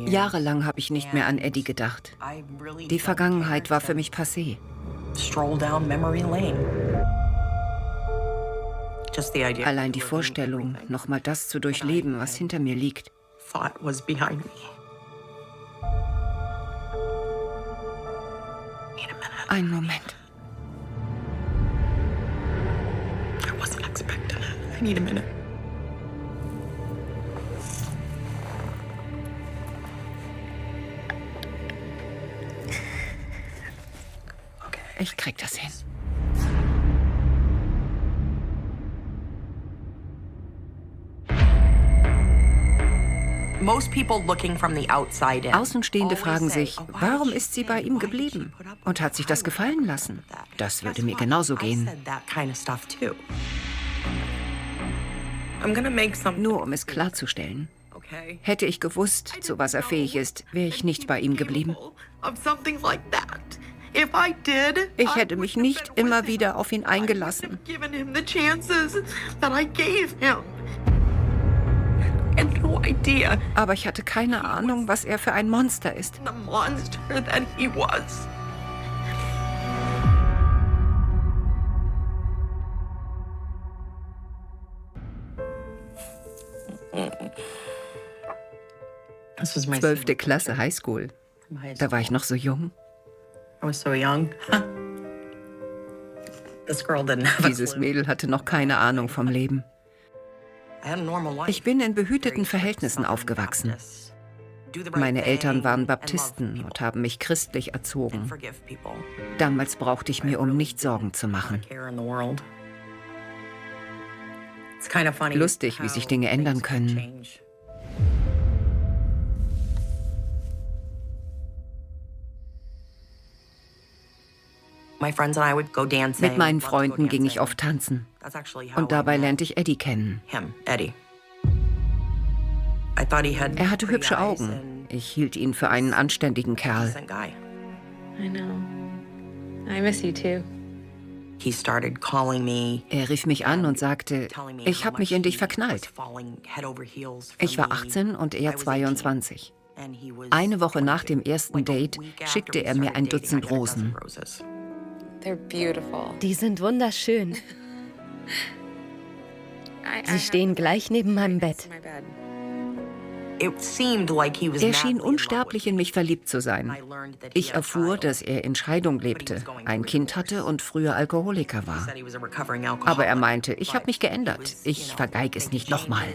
Jahrelang habe ich nicht mehr an Eddie gedacht. Die Vergangenheit war für mich passé. Allein die Vorstellung, nochmal das zu durchleben, was hinter mir liegt. Einen Moment. Ich krieg das hin. Außenstehende fragen sich, warum ist sie bei ihm geblieben und hat sich das gefallen lassen? Das würde mir genauso gehen. Nur um es klarzustellen. Hätte ich gewusst, zu was er fähig ist, wäre ich nicht bei ihm geblieben. Ich hätte mich nicht immer wieder auf ihn eingelassen. Aber ich hatte keine Ahnung, was er für ein Monster ist. Das war 12. Klasse Highschool. Da war ich noch so jung. Dieses Mädel hatte noch keine Ahnung vom Leben. Ich bin in behüteten Verhältnissen aufgewachsen. Meine Eltern waren Baptisten und haben mich christlich erzogen. Damals brauchte ich mir um nichts Sorgen zu machen. Lustig, wie sich Dinge ändern können. Mit meinen Freunden ging ich oft tanzen. Und dabei lernte ich Eddie kennen. Er hatte hübsche Augen. Ich hielt ihn für einen anständigen Kerl. Er rief mich an und sagte, ich habe mich in dich verknallt. Ich war 18 und er 22. Eine Woche nach dem ersten Date schickte er mir ein Dutzend Rosen. Die sind wunderschön. Sie stehen gleich neben meinem Bett. Er schien unsterblich in mich verliebt zu sein. Ich erfuhr, dass er in Scheidung lebte, ein Kind hatte und früher Alkoholiker war. Aber er meinte, ich habe mich geändert. Ich vergeige es nicht nochmal.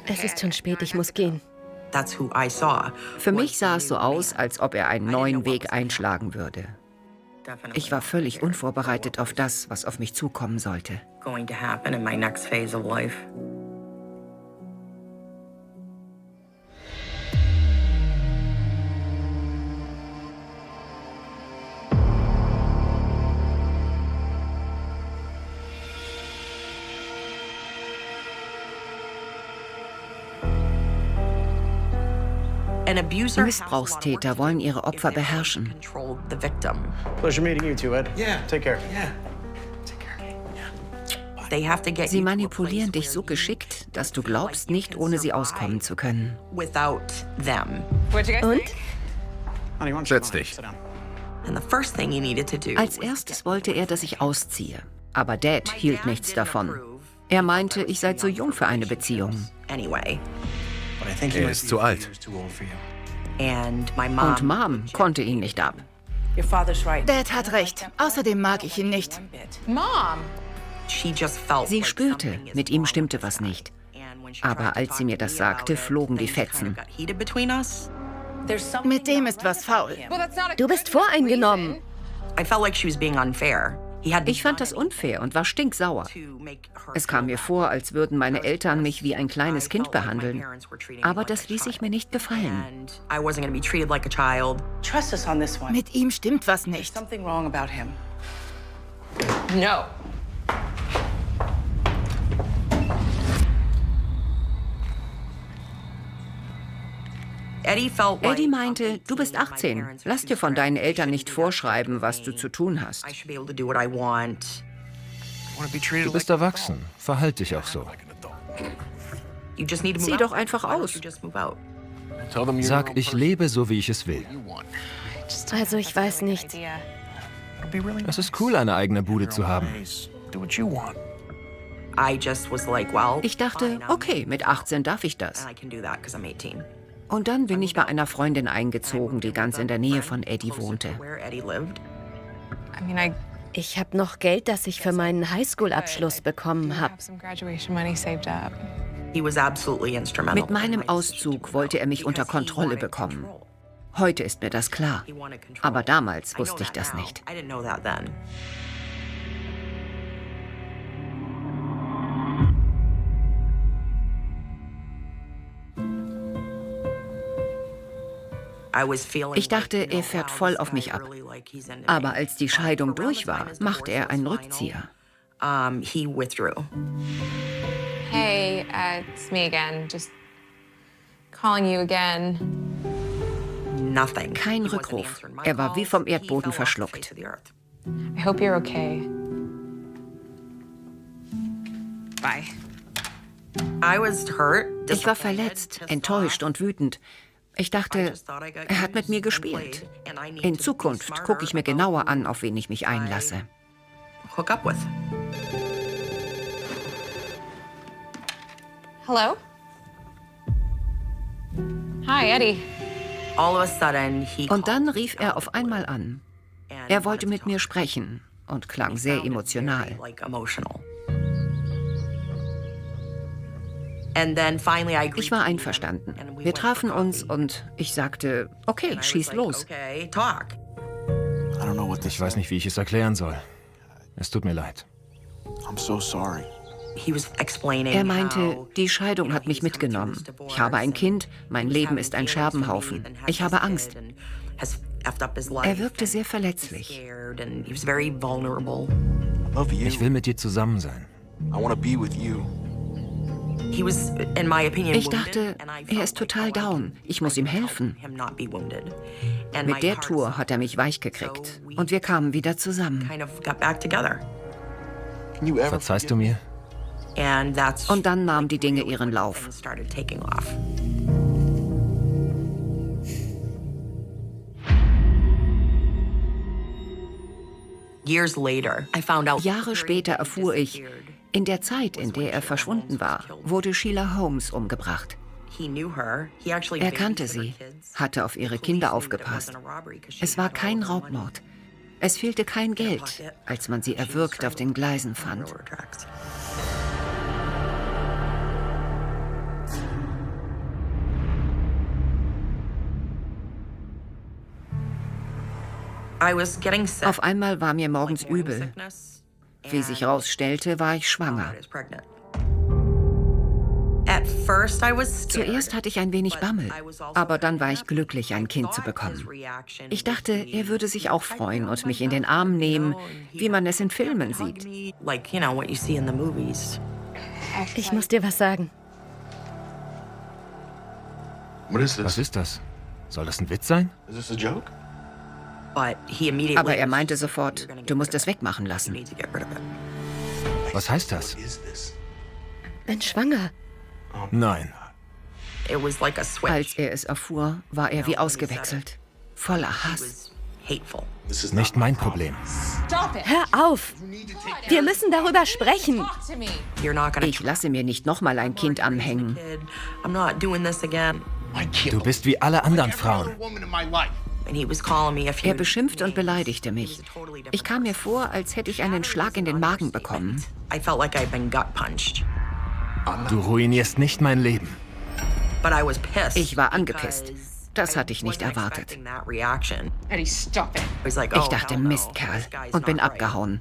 Es ist schon spät, ich muss gehen. Für mich sah es so aus, als ob er einen neuen Weg einschlagen würde. Ich war völlig unvorbereitet auf das, was auf mich zukommen sollte. Missbrauchstäter wollen ihre Opfer beherrschen. Sie manipulieren dich so geschickt, dass du glaubst, nicht ohne sie auskommen zu können. Und? Setz dich. Als erstes wollte er, dass ich ausziehe. Aber Dad hielt nichts davon. Er meinte, ich sei zu jung für eine Beziehung. Er ist zu alt. Und Mom konnte ihn nicht ab. Dad hat recht. Außerdem mag ich ihn nicht. Sie spürte, mit ihm stimmte was nicht. Aber als sie mir das sagte, flogen die Fetzen. Mit dem ist was faul. Du bist voreingenommen. Ich fand das unfair und war stinksauer. Es kam mir vor, als würden meine Eltern mich wie ein kleines Kind behandeln. Aber das ließ ich mir nicht gefallen. Mit ihm stimmt was nicht. Eddie meinte, du bist 18. Lass dir von deinen Eltern nicht vorschreiben, was du zu tun hast. Du bist erwachsen, verhalt dich auch so. Sieh doch einfach aus. Sag, ich lebe so, wie ich es will. Also ich weiß nicht. Es ist cool, eine eigene Bude zu haben. Ich dachte, okay, mit 18 darf ich das. Und dann bin ich bei einer Freundin eingezogen, die ganz in der Nähe von Eddie wohnte. Ich habe noch Geld, das ich für meinen Highschool-Abschluss bekommen habe. Mit meinem Auszug wollte er mich unter Kontrolle bekommen. Heute ist mir das klar. Aber damals wusste ich das nicht. Ich dachte, er fährt voll auf mich ab. Aber als die Scheidung durch war, machte er einen Rückzieher. Hey, it's me again. Just calling you again. Kein Rückruf. Er war wie vom Erdboden verschluckt. I hope you're okay. Bye. Ich war verletzt, enttäuscht und wütend. Ich dachte, er hat mit mir gespielt. In Zukunft gucke ich mir genauer an, auf wen ich mich einlasse. Hello? Hi, Eddie. Und dann rief er auf einmal an. Er wollte mit mir sprechen und klang sehr emotional. Ich war einverstanden. Wir trafen uns und ich sagte, okay, schieß los. Ich weiß nicht, wie ich es erklären soll. Es tut mir leid. Er meinte, die Scheidung hat mich mitgenommen. Ich habe ein Kind, mein Leben ist ein Scherbenhaufen. Ich habe Angst. Er wirkte sehr verletzlich. Ich will mit dir zusammen sein. Ich dachte, er ist total down. Ich muss ihm helfen. Mit der Tour hat er mich weich gekriegt. Und wir kamen wieder zusammen. Verzeihst du mir? Und dann nahmen die Dinge ihren Lauf. Jahre später erfuhr ich, in der Zeit, in der er verschwunden war, wurde Sheila Holmes umgebracht. Er kannte sie, hatte auf ihre Kinder aufgepasst. Es war kein Raubmord. Es fehlte kein Geld, als man sie erwürgt auf den Gleisen fand. Auf einmal war mir morgens übel. Wie sich herausstellte, war ich schwanger. Zuerst hatte ich ein wenig Bammel, aber dann war ich glücklich, ein Kind zu bekommen. Ich dachte, er würde sich auch freuen und mich in den Arm nehmen, wie man es in Filmen sieht. Ich muss dir was sagen. Was ist das? Soll das ein Witz sein? Aber er meinte sofort, du musst es wegmachen lassen. Was heißt das? Bin schwanger. Nein. Als er es erfuhr, war er wie ausgewechselt. Voller Hass. Nicht mein Problem. Hör auf! Wir müssen darüber sprechen. Ich lasse mir nicht nochmal ein Kind anhängen. Du bist wie alle anderen Frauen. Er beschimpfte und beleidigte mich. Ich kam mir vor, als hätte ich einen Schlag in den Magen bekommen. Du ruinierst nicht mein Leben. Ich war angepisst. Das hatte ich nicht erwartet. Ich dachte, Mist, Kerl, und bin abgehauen.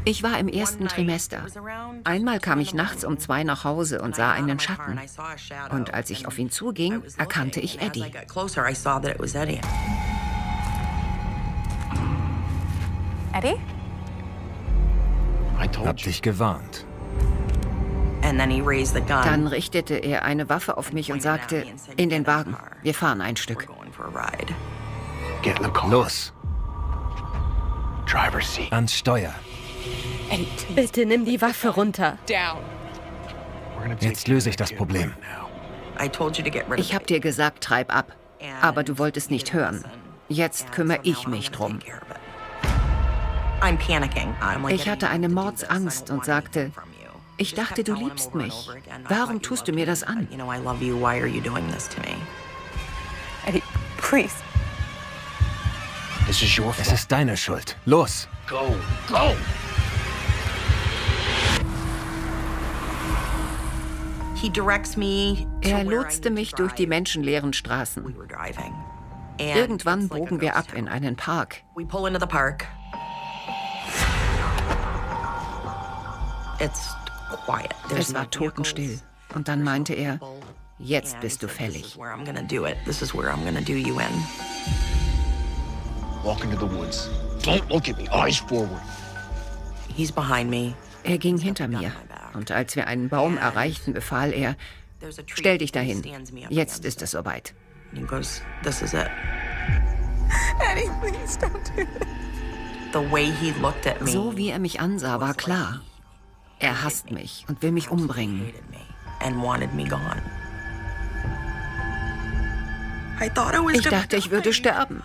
Ich war im ersten Trimester. Einmal kam ich nachts um 2 nach Hause und sah einen Schatten. Und als ich auf ihn zuging, erkannte ich Eddie. Eddie? Hab dich gewarnt. Dann richtete er eine Waffe auf mich und sagte, in den Wagen, wir fahren ein Stück. Los. Ans Steuer. Eddie, Bitte nimm die Waffe runter. down. Jetzt löse ich das Problem. Ich hab dir gesagt, treib ab, aber du wolltest nicht hören. Jetzt kümmere ich mich drum. Ich hatte eine Mordsangst und sagte, ich dachte, du liebst mich. Warum tust du mir das an? Eddie, please. Es ist deine Schuld. Los. Er lotste mich durch die menschenleeren Straßen. Irgendwann bogen wir ab in einen Park. Es war totenstill. Und dann meinte er, jetzt bist du fällig. Walk into the woods. Don't look at me. Eyes forward. Er ging hinter mir. Und als wir einen Baum erreichten, befahl er, stell dich dahin. Jetzt ist es soweit. Eddie, please don't do this. So wie er mich ansah, war klar. Er hasst mich und will mich umbringen. Ich dachte, ich würde sterben.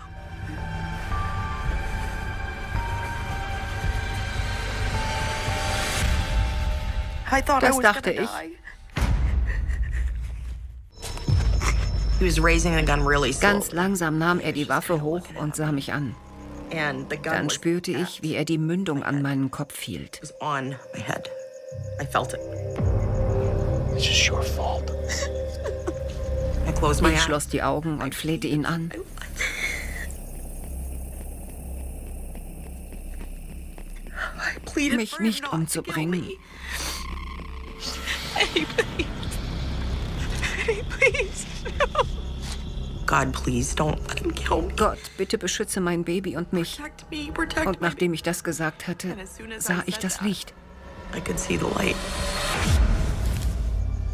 Das dachte ich. Ganz langsam nahm er die Waffe hoch und sah mich an. Dann spürte ich, wie er die Mündung an meinen Kopf hielt. This is your fault. Ich schloss die Augen und flehte ihn an. Mich nicht umzubringen. Eddie, please. Eddie, please. Gott, bitte beschütze mein Baby und mich. Und nachdem ich das gesagt hatte, sah ich das Licht.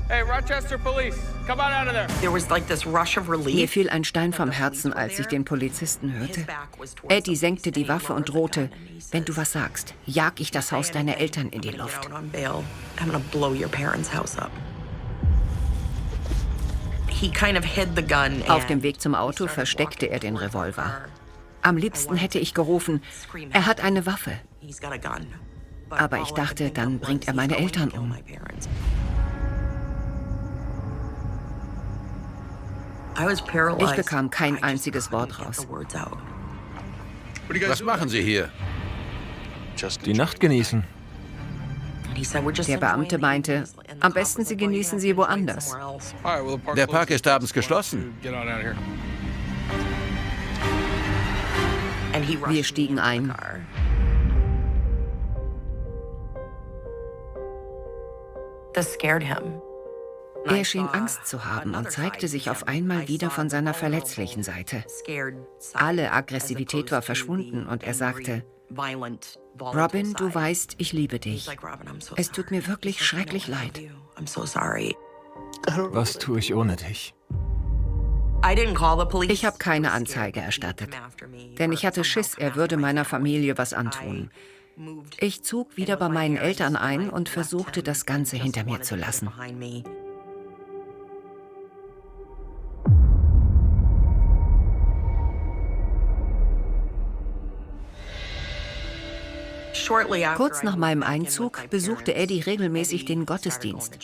Hey, Rochester Police, come on out of there. Mir fiel ein Stein vom Herzen, als ich den Polizisten hörte. Eddie senkte die Waffe und drohte, wenn du was sagst, jag ich das Haus deiner Eltern in die Luft. Auf dem Weg zum Auto versteckte er den Revolver. Am liebsten hätte ich gerufen, er hat eine Waffe. Aber ich dachte, dann bringt er meine Eltern um. Ich bekam kein einziges Wort raus. Was machen Sie hier? Die Nacht genießen. Der Beamte meinte, am besten Sie genießen sie woanders. Der Park ist abends geschlossen. Wir stiegen ein. Er schien Angst zu haben und zeigte sich auf einmal wieder von seiner verletzlichen Seite. Alle Aggressivität war verschwunden und er sagte, Robin, du weißt, ich liebe dich. Es tut mir wirklich schrecklich leid. Was tue ich ohne dich? Ich habe keine Anzeige erstattet, denn ich hatte Schiss, er würde meiner Familie was antun. Ich zog wieder bei meinen Eltern ein und versuchte, das Ganze hinter mir zu lassen. Kurz nach meinem Einzug besuchte Eddie regelmäßig den Gottesdienst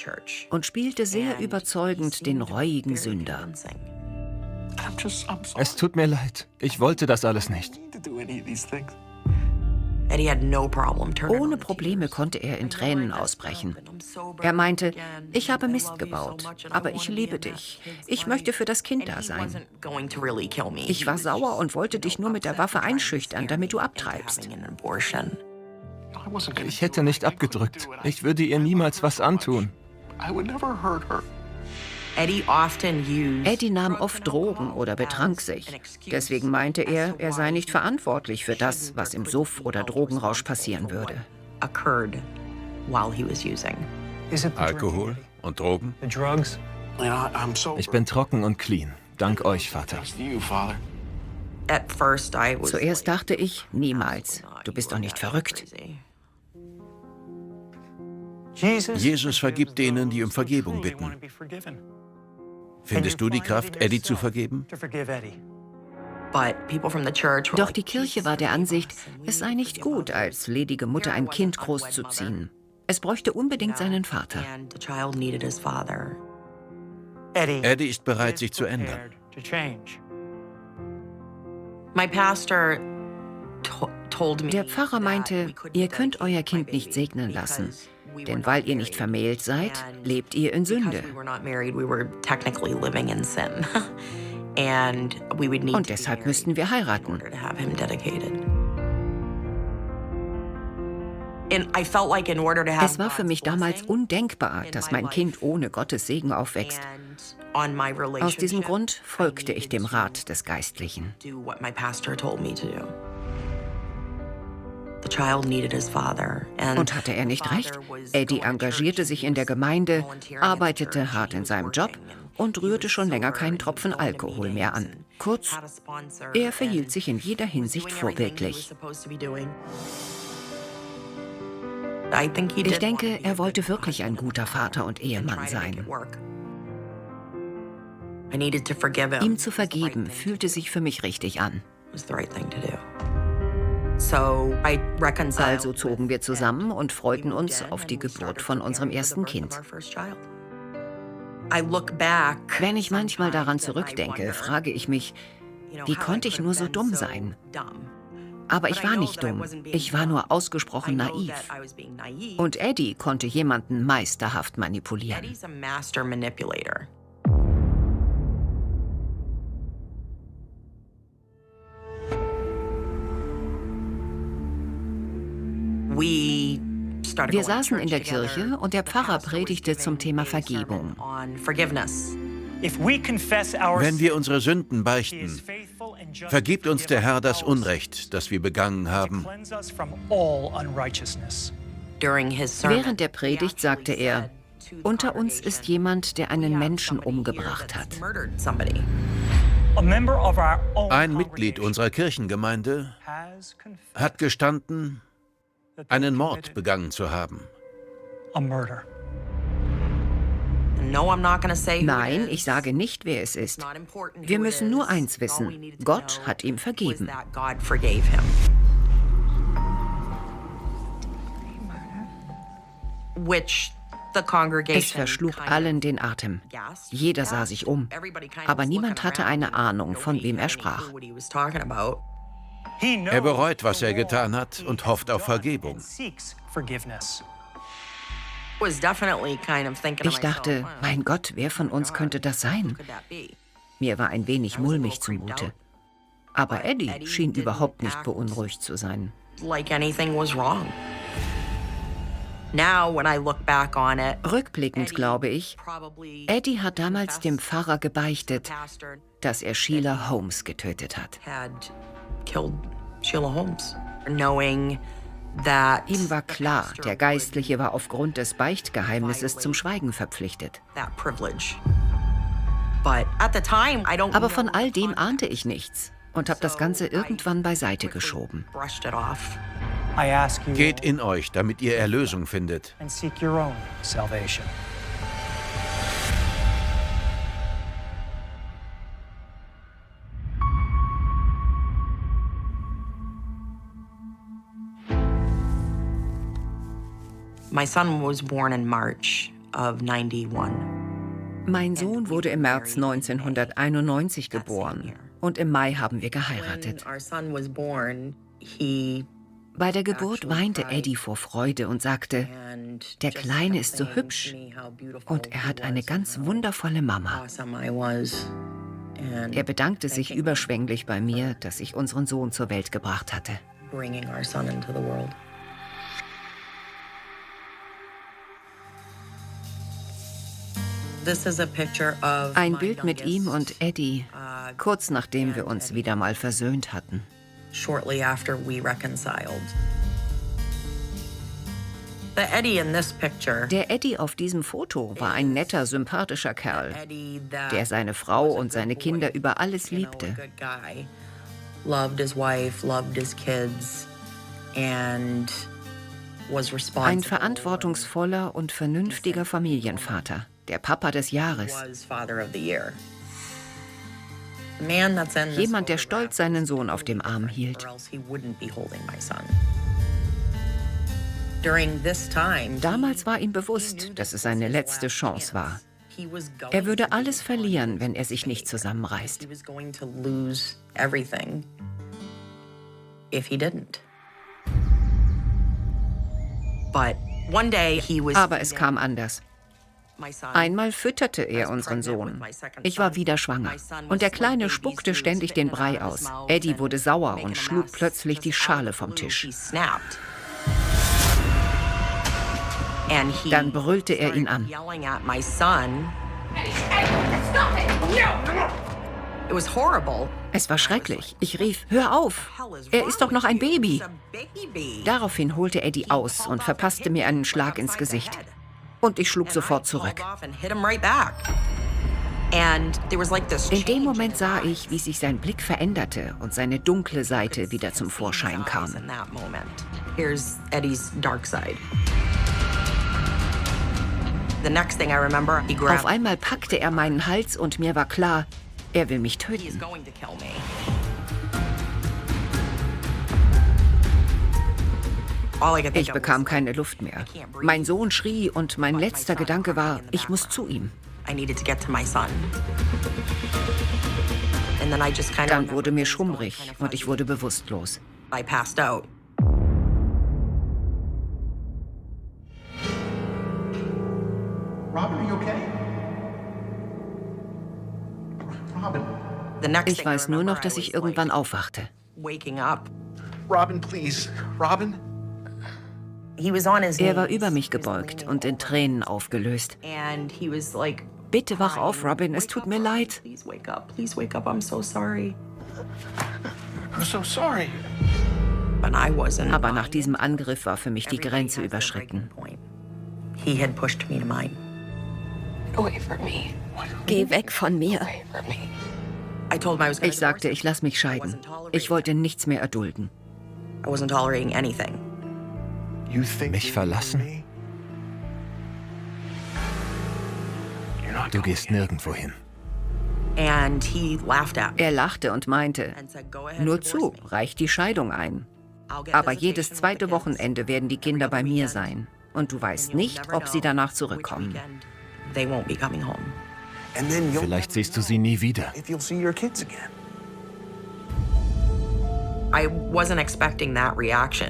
und spielte sehr überzeugend den reuigen Sünder. Es tut mir leid. Ich wollte das alles nicht. Ohne Probleme konnte er in Tränen ausbrechen. Er meinte, ich habe Mist gebaut, aber ich liebe dich. Ich möchte für das Kind da sein. Ich war sauer und wollte dich nur mit der Waffe einschüchtern, damit du abtreibst. Ich hätte nicht abgedrückt. Ich würde ihr niemals was antun. Eddie nahm oft Drogen oder betrank sich. Deswegen meinte er, er sei nicht verantwortlich für das, was im Suff- oder Drogenrausch passieren würde. Alkohol und Drogen? Ich bin trocken und clean. Dank euch, Vater. Zuerst dachte ich, niemals. Du bist doch nicht verrückt. Jesus vergibt denen, die um Vergebung bitten. Findest du die Kraft, Eddie zu vergeben? Doch die Kirche war der Ansicht, es sei nicht gut, als ledige Mutter ein Kind großzuziehen. Es bräuchte unbedingt seinen Vater. Eddie ist bereit, sich zu ändern. Der Pfarrer meinte, ihr könnt euer Kind nicht segnen lassen. Denn weil ihr nicht vermählt seid, lebt ihr in Sünde. Und deshalb müssten wir heiraten. Es war für mich damals undenkbar, dass mein Kind ohne Gottes Segen aufwächst. Aus diesem Grund folgte ich dem Rat des Geistlichen. Und hatte er nicht recht? Eddie engagierte sich in der Gemeinde, arbeitete hart in seinem Job und rührte schon länger keinen Tropfen Alkohol mehr an. Kurz, er verhielt sich in jeder Hinsicht vorbildlich. Ich denke, er wollte wirklich ein guter Vater und Ehemann sein. Ihm zu vergeben, fühlte sich für mich richtig an. Also zogen wir zusammen und freuten uns auf die Geburt von unserem ersten Kind. Wenn ich manchmal daran zurückdenke, frage ich mich, wie konnte ich nur so dumm sein? Aber ich war nicht dumm, ich war nur ausgesprochen naiv. Und Eddie konnte jemanden meisterhaft manipulieren. Wir saßen in der Kirche und der Pfarrer predigte zum Thema Vergebung. Wenn wir unsere Sünden beichten, vergibt uns der Herr das Unrecht, das wir begangen haben. Während der Predigt sagte er, unter uns ist jemand, der einen Menschen umgebracht hat. Ein Mitglied unserer Kirchengemeinde hat gestanden, einen Mord begangen zu haben. Nein, ich sage nicht, wer es ist. Wir müssen nur eins wissen: Gott hat ihm vergeben. Es verschlug allen den Atem. Jeder sah sich um, aber niemand hatte eine Ahnung, von wem er sprach. Er bereut, was er getan hat und hofft auf Vergebung. Ich dachte, mein Gott, wer von uns könnte das sein? Mir war ein wenig mulmig zumute. Aber Eddie schien überhaupt nicht beunruhigt zu sein. Rückblickend glaube ich, Eddie hat damals dem Pfarrer gebeichtet, dass er Sheila Holmes getötet hat. Ihm war klar, der Geistliche war aufgrund des Beichtgeheimnisses zum Schweigen verpflichtet. Aber von all dem ahnte ich nichts und habe das Ganze irgendwann beiseite geschoben. Geht in euch, damit ihr Erlösung findet. Mein Sohn wurde im März 1991 geboren und im Mai haben wir geheiratet. Bei der Geburt weinte Eddie vor Freude und sagte, der Kleine ist so hübsch und er hat eine ganz wundervolle Mama. Er bedankte sich überschwänglich bei mir, dass ich unseren Sohn zur Welt gebracht hatte. Ein Bild mit ihm und Eddie, kurz nachdem wir uns wieder mal versöhnt hatten. Der Eddie auf diesem Foto war ein netter, sympathischer Kerl, der seine Frau und seine Kinder über alles liebte. Ein verantwortungsvoller und vernünftiger Familienvater, der Papa des Jahres. Jemand, der stolz seinen Sohn auf dem Arm hielt. Damals war ihm bewusst, dass es seine letzte Chance war. Er würde alles verlieren, wenn er sich nicht zusammenreißt. Aber es kam anders. Einmal fütterte er unseren Sohn. Ich war wieder schwanger. Und der Kleine spuckte ständig den Brei aus. Eddie wurde sauer und schlug plötzlich die Schale vom Tisch. Dann brüllte er ihn an. Es war schrecklich. Ich rief, hör auf, er ist doch noch ein Baby. Daraufhin holte Eddie aus und verpasste mir einen Schlag ins Gesicht. Und ich schlug sofort zurück. In dem Moment sah ich, wie sich sein Blick veränderte und seine dunkle Seite wieder zum Vorschein kam. Auf einmal packte er meinen Hals und mir war klar, er will mich töten. Ich bekam keine Luft mehr. Mein Sohn schrie und mein letzter Gedanke war, ich muss zu ihm. Dann wurde mir schummrig und ich wurde bewusstlos. Ich weiß nur noch, dass ich irgendwann aufwachte. Robin, please. Robin? Er war über mich gebeugt und in Tränen aufgelöst. Bitte wach auf, Robin, es tut mir leid. I'm so sorry. Aber nach diesem Angriff war für mich die Grenze überschritten. Geh weg von mir. Ich sagte, ich lasse mich scheiden. Ich wollte nichts mehr erdulden. Mich verlassen? Du gehst nirgendwo hin. Er lachte und meinte, nur zu, reicht die Scheidung ein. Aber jedes zweite Wochenende werden die Kinder bei mir sein. Und du weißt nicht, ob sie danach zurückkommen. Vielleicht siehst du sie nie wieder.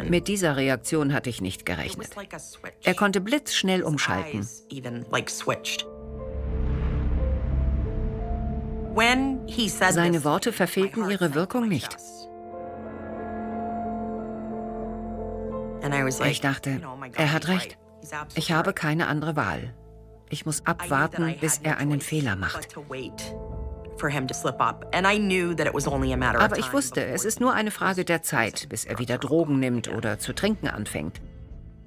Mit dieser Reaktion hatte ich nicht gerechnet. Er konnte blitzschnell umschalten. Seine Worte verfehlten ihre Wirkung nicht. Ich dachte, er hat recht. Ich habe keine andere Wahl. Ich muss abwarten, bis er einen Fehler macht. Aber ich wusste, es ist nur eine Frage der Zeit, bis er wieder Drogen nimmt oder zu trinken anfängt.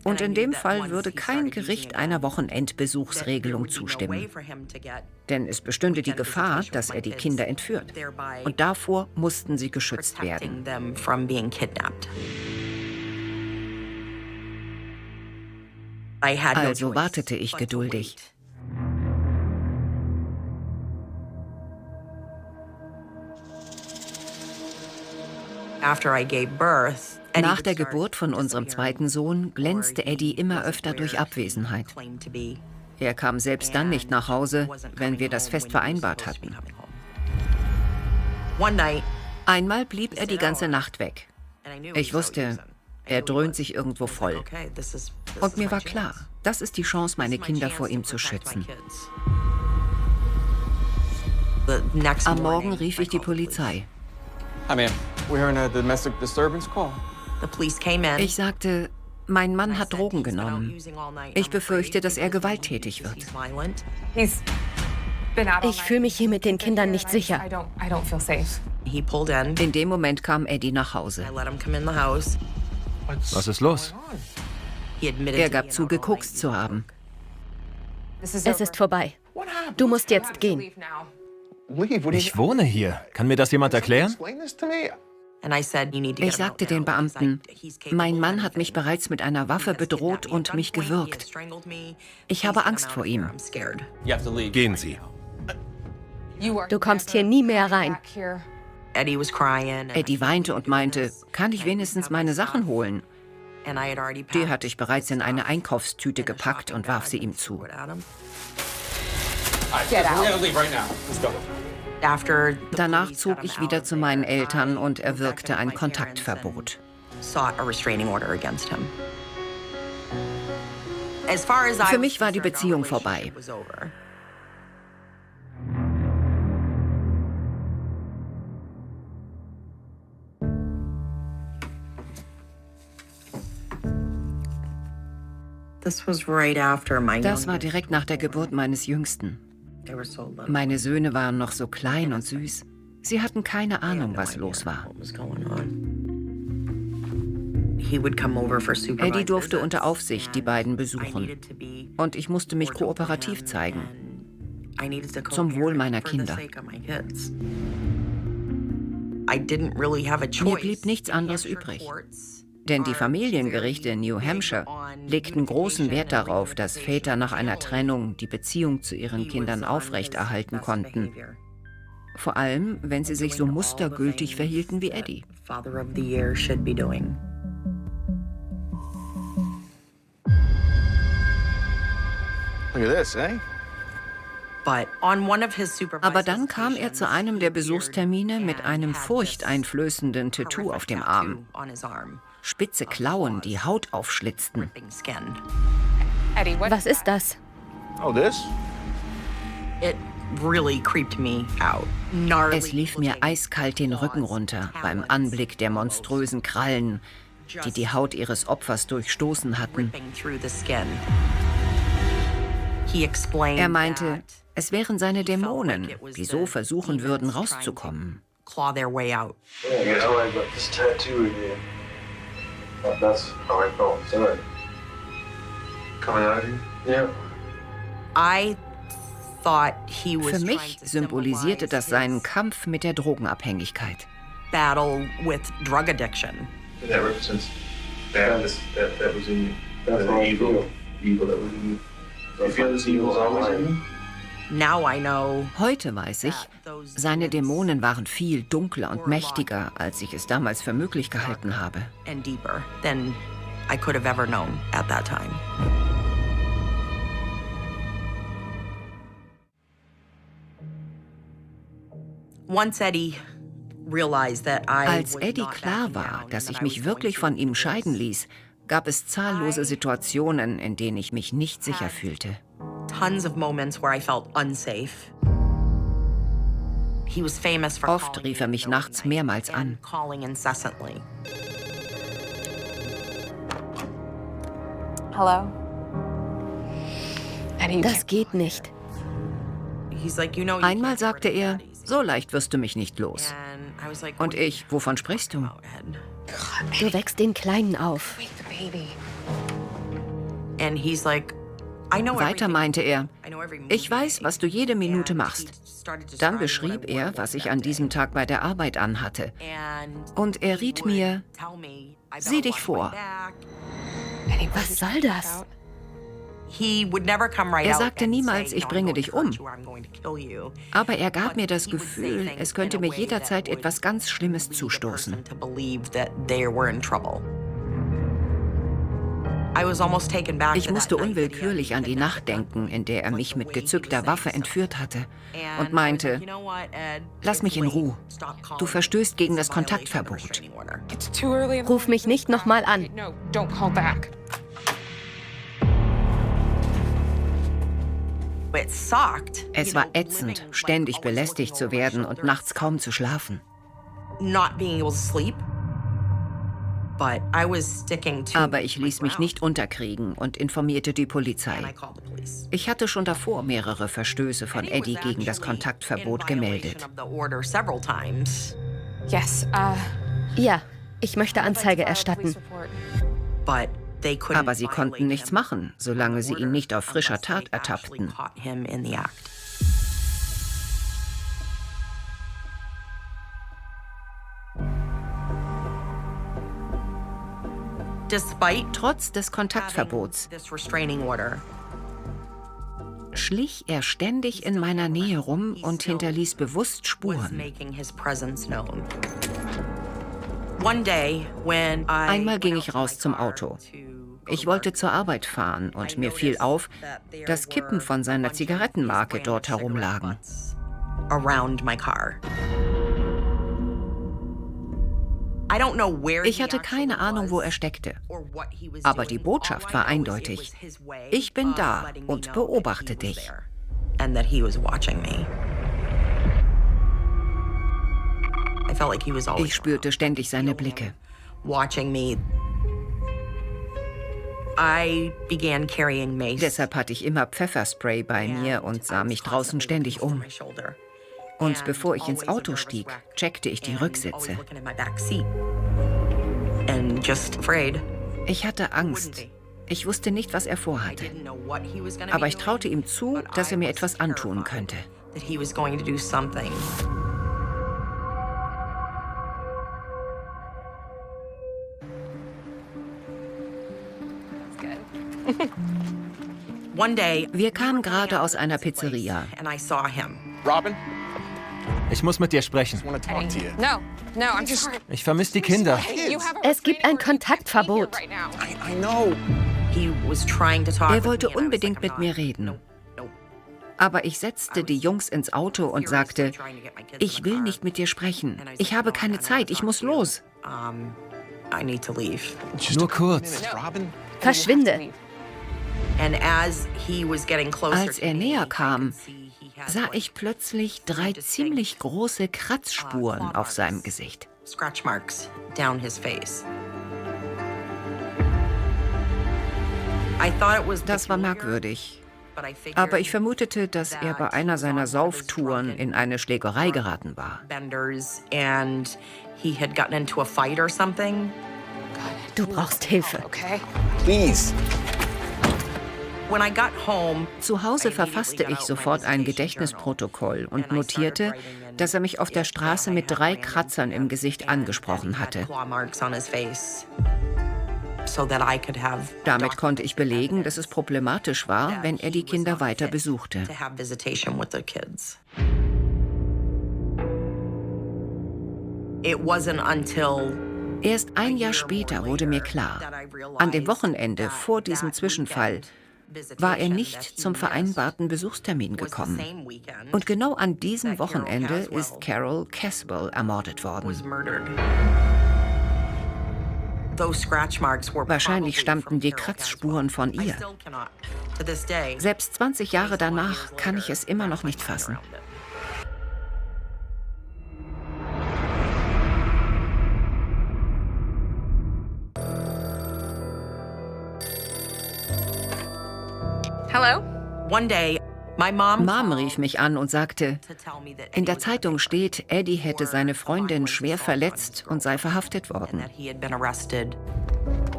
Und in dem Fall würde kein Gericht einer Wochenendbesuchsregelung zustimmen. Denn es bestünde die Gefahr, dass er die Kinder entführt. Und davor mussten sie geschützt werden. Also wartete ich geduldig. Nach der Geburt von unserem zweiten Sohn glänzte Eddie immer öfter durch Abwesenheit. Er kam selbst dann nicht nach Hause, wenn wir das fest vereinbart hatten. Einmal blieb er die ganze Nacht weg. Ich wusste, er dröhnt sich irgendwo voll. Und mir war klar, das ist die Chance, meine Kinder vor ihm zu schützen. Am Morgen rief ich die Polizei. Ich sagte, mein Mann hat Drogen genommen. Ich befürchte, dass er gewalttätig wird. Ich fühle mich hier mit den Kindern nicht sicher. In dem Moment kam Eddie nach Hause. Was ist los? Er gab zu, gekokst zu haben. Es ist vorbei. Du musst jetzt gehen. Ich wohne hier. Kann mir das jemand erklären? Ich sagte den Beamten, mein Mann hat mich bereits mit einer Waffe bedroht und mich gewürgt. Ich habe Angst vor ihm. Gehen Sie. Du kommst hier nie mehr rein. Eddie weinte und meinte, kann ich wenigstens meine Sachen holen? Die hatte ich bereits in eine Einkaufstüte gepackt und warf sie ihm zu. Danach zog ich wieder zu meinen Eltern und erwirkte ein Kontaktverbot. Für mich war die Beziehung vorbei. Das war direkt nach der Geburt meines Jüngsten. Meine Söhne waren noch so klein und süß. Sie hatten keine Ahnung, was los war. Eddie durfte unter Aufsicht die beiden besuchen. Und ich musste mich kooperativ zeigen. Zum Wohl meiner Kinder. Mir blieb nichts anderes übrig. Denn die Familiengerichte in New Hampshire legten großen Wert darauf, dass Väter nach einer Trennung die Beziehung zu ihren Kindern aufrechterhalten konnten. Vor allem, wenn sie sich so mustergültig verhielten wie Eddie. Aber dann kam er zu einem der Besuchstermine mit einem furchteinflößenden Tattoo auf dem Arm. Spitze Klauen, die Haut aufschlitzten. Was ist das? Es lief mir eiskalt den Rücken runter beim Anblick der monströsen Krallen, die die Haut ihres Opfers durchstoßen hatten. Er meinte, es wären seine Dämonen, die so versuchen würden, rauszukommen. Für mich symbolisierte das seinen Kampf mit der Drogenabhängigkeit. Heute weiß ich, seine Dämonen waren viel dunkler und mächtiger, als ich es damals für möglich gehalten habe. Als Eddie klar war, dass ich mich wirklich von ihm scheiden ließ, gab es zahllose Situationen, in denen ich mich nicht sicher fühlte. Oft rief er mich nachts mehrmals an. Das geht nicht. Einmal sagte er, so leicht wirst du mich nicht los. Und ich, wovon sprichst du? Du wächst den Kleinen auf. Weiter meinte er, ich weiß, was du jede Minute machst. Dann beschrieb er, was ich an diesem Tag bei der Arbeit anhatte. Und er riet mir, sieh dich vor. Was soll das? Er sagte niemals, ich bringe dich um. Aber er gab mir das Gefühl, es könnte mir jederzeit etwas ganz Schlimmes zustoßen. Ich musste unwillkürlich an die Nacht denken, in der er mich mit gezückter Waffe entführt hatte und meinte, lass mich in Ruhe. Du verstößt gegen das Kontaktverbot. Ruf mich nicht nochmal an. Es war ätzend, ständig belästigt zu werden und nachts kaum zu schlafen. Aber ich ließ mich nicht unterkriegen und informierte die Polizei. Ich hatte schon davor mehrere Verstöße von Eddie gegen das Kontaktverbot gemeldet. Ja, ich möchte Anzeige erstatten. Aber sie konnten nichts machen, solange sie ihn nicht auf frischer Tat ertappten. Trotz des Kontaktverbots schlich er ständig in meiner Nähe rum und hinterließ bewusst Spuren. Einmal ging ich raus zum Auto. Ich wollte zur Arbeit fahren und mir fiel auf, dass Kippen von seiner Zigarettenmarke dort herumlagen. Ich hatte keine Ahnung, wo er steckte. Aber die Botschaft war eindeutig. Ich bin da und beobachte dich. Ich spürte ständig seine Blicke. Deshalb hatte ich immer Pfefferspray bei mir und sah mich draußen ständig um. Und bevor ich ins Auto stieg, checkte ich die Rücksitze. Ich hatte Angst. Ich wusste nicht, was er vorhatte. Aber ich traute ihm zu, dass er mir etwas antun könnte. Wir kamen gerade aus einer Pizzeria. Robin? Ich muss mit dir sprechen. Ich vermisse die Kinder. Es gibt ein Kontaktverbot. Er wollte unbedingt mit mir reden. Aber ich setzte die Jungs ins Auto und sagte, ich will nicht mit dir sprechen. Ich habe keine Zeit, ich muss los. Nur kurz. Verschwinde. Als er näher kam, sah ich plötzlich 3 ziemlich große Kratzspuren auf seinem Gesicht. Das war merkwürdig. Aber ich vermutete, dass er bei einer seiner Sauftouren in eine Schlägerei geraten war. Du brauchst Hilfe. Please. Zu Hause verfasste ich sofort ein Gedächtnisprotokoll und notierte, dass er mich auf der Straße mit 3 Kratzern im Gesicht angesprochen hatte. Damit konnte ich belegen, dass es problematisch war, wenn er die Kinder weiter besuchte. Erst ein Jahr später wurde mir klar, an dem Wochenende vor diesem Zwischenfall war er nicht zum vereinbarten Besuchstermin gekommen. Und genau an diesem Wochenende ist Carol Caswell ermordet worden. Wahrscheinlich stammten die Kratzspuren von ihr. Selbst 20 Jahre danach kann ich es immer noch nicht fassen. Mom rief mich an und sagte, in der Zeitung steht, Eddie hätte seine Freundin schwer verletzt und sei verhaftet worden.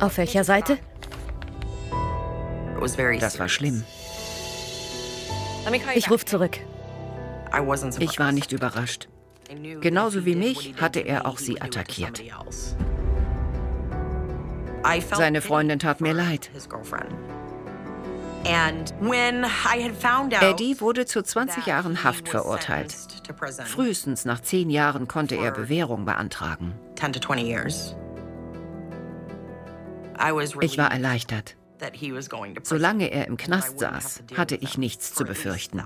Auf welcher Seite? Das war schlimm. Ich rufe zurück. Ich war nicht überrascht. Genauso wie mich hatte er auch sie attackiert. Seine Freundin tat mir leid. Eddie wurde zu 20 Jahren Haft verurteilt. Frühestens nach 10 Jahren konnte er Bewährung beantragen. Ich war erleichtert. Solange er im Knast saß, hatte ich nichts zu befürchten.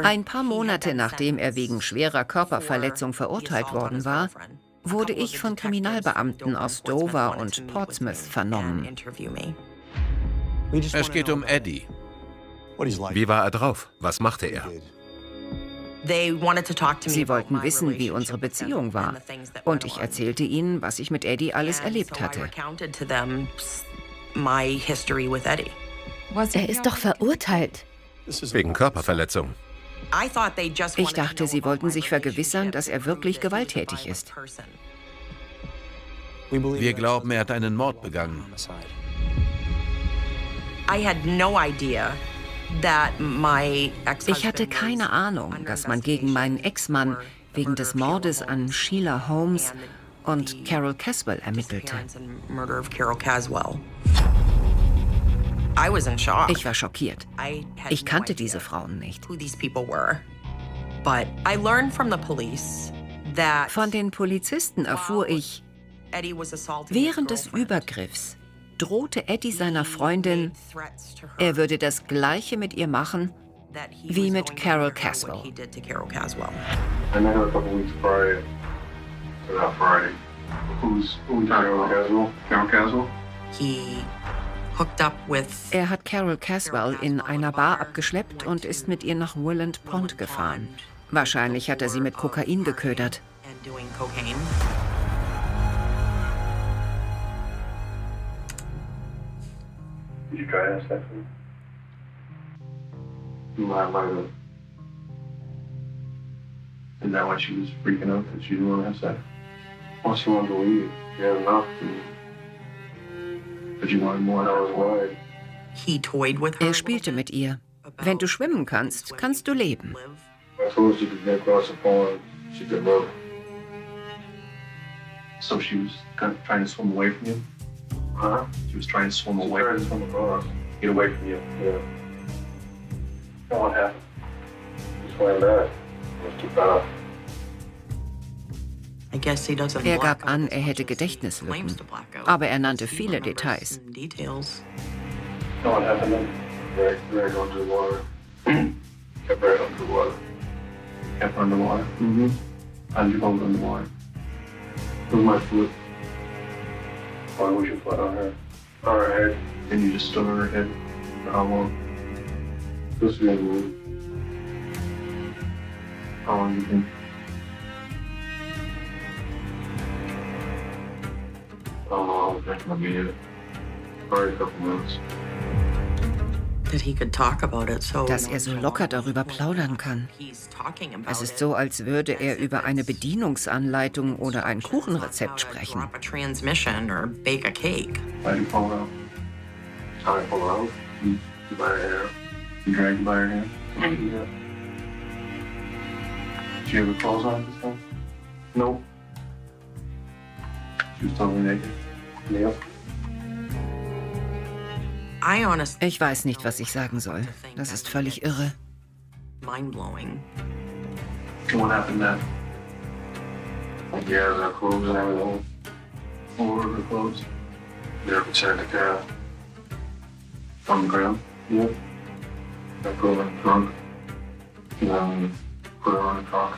Ein paar Monate nachdem er wegen schwerer Körperverletzung verurteilt worden war, wurde ich von Kriminalbeamten aus Dover und Portsmouth vernommen. Es geht um Eddie. Wie war er drauf? Was machte er? Sie wollten wissen, wie unsere Beziehung war. Und ich erzählte ihnen, was ich mit Eddie alles erlebt hatte. Er ist doch verurteilt. Wegen Körperverletzung. Ich dachte, sie wollten sich vergewissern, dass er wirklich gewalttätig ist. Wir glauben, er hat einen Mord begangen. Ich hatte keine Ahnung, dass man gegen meinen Ex-Mann wegen des Mordes an Sheila Holmes und Carol Caswell ermittelte. Ich war schockiert. Ich kannte diese Frauen nicht. Von den Polizisten erfuhr ich, während des Übergriffs drohte Eddie seiner Freundin, er würde das Gleiche mit ihr machen wie mit Carol Caswell. Er hat Carol Caswell in einer Bar abgeschleppt und ist mit ihr nach Willand Pond gefahren. Wahrscheinlich hat er sie mit Kokain geködert. Did you try to have sex with him? I might have. Is that why she was freaking out that she didn't want to have sex? Well, she wanted to leave. She had enough. But you wanted more hours wide. Er spielte mit ihr. Wenn du schwimmen kannst, kannst du leben. I told her she could get across the pond. She could live. So she was kind of trying to swim away from you? Huh? She was trying to swim away. Trying to swim across. Get away from you. Yeah. So what happened? She swam back. Just too fast. Er gab an, er hätte Gedächtnislücken, aber er nannte viele Details. So what happened then? Drag under the water. Kept right under the water. Kept underwater? Mm-hmm. How did you hold underwater? With my foot. Why was your foot on her? On her head. And you just stood on her head? For how long? This was move. How long do you think? I don't know, I was thinking of me. Probably a couple minutes. Dass er so locker darüber plaudern kann. Es ist so, als würde er über eine Bedienungsanleitung oder ein Kuchenrezept sprechen. Why did you fall out? How did you fall out? You by her hair. You dragged by her hair. Yeah. Did you have her clothes on this time? No. She was totally naked. Yeah. Ich weiß nicht, was ich sagen soll. Das ist völlig irre. Mind-blowing. What happened then? Yeah, their clothes and everything. All over the clothes. They were beside the car. On the ground. Yeah. I put her in the trunk. And then put her on the truck.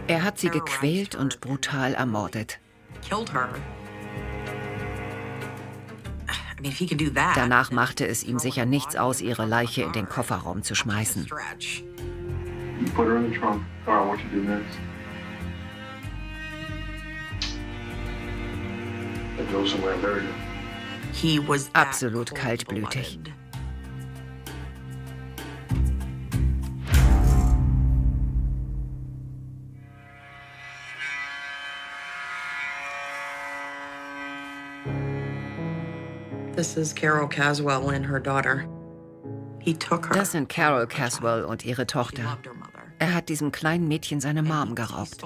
Er hat sie gequält und brutal ermordet. Danach machte es ihm sicher nichts aus, ihre Leiche in den Kofferraum zu schmeißen. Absolut kaltblütig. Das sind Carol Caswell und ihre Tochter. Er hat diesem kleinen Mädchen seine Mom geraubt.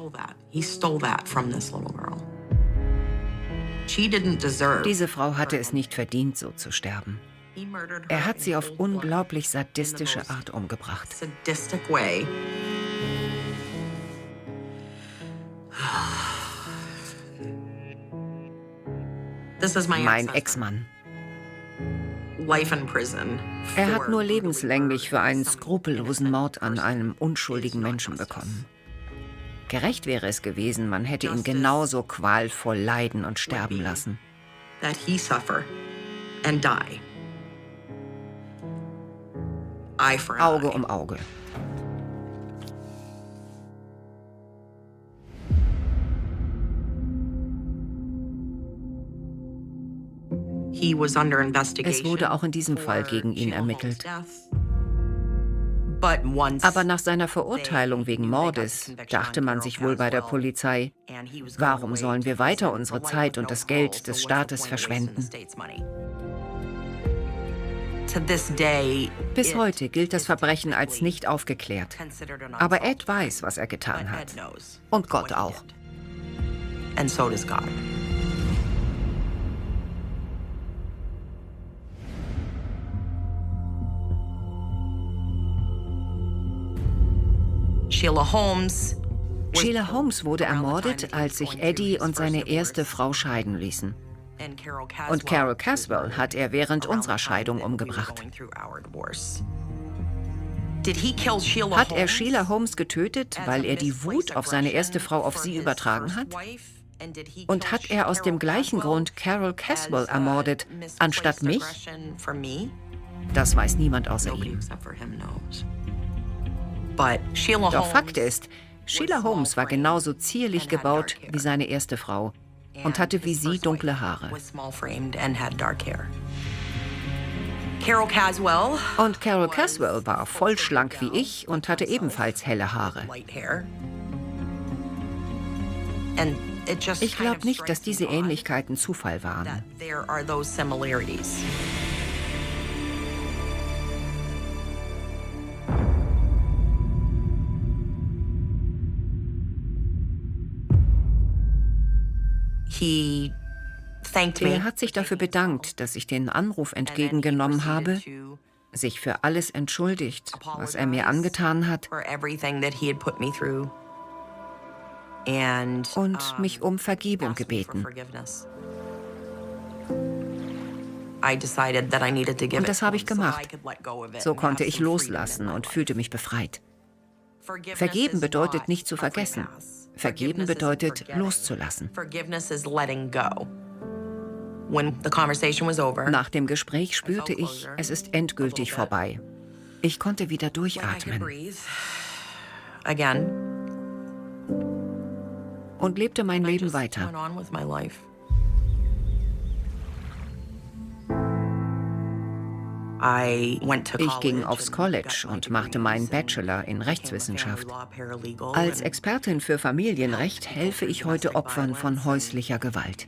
Diese Frau hatte es nicht verdient, so zu sterben. Er hat sie auf unglaublich sadistische Art umgebracht. Mein Ex-Mann. Er hat nur lebenslänglich für einen skrupellosen Mord an einem unschuldigen Menschen bekommen. Gerecht wäre es gewesen, man hätte ihn genauso qualvoll leiden und sterben lassen. That he suffer and die. Eye for an Auge eye. um Auge. He was under investigation. Es wurde auch in diesem Fall gegen ihn ermittelt. But once Aber nach seiner Verurteilung wegen Mordes dachte man sich wohl bei der Polizei, warum sollen wir weiter unsere Zeit und das Geld des Staates verschwenden? Bis heute gilt das Verbrechen als nicht aufgeklärt. Aber Ed weiß, was er getan hat. Und Gott auch. And so does God. Sheila Holmes wurde ermordet, als sich Eddie und seine erste Frau scheiden ließen. Und Carol Caswell hat er während unserer Scheidung umgebracht. Hat er Sheila Holmes getötet, weil er die Wut auf seine erste Frau auf sie übertragen hat? Und hat er aus dem gleichen Grund Carol Caswell ermordet, anstatt mich? Das weiß niemand außer ihm. Doch Fakt ist, Sheila Holmes war genauso zierlich gebaut wie seine erste Frau und hatte wie sie dunkle Haare. Und Carol Caswell war voll schlank wie ich und hatte ebenfalls helle Haare. Ich glaube nicht, dass diese Ähnlichkeiten Zufall waren. Er hat sich dafür bedankt, dass ich den Anruf entgegengenommen habe, sich für alles entschuldigt, was er mir angetan hat, und mich um Vergebung gebeten. Und das habe ich gemacht. So konnte ich loslassen und fühlte mich befreit. Vergeben bedeutet nicht zu vergessen. Vergeben bedeutet loszulassen. Nach dem Gespräch spürte ich, es ist endgültig vorbei. Ich konnte wieder durchatmen. Und lebte mein Leben weiter. Ich ging aufs College und machte meinen Bachelor in Rechtswissenschaft. Als Expertin für Familienrecht helfe ich heute Opfern von häuslicher Gewalt.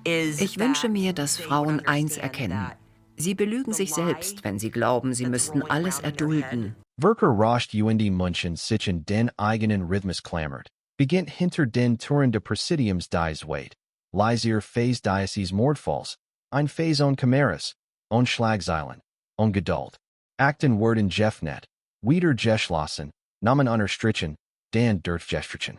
Ich wünsche mir, dass Frauen eins erkennen. Sie belügen sich selbst, wenn sie glauben, sie müssten alles erdulden. Verker rost und Munchen sich in den eigenen Rhythmus klammert, beginnt hinter den Toren de Presidiums dies weit. Leisier Phase Diocese Mordfalls, ein Phase on Chimeras, on Schlagzeilen, on Geduld, Acten Worden Jeffnet, Wieder Geschlossen, Namen Unterstrichen, Dan Durchgestrichen.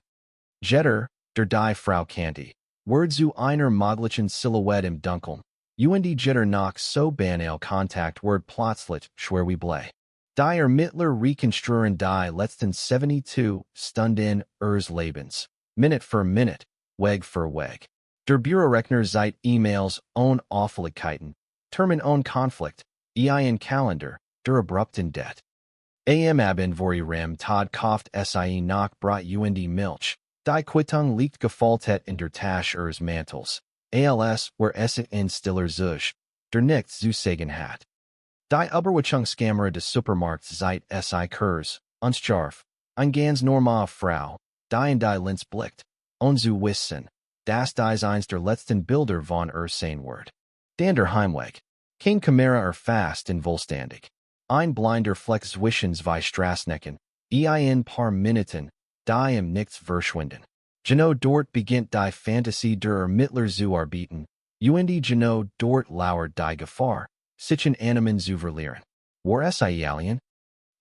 Jetter, der die Frau Candy, Word zu einer möglichen Silhouette im Dunkeln, und Jetter nach so banal Kontakt Word plötzlich schwer wie Blei. Die Ermittler rekonstruieren die letzten 72 Stunden ihres Lebens, Minute für Minute, Weg für Weg. Der Bürorechner seit E-Mails ohne Auffälligkeiten, Termin ohne Konflikt, ein Kalender, der abrupten Det. Abend vor rem Todd kauft sie nach Brot und Milch, die Quittung liegt gefaltet in der Tasche ihres Mantels, als where es in stiller Zusch, der nichts zu sagen hat. Die Überwachungskamera des Supermarkts seit si Kurs, uns scharf, ein ganz normal Frau, die in die Linz blickt, und zu wissen, dass dies eins der letzten Bilder von sein wird. Dan der Heimweg, kein Kamera fast in vollständig. Ein blinder Fleck zwischen zwei Straßnecken, ein paar Minuten, die im Nichts verschwinden. Genau dort beginnt die Fantasie der Ermittler zu arbeiten, und genau dort lauert die Gefahr, sich in Animen zu verlieren. War sie alien?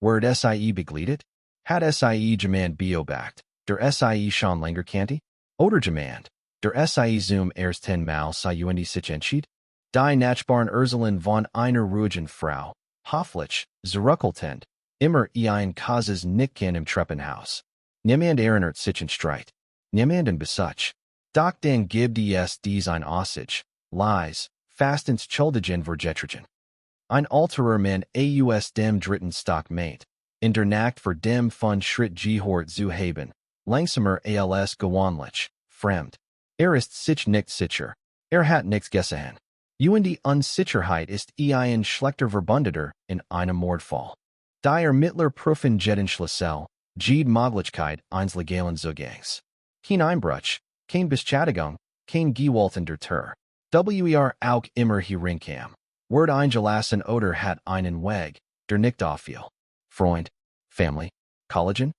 Word sie begleitet? Hat sie jemand beobachtet, der sie schon länger kannte? Oder jemand, der sie zum ersten Mal sei und sich entschied? Die Nachbarn Urselen von einer ruhigen Frau, hoffentlich, zurückhaltend, immer ein Kases Nicken im Treppenhaus. Niemand erinnert sich an Streit. Niemanden besuch. Doch dann gibt es ein Aussage, lies, fast ins Schuldigen Vergetrigen. Ein alterer Mann aus dem dritten Stock meint, in der Nacht vor dem von Schritt gehort zu haben, langsamer als gewöhnlich, fremd. Ist sich nicht sicher, hat nichts gesehen. Und die Unsicherheit ist ein schlechter Verbündeter in einem Mordfall. Die Ermittler prüfen jeden Schlüssel, jede Möglichkeit eines legalen Zugangs. Kein Einbruch, kein Beschädigung, kein gewaltender Tür. Auch immer herinkam. Wird eingelassen oder hat einen Weg, der nicht auffiel. Freund, Family, Kollegen?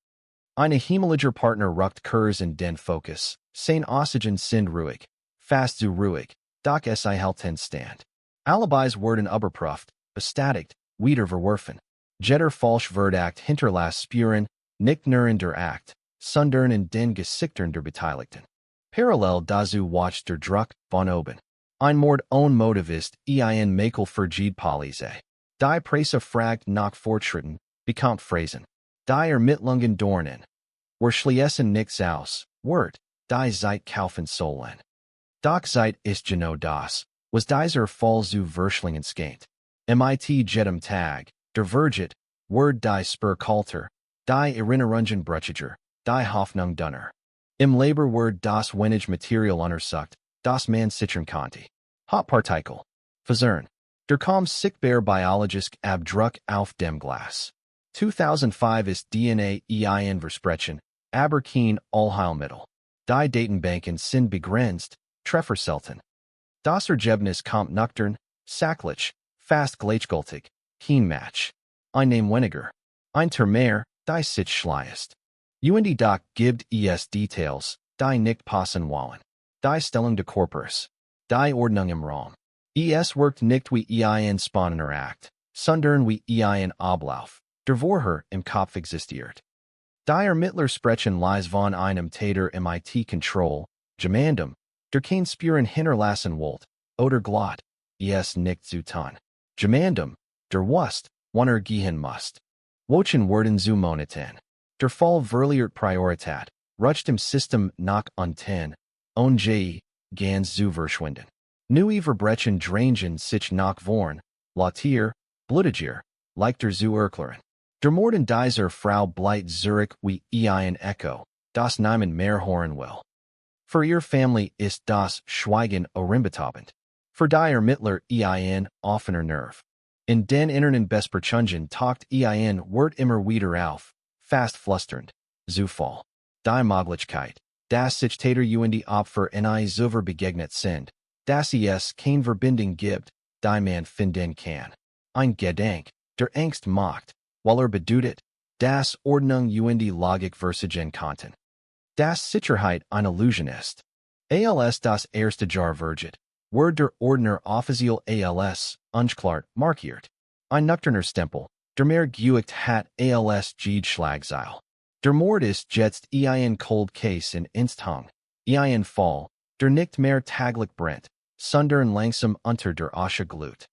Eine himmlischer Partner rückt Kurs in den Fokus, sein Aussagen sind ruhig, fast zu ruhig, doch es hält den Stand. Alibis werden überprüft, bestätigt, wieder verworfen. Jeder Falschverdacht hinterlass spüren, nicht nur in der Akt, sondern in den Gesichtern der Beteiligten. Parallel dazu watcht der Druck von oben. Ein Mord ohne Motiv ist ein Makel für jede Police. Die Presse fragt nach Fortschritten, bekannt Phrasen. Die Ermittlungen dauern. Wir schließen nichts aus, wird, die Zeit kaufen sollen. Doch Zeit ist genau das, was dieser Fall zu Verschlingen scheint. Mit jedem Tag, der Verget, wird die Spurkultur, die Erinnerungen brüchiger, die Hoffnung dünner. Im Labor wird das wenig Material untersucht, das man sichern konnte. Hauptartikel. Versern. Der sichtbar biologisch Abdruck auf dem Glas. 2005 ist DNA ein Versprechen, aber kein Allheilmittel. Die Datenbanken sind begrenzt, Treffer selten. Das Ergebnis kommt nüchtern, sachlich, fast gleichgültig, kein Match. Ein Name weniger. Ein Termer, die sich schleißt. Und doch gibt es Details, die nicht passen wollen. Die Stellung des Körpers. Die Ordnung im Raum. Es wirkt nicht wie ein spannender Akt, sondern wie ein Ablauf, der vorher im Kopf existiert. Die Ermittler sprechen leise von einem Täter mit Kontrolle, jemandem, der kein Spuren hinterlassen wollt, oder glatt, es nicht zu tun. Jemandem, der wusst, wann gehen musst. Wochen werden zu Monaten. Der Fall verliert Priorität, rutscht im System nach unten, und ganz zu verschwinden. Neue Verbrechen drängen sich nach vorn, lauter, blutiger, leichter zu erklären. Der Morden dieser Frau bleibt zurück wie ein Echo, das niemand mehr hören will. Für ihr Family ist das Schweigen ohrenbetäubend. Für die Ermittler ein offener Nerv. In den inneren Besprechungen taucht ein Wort immer wieder auf, fast flusternd, Zufall. Die Möglichkeit, dass sich Täter und Opfer in ein Zuver begegnet sind, dass es kein Verbindung gibt, die man finden kann. Ein Gedank, der Angst macht, weil bedeutet, dass Ordnung und Logik versiegen konnten. Dass Sicherheit eine Illusion ist. Als das erste Jahr vergeht, wird der Ordner offiziell als unklart markiert. Ein nüchterner Stempel, der mehr geübt hat als jede Schlagzeile. Der Mord ist jetzt ein Cold Case in Insthang, ein Fall, der nicht mehr täglich brennt, sondern langsam unter der Asche glüht.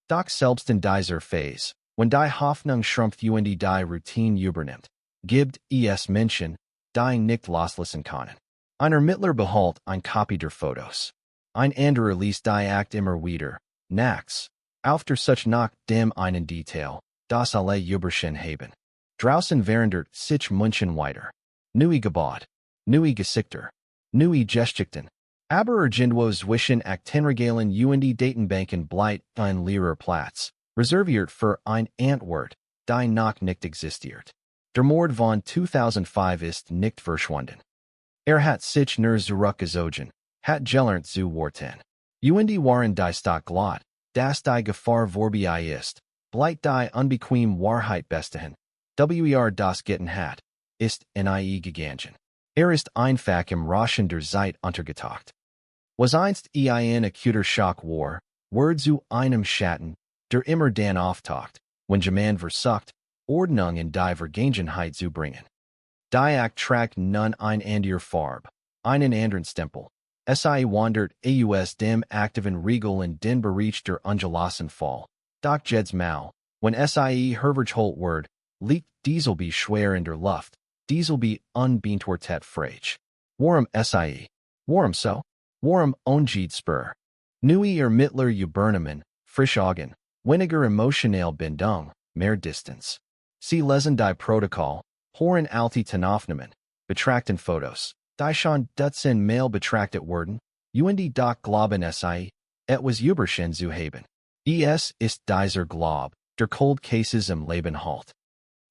Doch selbst in dieser Phase, wenn die Hoffnung schrumpft und die Routine übernimmt, gibt es Menschen, die nicht loslassen können. Ein Ermittler behält ein Kopie der Fotos. Ein anderer liest die Akt immer wieder, nachts, auf der Such nach dem einen Detail, das alle überschen haben. Draußen verändert sich München weiter. Neue Gebot, neue Gesichter, neue Geschichten. Aber irgendwo zwischen Aktenregalen und Datenbanken bleibt ein leerer Platz, reserviert für ein Antwort, die noch nicht existiert. Der Mord von 2005 ist nicht verschwunden. Hat sich nur zurückgezogen, hat gelernt zu warten. Und waren die Stock glatt, dass die Gefahr vorbei ist, bleibt die unbequem Wahrheit bestehen. Das Gitten hat, ist nie gegangen. Ist einfach im Rauschen der Zeit untergetaucht. Was einst ein akuter Schock war, wird zu einem Schatten, der immer dann auftaucht, wenn jemand versucht, Ordnung in die Vergangenheit zu bringen. Die Akt tragt nun ein anderer Farbe, einen anderen Stempel. Wandert aus dem aktiven Riegel in den Bereich der ungelassen Fall. Doch jedes Mal, wenn herverholt wird, liegt dieselbe schwer in der Luft, dieselbe unbeantwortet Frage. Warum sie? Warum so? Warum ongeed spur? Nui mittler Übernehmen, frisch Augen, weniger emotionale Bindung, mehr Distanz. Sie lesen die Protokoll, horen alte Tenaufnahmen, betrachten Fotos, die schon Dutzend Mail betrachtet wurden, und doch glauben sie, etwas Überschen zu haben. Es ist dieser Glaub, der Cold Cases im Leben halt.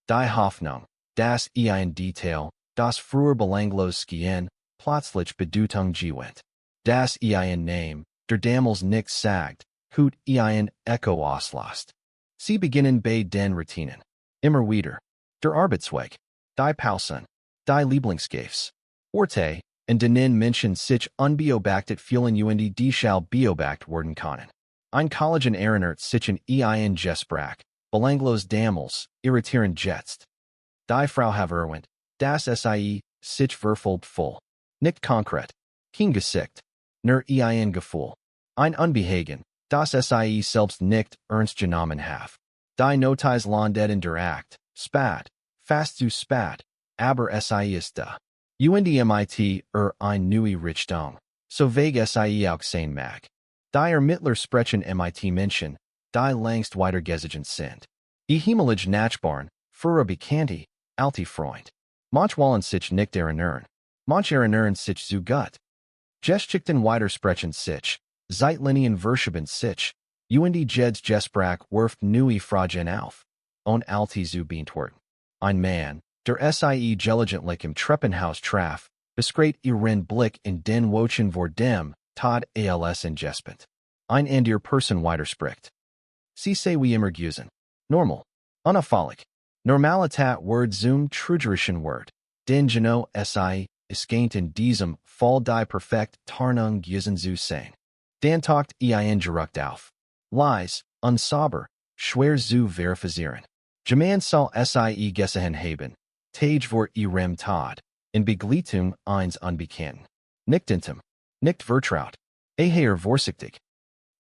Die Hoffnung, dass ein Detail, das früher belanglos gehen, plötzlich Bedeutung gewinnt. Das ein Name, der damals nichts sagt, hut ein Echo auslässt. Sie beginnen bei den Routinen. Immer wieder. Der Arbeitsweg, die Pausen, die Lieblingsgefs. Orte, und denen Menschen sich unbeobachtet fühlen und die shall beobacht werden können. Ein Kollegen erinnert sich an ein Gespräch, belanglos damals, irritierend jetzt. Die Frau have erwähnt, dass sie sich verfolgt voll. Nicht konkret. Kein Gesicht. Nur ein Gefühl. Ein Unbehagen, das sie selbst nicht ernst genommen have. Die Notiz landet in der Act, spat, fast zu spat, aber sie ist da. Und mit ein neue Richtung, so vague sie auch sein mag. Die Ermittler sprechen mit Menschen, die längst weitergesehen sind. Ehemalige Nachbarn, frühere Bekannte, alte Freund. Manch wollen sich nicht erinnern. Manch erinnern sich zu gut. Geschichten weitersprechen sich, Zeitlinien verschieben sich, und jedes Gespräch wirft neue Fragen auf. Und alte zu beantworten. Ein Mann, der sie gelegentlich im Treppenhaus traf, beschreibt ihren Blick in den Wochen vor dem Tod als ingespent. Ein anderer Person weiterspricht. Sie sei wie immer gewesen. Normal. Unauffällig. Normalität wird zum trügerischen Wort. Den genau sie, ist in diesem Fall die perfekt Tarnung gewesen zu sein. Dan taucht ein gerucht auf. Lies, unsauber, schwer zu verifizieren. Jemand soll sie gesehen haben. Tage vor ihrem Tod, in Begleitung eines Unbekannten. Nicht intim, nicht vertraut, eher vorsichtig.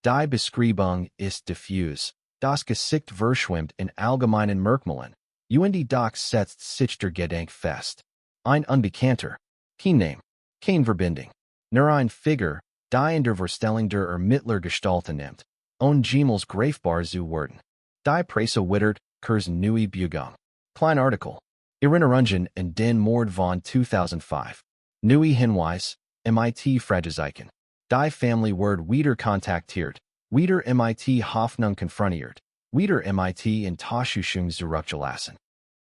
Die Beschreibung ist diffus, das Gesicht verschwimmt in allgemeinen Merkmalen, und doch setzt sich der Gedanke fest. Ein Unbekannter, kein Name, kein Verbindung, nur ein Figur, die in der Vorstellung der Ermittler Gestalten nimmt, und jemals greifbar zu werden. Die Presse wittert, kurs neue Bewegung. Klein Artikel. Erinnerungen in den Mord von 2005. Neue Hinweis, MIT Fragezeichen. Die Family wird wieder kontaktiert, wieder MIT Hoffnung konfrontiert, wieder MIT in Täuschung zurückgelassen.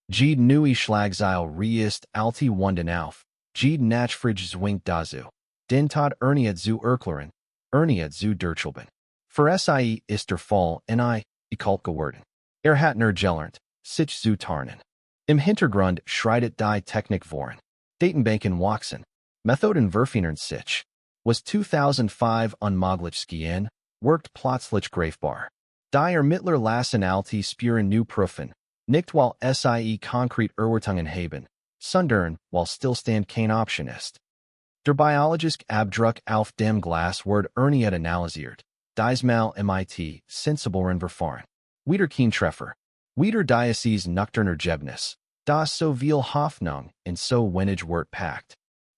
Jede neue Schlagzeile ist alte Wunden auf, jede Nachfrage zwingt dazu. Den Tod erneut zu erklären, erneut zu durchschelben. Für sie ist der Fall kalt geworden. Hat nur gelernt, sich zu tarnen. Im Hintergrund schreitet die Technik voran. Datenbanken wachsen. Methoden verfeinern sich. Was 2005 unmöglich gehen, wirkt plötzlich greifbar. Die Ermittler lassen alte spüren new Prüfen, nicht weil sie konkret Erwartungen haben, sondern weil Stillstand kein Option ist. Der biologische Abdruck auf dem Glas wird erneut analysiert. Diesmal MIT sensibeleren Verfahren. Wieder kein Treffer. Wieder Diocese nocturner Ergebnis. Das so viel Hoffnung in so wenig Wort packt.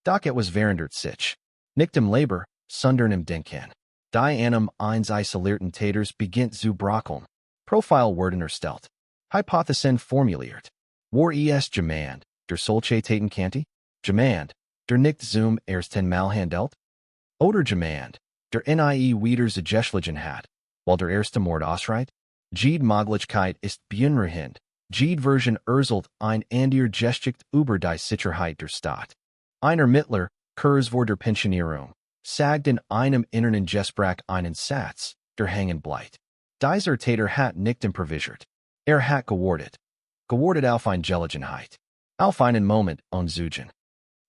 Doch etwas verändert sich. Nicht im Labor, sondern im Denken. Die einem eins isolierten Täters beginnt zu bröckeln. Profil werden erstellt. Hypothesen formuliert. War es jemand, der solche Taten kannte? Jemand, der nicht zum ersten Mal handelt? Oder jemand, der nie wieder zugeschlagen hat, weil der erste Mord ausreicht? Jede Möglichkeit ist beunruhigend. Jede Version erzählt ein anderer Geschichte über die Sicherheit der Stadt. Ein Ermittler, kurz vor der Pensionierung, sagt in einem inneren Gespräch einen Satz, der hängen bleibt. Dieser Täter hat nicht improvisiert. Hat gewartet. Gewartet auf eine Gelegenheit. Auf einen Moment unzugen.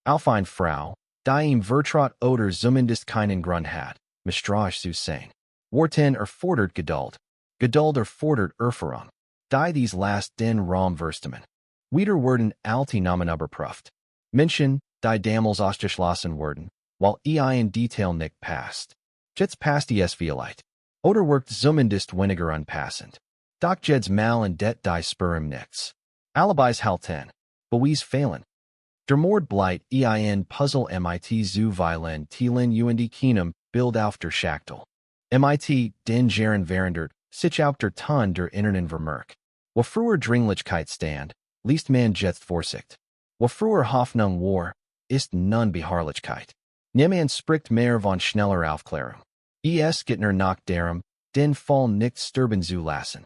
Auf eine Frau, die ihm vertraut oder zumindest keinen Grund hat, misstrauisch zu sein. Warten erfordert Geduld. Geduld erfordert Erfahrung. Die dies last den Raum verstimmen. Wieder werden alte Namen überprüft. Menschen, die damals ausgeschlossen wurden, weil ein Detail nicht passt. Jetzt passt es vielleicht. Oder wirkt zumindest weniger unpassend. Doch jedes Mal in det die spüren nichts. Alibis halten. Beweis fehlen. Der Mord blight ein Puzzle mit zu vielen Teilen und keinem Bild auf der Schachtel. Mit den Jahren verandert, sich auf der Ton der Inneren Vermerk. Wo früher Dringlichkeit stand, liest man jetzt Vorsicht. Wo früher Hoffnung war, ist nun Beharrlichkeit. Niemand spricht mehr von schneller Aufklärung. Es geht nur nach darum, den Fall nicht sterben zu lassen.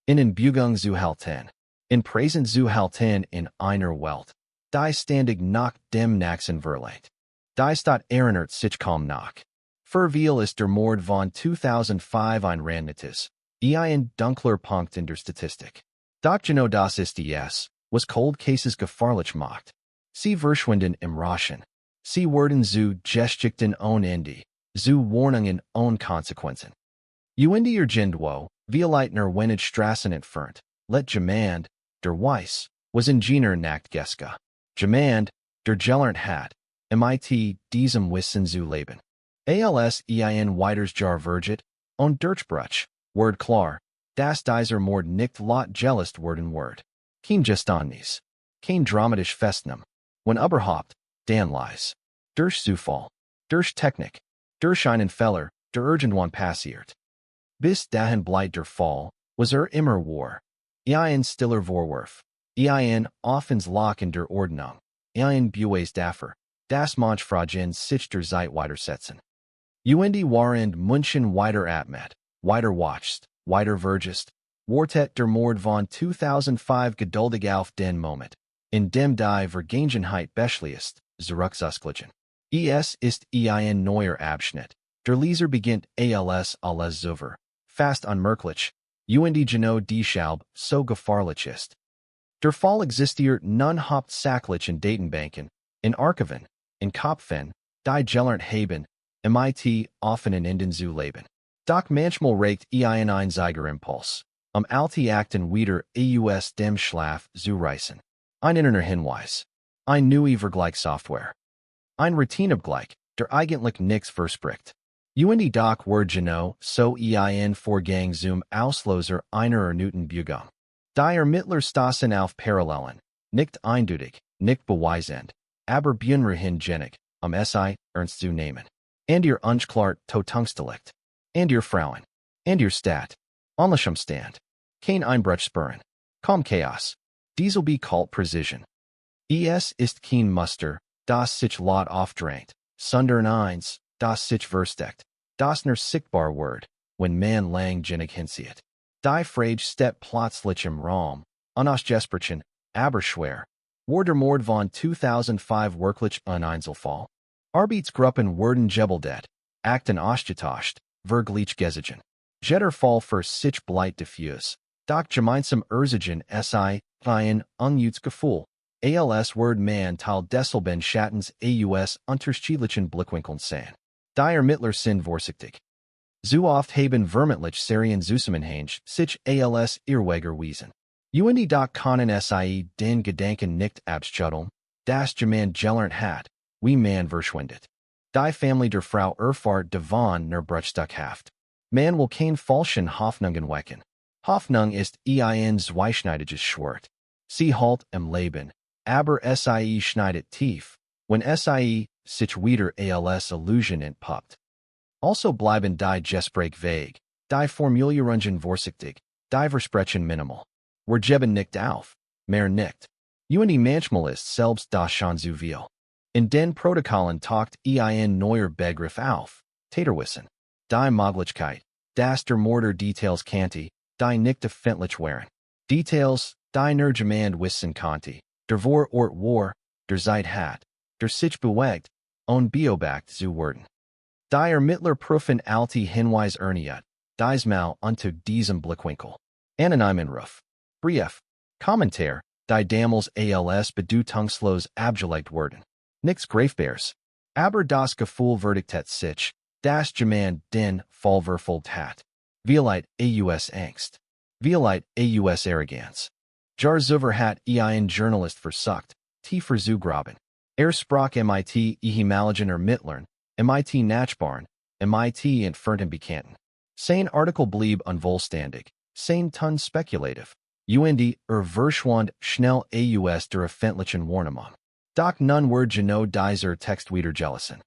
In Bewegung zu halten. In Präsent zu halten in einer Welt. Die standig nach dem nächsten Verleit. Die Stadt erinnert sich kaum nach. Für viel ist der Mord von 2005 ein Randnotiz. Ein dunkler Punkt in der Statistik. Doch genau das ist was Cold Cases gefahrlich macht. Sie verschwinden im Raschen. Sie werden zu Geschichten ohne Ende, zu Warnungen ohne Konsequenzen. Und irgendwo, vielleicht nur wenige Straßen entfernt, let jemand, der Weiss, was Ingenieur nacht Geska. Jemand, der gelernt hat, mit diesem Wissen zu leben. Als ein weiters Jahr vergeht, und Durchbruch, word klar, dass dieser Mord nicht lot gelöst werden wird. Kein Geständnis, kein dramatisch Festnahm, wenn überhaupt, dann lies. Durch Zufall, durch Technik, durch einen Fehler, der irgendwann passiert. Bis dahin bleibt der Fall, was immer war. Ein stiller Vorwurf. Ein offens Loch in der Ordnung. Ein Beweis dafür, dass manch Fragen sich der Zeit weitersetzen. Und waren München weiter atmet, weiter watchst, weiter vergest, wartet der Mord von 2005 geduldig auf den Moment, in dem die Vergangenheit beschließt, zurückzusklichen. Es ist ein neuer Abschnitt. Der Leser beginnt alles zuver, fast unmerklich, und genau deshalb so gefahrlich ist. Der Fall existiert nun hauptsächlich in Datenbanken, in Archiven, in Kopfen, die gelernt haben, mit offenen Enden zu leben. Doch manchmal regt ein Einzeigerimpuls, alte Akten wieder aus dem Schlaf zu reißen. Ein innerer Hinweis. Ein neue Vergleichssoftware. Ein Routinebegleich, der eigentlich nichts verspricht. Und doch wird genau so ein Vorgang zum Auslöser einer erneuten Bewegung. Die Ermittler stoßen auf Parallelen, nicht eindeutig, nicht beweisend, aber beunruhigend, si ernst zu nehmen. Und ihr unklart Tötungsdelikt. Und ihr Frauen. Und ihr Stadt. Onlichumstand. Kein Einbruch spüren. Kaum Chaos. Diesel be called Precision. Es ist kein Muster, das sich lot aufdrängt, sondern eins, das sich versteckt, das nur sichtbar wird, wenn man lang genug hinsieht. Die Frage steht plötzlich im Raum, unausgesprochen, aber schwer. War der Mord von 2005 wirklich ein Einzelfall? Arbeitsgruppen wurden gebildet, Akten ausgetauscht, vergleich gesehen. Jeder Fall für sich bleibt diffus, doch gemeinsam ursachen si ein Gefühl. Als wird man Teil desselben Schattens aus unterschiedlichen Blickwinkeln sehen. Die Ermittler sind vorsichtig. Zu oft haben vermeintlich Serien Zusammenhänge sich als irrwegerwiesen. Und doch können si den Gedanken nicht abschütteln, dass jemand gelernt hat, wie man verschwindet. Die Familie der Frau erfahrt davon nur bruchstückhaft. Man will kein falschen Hoffnungen wecken. Hoffnung ist ein zweischneidiges Schwert. Sie halt im Leben, aber sie schneidet tief, wenn sie sich wieder als Illusion entpuppt. Also bleiben die Gespräche vague, die Formulierungen vorsichtig, die Versprechen minimal. Wir geben nicht auf, mehr nicht. Und manchmal ist selbst das schon zu viel. In den Protokollen taucht ein neuer Begriff auf, Täterwissen. Die Möglichkeit, dass der Mörder Details kannte, die nicht öffentlich waren. Details, die nur jemand wissen konnte, der vor Ort war, der Zeit hat, der sich bewegt, und beobachtet zu werden. Die Ermittler prüfen alte Hinweise erneut, diesmal unter diesem Blickwinkel. Anonymen Ruf, Brief, Kommentar, die damals als bedeutungslos abgelegt wurden. Nichts Greifbares. Aber das Gefühl verdichtet sich, dass jemand den Fall verfolgt hat. Vielleicht aus Angst. Vielleicht aus Arroganz. Jar Zuver hat ein Journalist versucht, tiefer zu graben. Sprach mit ehemaligen Ermittlern, mit Nachbarn, mit entfernten Bekannten. Sein Artikel blieb unvollständig, sein Ton spekulativ. Verschwand schnell aus der öffentlichen Wahrnehmung. Doch nun wird genau dieser Text wieder gelassen.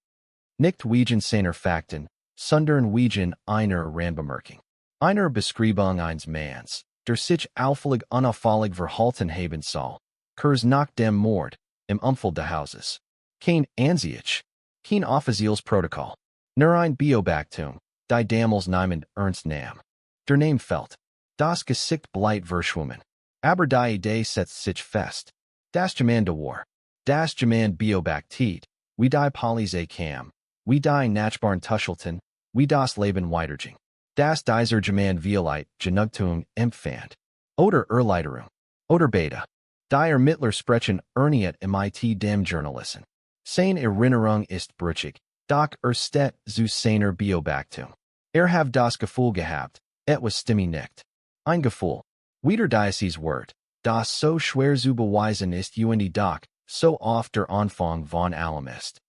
Nicht wegen seiner Fakten, sondern wegen einer Randbemerkung. Einer Beschreibung eines Manns, der sich auffällig unauffällig verhalten haben soll, kurz nach dem Mord, im Umfeld des Hauses. Kein Ansicht, kein offizielles Protokoll, nur ein Beobachtung, die damals niemand ernst nahm. Der Name fällt. Das Gesicht bleibt verschwommen. Aber die Idee setzt sich fest. Das Jemand war. Das Jemand beobachtet, wie die Polizei kam, wie die Nachbarn tuschelten, wie das Leben weiterging. Das dieser Jemand vielleicht Genugtuung empfand. Oder Erleiderung. Oder beide. Die Ermittler sprechen erneut mit dem Journalisten. Seine Erinnerung ist brüchig, doch steht zu seiner Beobachtung. Have das Gefühl gehabt, etwas stimme nicht. Ein Gefühl. Wieder dieses Wort, das so schwer zu beweisen ist und doch so oft der Anfang von allem ist.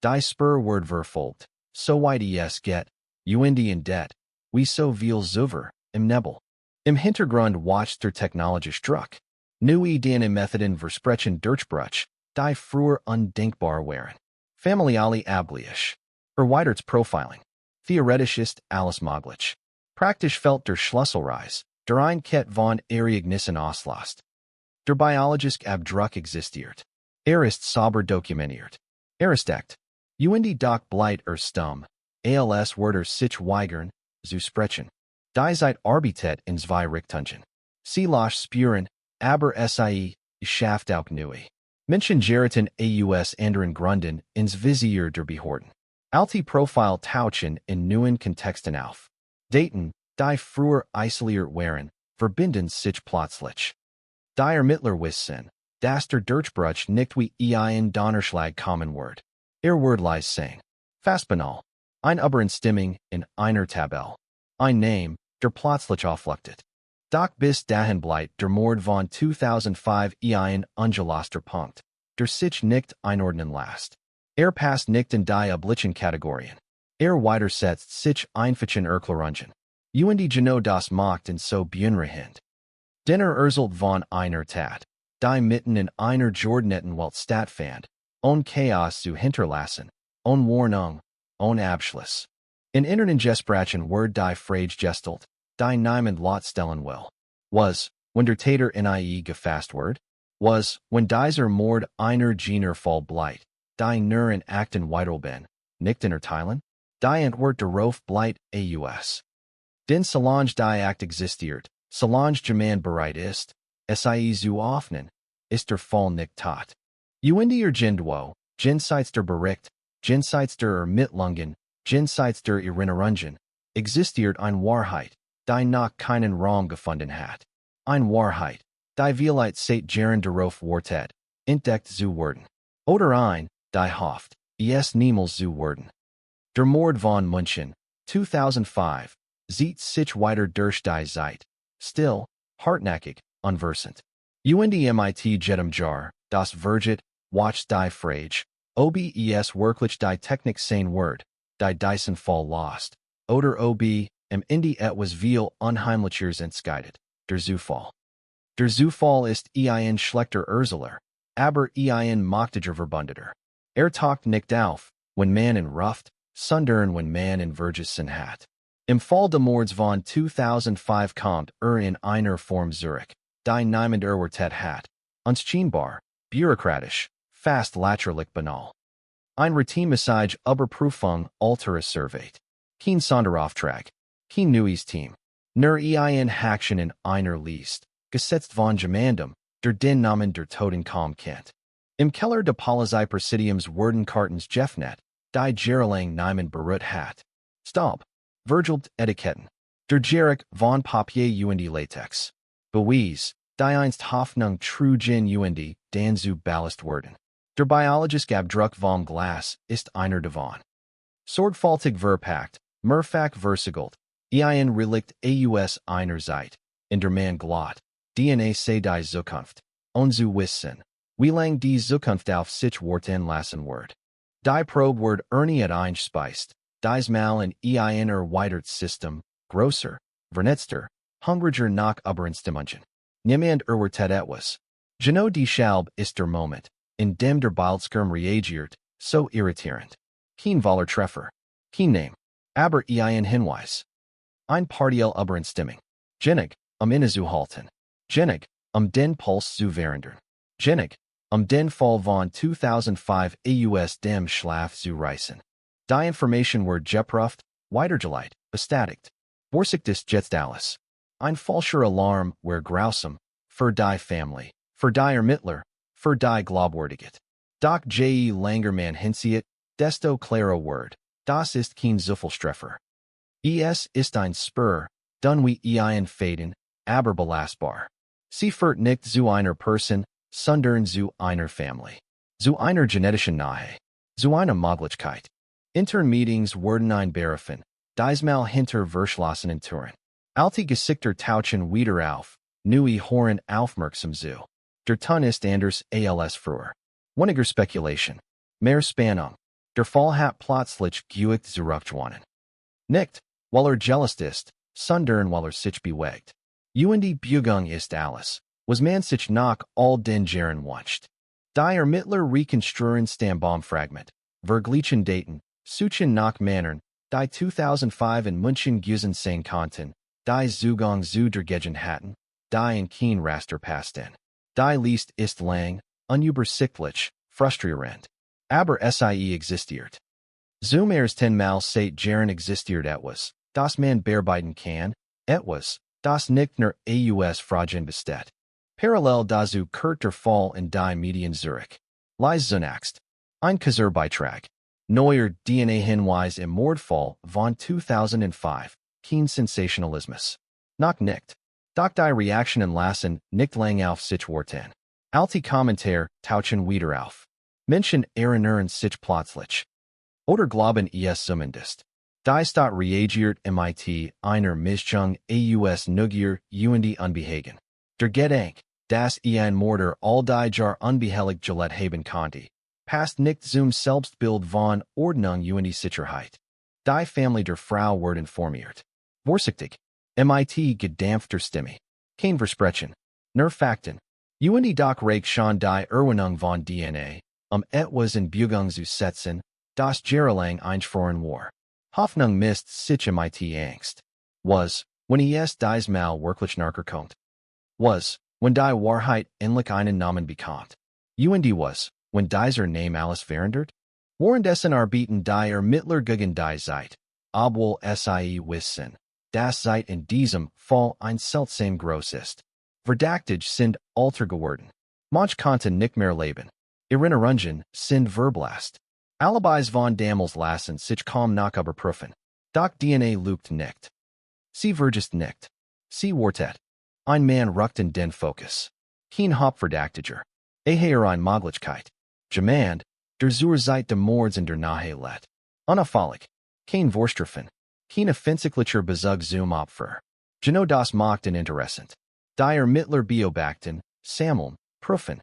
Die Spurwort verfolgt, so weit es geht, und in det, wie so viel zuver, im Nebel. Im Hintergrund watcht der technologische Druck. Neue Ideen Methoden versprechen Durchbruch, die früher undenkbar waren. Familiale Abgleich. Erweitertes Profiling. Theoretisch ist alles möglich. Praktisch fällt der Schlüsselreis, der ein Kette von Ereignissen auslässt. Der biologische Abdruck existiert. Ist sauber dokumentiert. Ist echt. Und doch bleibt stumm. Als wird sich weigern, zu sprechen. Die Zeit arbeitet in zwei Richtungen. Sie lässt spüren, aber sie schafft auch neue. Menschen geraten aus anderen Gründen ins Visier der Behörden. Alte Profil tauchen in neuen Kontexten auf. Daten, die früher isoliert waren, verbinden sich plötzlich. Die Ermittler wissen, dass der Durchbruch nicht wie ein Donnerschlag kommen wird. Wird leise sein. Fast banal. Eine Übereinstimmung in einer Tabelle. Ein Name, der plötzlich aufleuchtet. Doch bis dahin bleibt der Mord von 2005 ein ungelaster Punkt, der sich nicht einordnen lässt. Passt nicht in die üblichen Kategorien. Weitersetzt sich einfachen Erklärungen. Und genau das macht ihn so beunruhigend. Denner erzählt von einer Tat, die mitten in einer geordneten Welt stattfand, ohne Chaos zu hinterlassen, ohne Warnung, ohne Abschluss. In inneren Gesprächen wird die Frage gestellt, die niemand lautstellen will. Was, wenn der Täter in ie gefasst wird? Was, wenn dieser Mord einer jener Fall bleibt, die nur in Akten weiterben, nicht in erteilen? Die Antwort darauf bleibt aus. Denn solange die Akt existiert, solange jemand bereit ist, sie zu öffnen, ist der Fall nicht tot. Und Gendwo, jenseits der Bericht, jenseits der Ermittlungen, jenseits der Erinnerungen, existiert eine Wahrheit, die noch keinen Raum gefunden hat. Eine Wahrheit, die vielleicht seit Jahren darauf wartet, entdeckt zu werden. Oder ein, die hofft, es niemals zu werden. Der Mord von München, 2005, sieht sich weiter durch die Zeit, still, hartnäckig, unversant. Und mit jedem Jahr, das Verget, watcht die Frage, ob es wirklich die Technik sein wird, die diesen Fall lost, oder ob Ende etwas viel Unheimlicheres entscheidet, der Zufall. Der Zufall ist ein schlechter Erzähler, aber ein machtiger Verbündeter. Taucht nicht auf, wenn man ihn ruft, sondern wenn man ihn vergessen hat. Im Fall des Mords von 2005 kommt in einer Form zurück, die niemand erwartet hat, unscheinbar, bürokratisch, fast lächerlich banal. Ein Routine-Message Überprüfung alteres Surveyt. Kein Sonderauftrag. Kein neues Team. Nur ein Action in einer List, gesetzt von jemandem, der den Namen der Toten kaum kennt. Im Keller des Polizeipräsidiums wurden Kartens geöffnet, die jahrelang niemand berührt hat. Staub. Vergilbt Etiketten. Der Geruch von Papier und Latex. Beweis, die einst Hoffnung trugen und dann zu Ballast wurden. Der biologische Abdruck vom Glas ist einer davon. Sorgfältig verpackt, mehrfach versiegelt, ein Relikt aus einer Zeit, in der man glaubt, DNA sei die Zukunft, und zu wissen, wie lang die Zukunft auf sich warten lassen wird. Die Probe wird erneut eingespeist, diesmal in ein erweitertes System, größer, vernetzter, hungriger nach Übereinstimmungen. Niemand erwartet etwas. Genau deshalb ist der Moment, in dem der Bildschirm reagiert, so irritierend. Kein Waller Treffer. Kein Name. Aber ein Hinweis. Ein partiell Übereinstimmung. Genig, innezuhalten. Genig, den Puls zu verändern. Genig, den Fall von 2005 aus dem Schlaf zu reißen. Die Information wird geprüft, weitergeleitet, bestätigt. Vorsichtig jetzt alles. Ein falscher Alarm wäre grausam, für die Familie, für die Ermittler, für die Glaubwürdigkeit. Doch je länger man hinzieht, desto klarer wird, das ist kein Zufallstreffer. Es ist ein Spur, dun wie ein Faden, aber belastbar. Sie führt nicht zu einer Person, sondern zu einer Familie. Zu einer genetischen Nähe. Zu einer Möglichkeit. Intern Meetings werden ein Berufen, diesmal hinter verschlossenen Türen. Alte Gesichter tauchen wieder auf, neue Horen aufmerksam zu. Der Ton ist anders als früher. Weniger Spekulation. Mehr Spannung. Der Fall hat plötzlich geübt zurückgewonnen. Nicht, weil jealous ist, sondern weil sich bewegt. Die Bewegung ist alles, was man sich nach all den Jahren wünscht. Die Ermittler rekonstruieren Stammbaumfragment, vergleichen Daten, suchen nach Männern, die 2005 in München gewesen sein konnten, die Zugang zu der Gegend hatten, die in kein Raster passten. Die Liste ist lang, unübersichtlich, frustrierend. Aber sie existiert. Zum ersten Mal seit Jahren existiert etwas, das man bearbeiten kann, etwas, das nicht nur aus Fragen besteht. Parallel dazu kehrt der Fall in die Medien zurück. Lies zunächst. Ein Kaiserbeitrag. Neuer DNA-Hinweis im Mordfall von 2005. Kein Sensationalismus. Noch nicht. Doch die Reaktionen lassen nicht lang auf sich warten. Alte Kommentare tauchen wieder auf. Menschen erinnern sich plötzlich. Oder glauben es zumindest. Die Stadt reagiert mit einer Mischung aus Neugier und Unbehagen. Der Gedanke, dass ein Mörder all die Jahr unbehelligt gelebt haben konnte, passt nicht zum Selbstbild von Ordnung und Sicherheit. Die Familie der Frau wird informiert. Vorsichtig, mit gedämpfter Stimme. Kein Versprechen, nur Fakten. Doch reicht schon die Erwähnung von DNA, etwas in Bewegung zu setzen, das jahrelang einfroren war. Hoffnung misst sich mit Angst. Was, wenn es diesmal wirklich nachkommt. Was, wenn die Wahrheit endlich einen Namen bekommt. Was, wenn dieser Name alles verändert. Währenddessen arbeiten die Ermittler gegen die Seite, obwohl sie wissen, dass Seite in diesem Fall ein seltsam groß ist. Verdächtig sind alter geworden. Manch konnten nicht mehr leben. Erinnerungen sind verblasst. Alibis von damals lassen sich kaum noch überprüfen. Doch DNA lügt nicht. Sie vergisst nicht. Sie wartet. Ein Mann rückt in den Fokus. Kein Hauptverdächtiger. Eine Möglichkeit. Jemand, der zur Zeit des Mords in der Nähe lebt. Unauffällig. Kein Vorstreffen. Keine offensichtlicher Bezug zum Opfer. Genau das macht ihn interessant. Die Ermittler beobachten, sammeln, prüfen.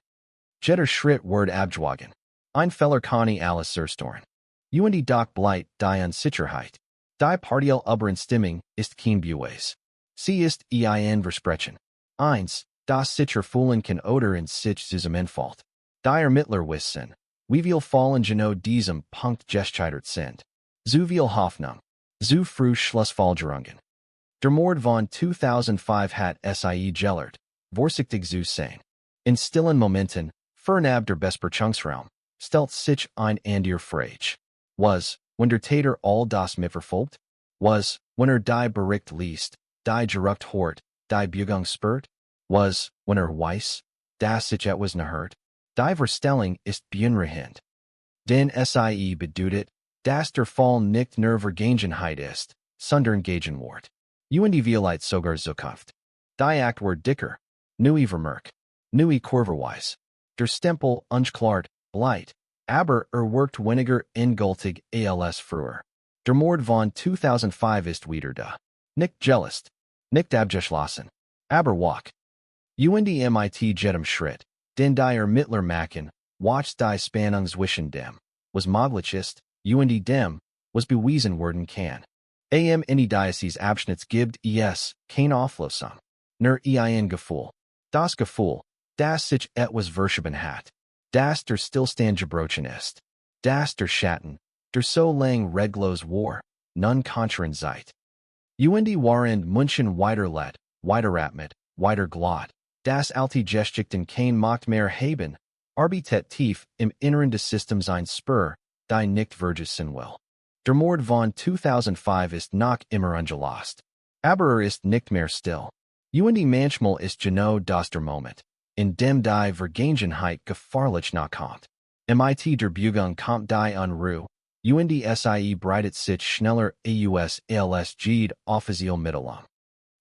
Jeder Schritt wird abgewogen. Ein Fehler kann alles zerstören. Doch bleibt die Unsicherheit. Die partielle Übereinstimmung ist kein Beweis. Sie ist ein Versprechen. Eins, das sicher fühlen kann oder in sich zusammenfällt. Die Ermittler wissen, wie viel Fallen genau diesem Punkt gescheitert sind. Zu viel Hoffnung. Zu früh Schlussfolgerungen. Der Mord von 2005 hat sie gelehrt, vorsichtig zu sein. In stillen Momenten, fernab der Besprechungsraum, stellt sich ein anderer Frage. Was, wenn der Täter all das mitverfolgt? Was, wenn die Bericht liest, die Gerucht hört, die Bewegung spürt? Was, wenn weiß, dass sich etwas hört? Die Verstellung ist beunruhigend. Denn sie bedeutet, dass der Fall nicht nur Vergangenheit ist, sondern Gegenwart. Vielleicht sogar Zukunft. Die Akt wird dicker, neue Vermerk, neue Kurverweis. Der Stempel unklart, bleibt, aber wirkt weniger endgültig als früher. Der Mord von 2005 ist wieder da. Nicht gelöst, nicht abgeschlossen, aber wach. Mit jedem Schritt, den die Ermittler machen, wächst die Spannung zwischen dem, was möglich ist, und dem, was bewiesen werden kann. In dieses Abschnitts gibt es keine Auflösung, nur ein Gefühl. Das Gefühl, das sich etwas verschoben hat. Das der Stillstand gebrochen ist. Das der Schatten, der so lang redglows war, nun konteren Zeit. Und waren München weiterlet, weiteratmet, weiterglot. Das alte Geschichten kein Macht mehr haben, arbeitet tief im Inneren des Systems ein Spur, die nicht vergessen will. Der Mord von 2005 ist noch immer ungelost. Aber ist nicht mehr still. Und manchmal ist genau das der Moment, in dem die Vergangenheit gefahrlich nachkommt. Mit der Bewegung kommt die Unruhe, und sie breitet sich schneller als geht offiziell Mittelung.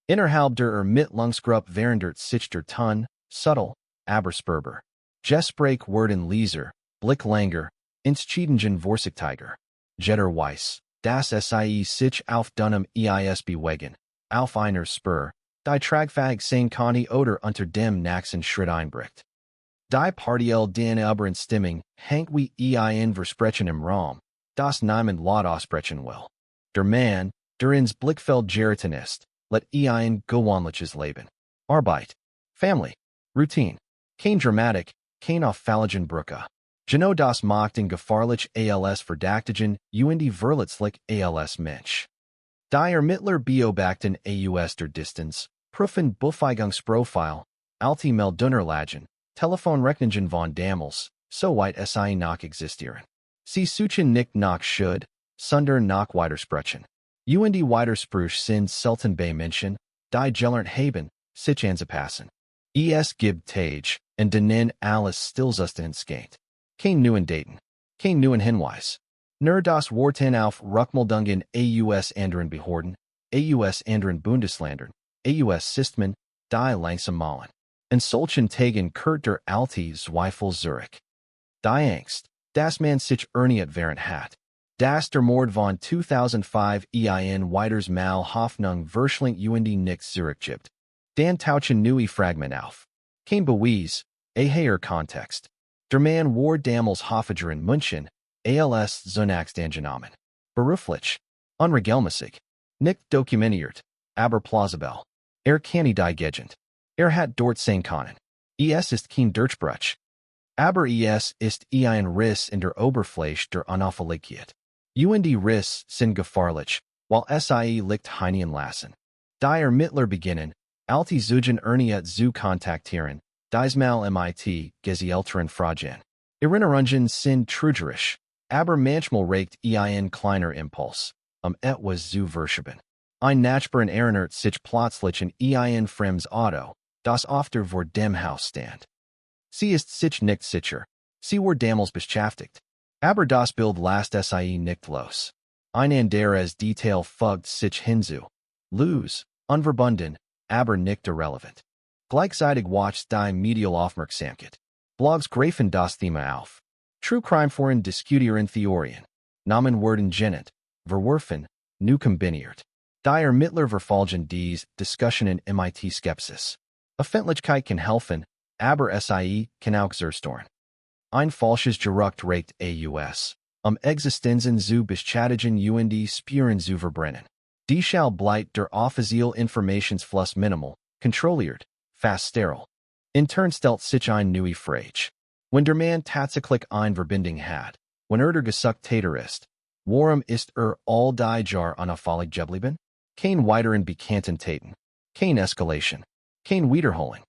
Innerhalb der Ermittlungsgruppe verändert sich der Ton, subtle, aber spürbar. Gespräch werden leiser, Blick länger, entschiedenen Vorsichtiger. Jeder weiß, dass sich auf deinem bewegen, auf einer Spur, die Tragfähig sein konnte oder unter dem nächsten Schritt einbricht. Die partiell den Übereinstimmung hängt wie Versprechen im Raum, das niemand laut aussprechen will. Der Mann, der ins Blickfeld geraten ist, let gewöhnliches Leben. Arbeit, Family, Routine, kein Dramatik, kein auffälligen Brücke. Genau das macht den gefahrlich als Verdächtigen und verletzlich als Mensch. Die Ermittler beobachten aus der Distanz, prüfen Befähigungsprofil, alte Meldunterlagen, Telefonrechnungen von damals, soweit sie noch existieren. Sie suchen nicht nach Schuld, sondern nach Widersprechen. Und Widersprüche sind selten bei Menschen, die gelernt haben, sich anzupassen. Es gibt Tage, in denen alles stillzustand geht. Kein neuen Daten, kein neuen Hinweis. Nur das Warten auf Rückmeldungen aus anderen Behörden, aus anderen Bundesländern, aus Systemen, die langsam malen. In solchen Tagen kehrt der alte Zweifel zurück. Die Angst, dass man sich erniert während hat, dass der Mord von 2005 weiters mal Hoffnung verschlingt und nichts zurückgibt. Dan tauchen neue Fragment auf. Kein Beweis, eher Kontext. Der Mann war damals Häufiger in München, als zunächst angenommen. Beruflich, unregelmäßig, nicht dokumentiert, aber plausibel. Kann die Gegend. Hat dort sein können. Es ist kein Durchbruch. Aber es ist ein Riss in der Oberfläche der Unauffälligkeit. Und die Riss sind gefahrlich, weil sie liegt hängen lassen. Die Ermittler beginnen, alte Zeugen zu kontaktieren, diesmal mit gezielteren Fragen. Erinnerungen sind trügerisch, aber manchmal reicht ein kleiner Impuls, etwas zu verschieben. Ein Nachbarn erinnert sich plötzlich an ein fremdes Auto, das öfter vor dem Haus stand. Sie ist sich nicht sicher, sie war damals beschäftigt. Aber das Bild lässt sie nicht los. Ein anderes Detail fügt sich hinzu. Los, unverbunden, aber nicht irrelevant. Gleichzeitig wächst die medial Aufmerksamkeit. Blogs greifen das Thema auf. True Crime Foren diskutieren Theorien. Namen werden genannt, verworfen, neu kombiniert. Die Ermittler verfolgen diese Diskussionen mit Skepsis. Öffentlichkeit kann helfen, aber sie kann auch zerstören. Ein falsches Gerücht reicht aus, Existenzen zu beschädigen und Spuren zu verbrennen. Deshalb bleibt der offizielle Informationsfluss minimal, kontrolliert, fast steril. In turn stellt sich ein neue Frage. Wenn der Mann tatsächlich eine Verbindung hat, wenn der gesucht Täter ist, warum ist all die Jahre unauffällig geblieben? Kein weiteren bekannten Taten, kein Eskalation, kein Wiederholing.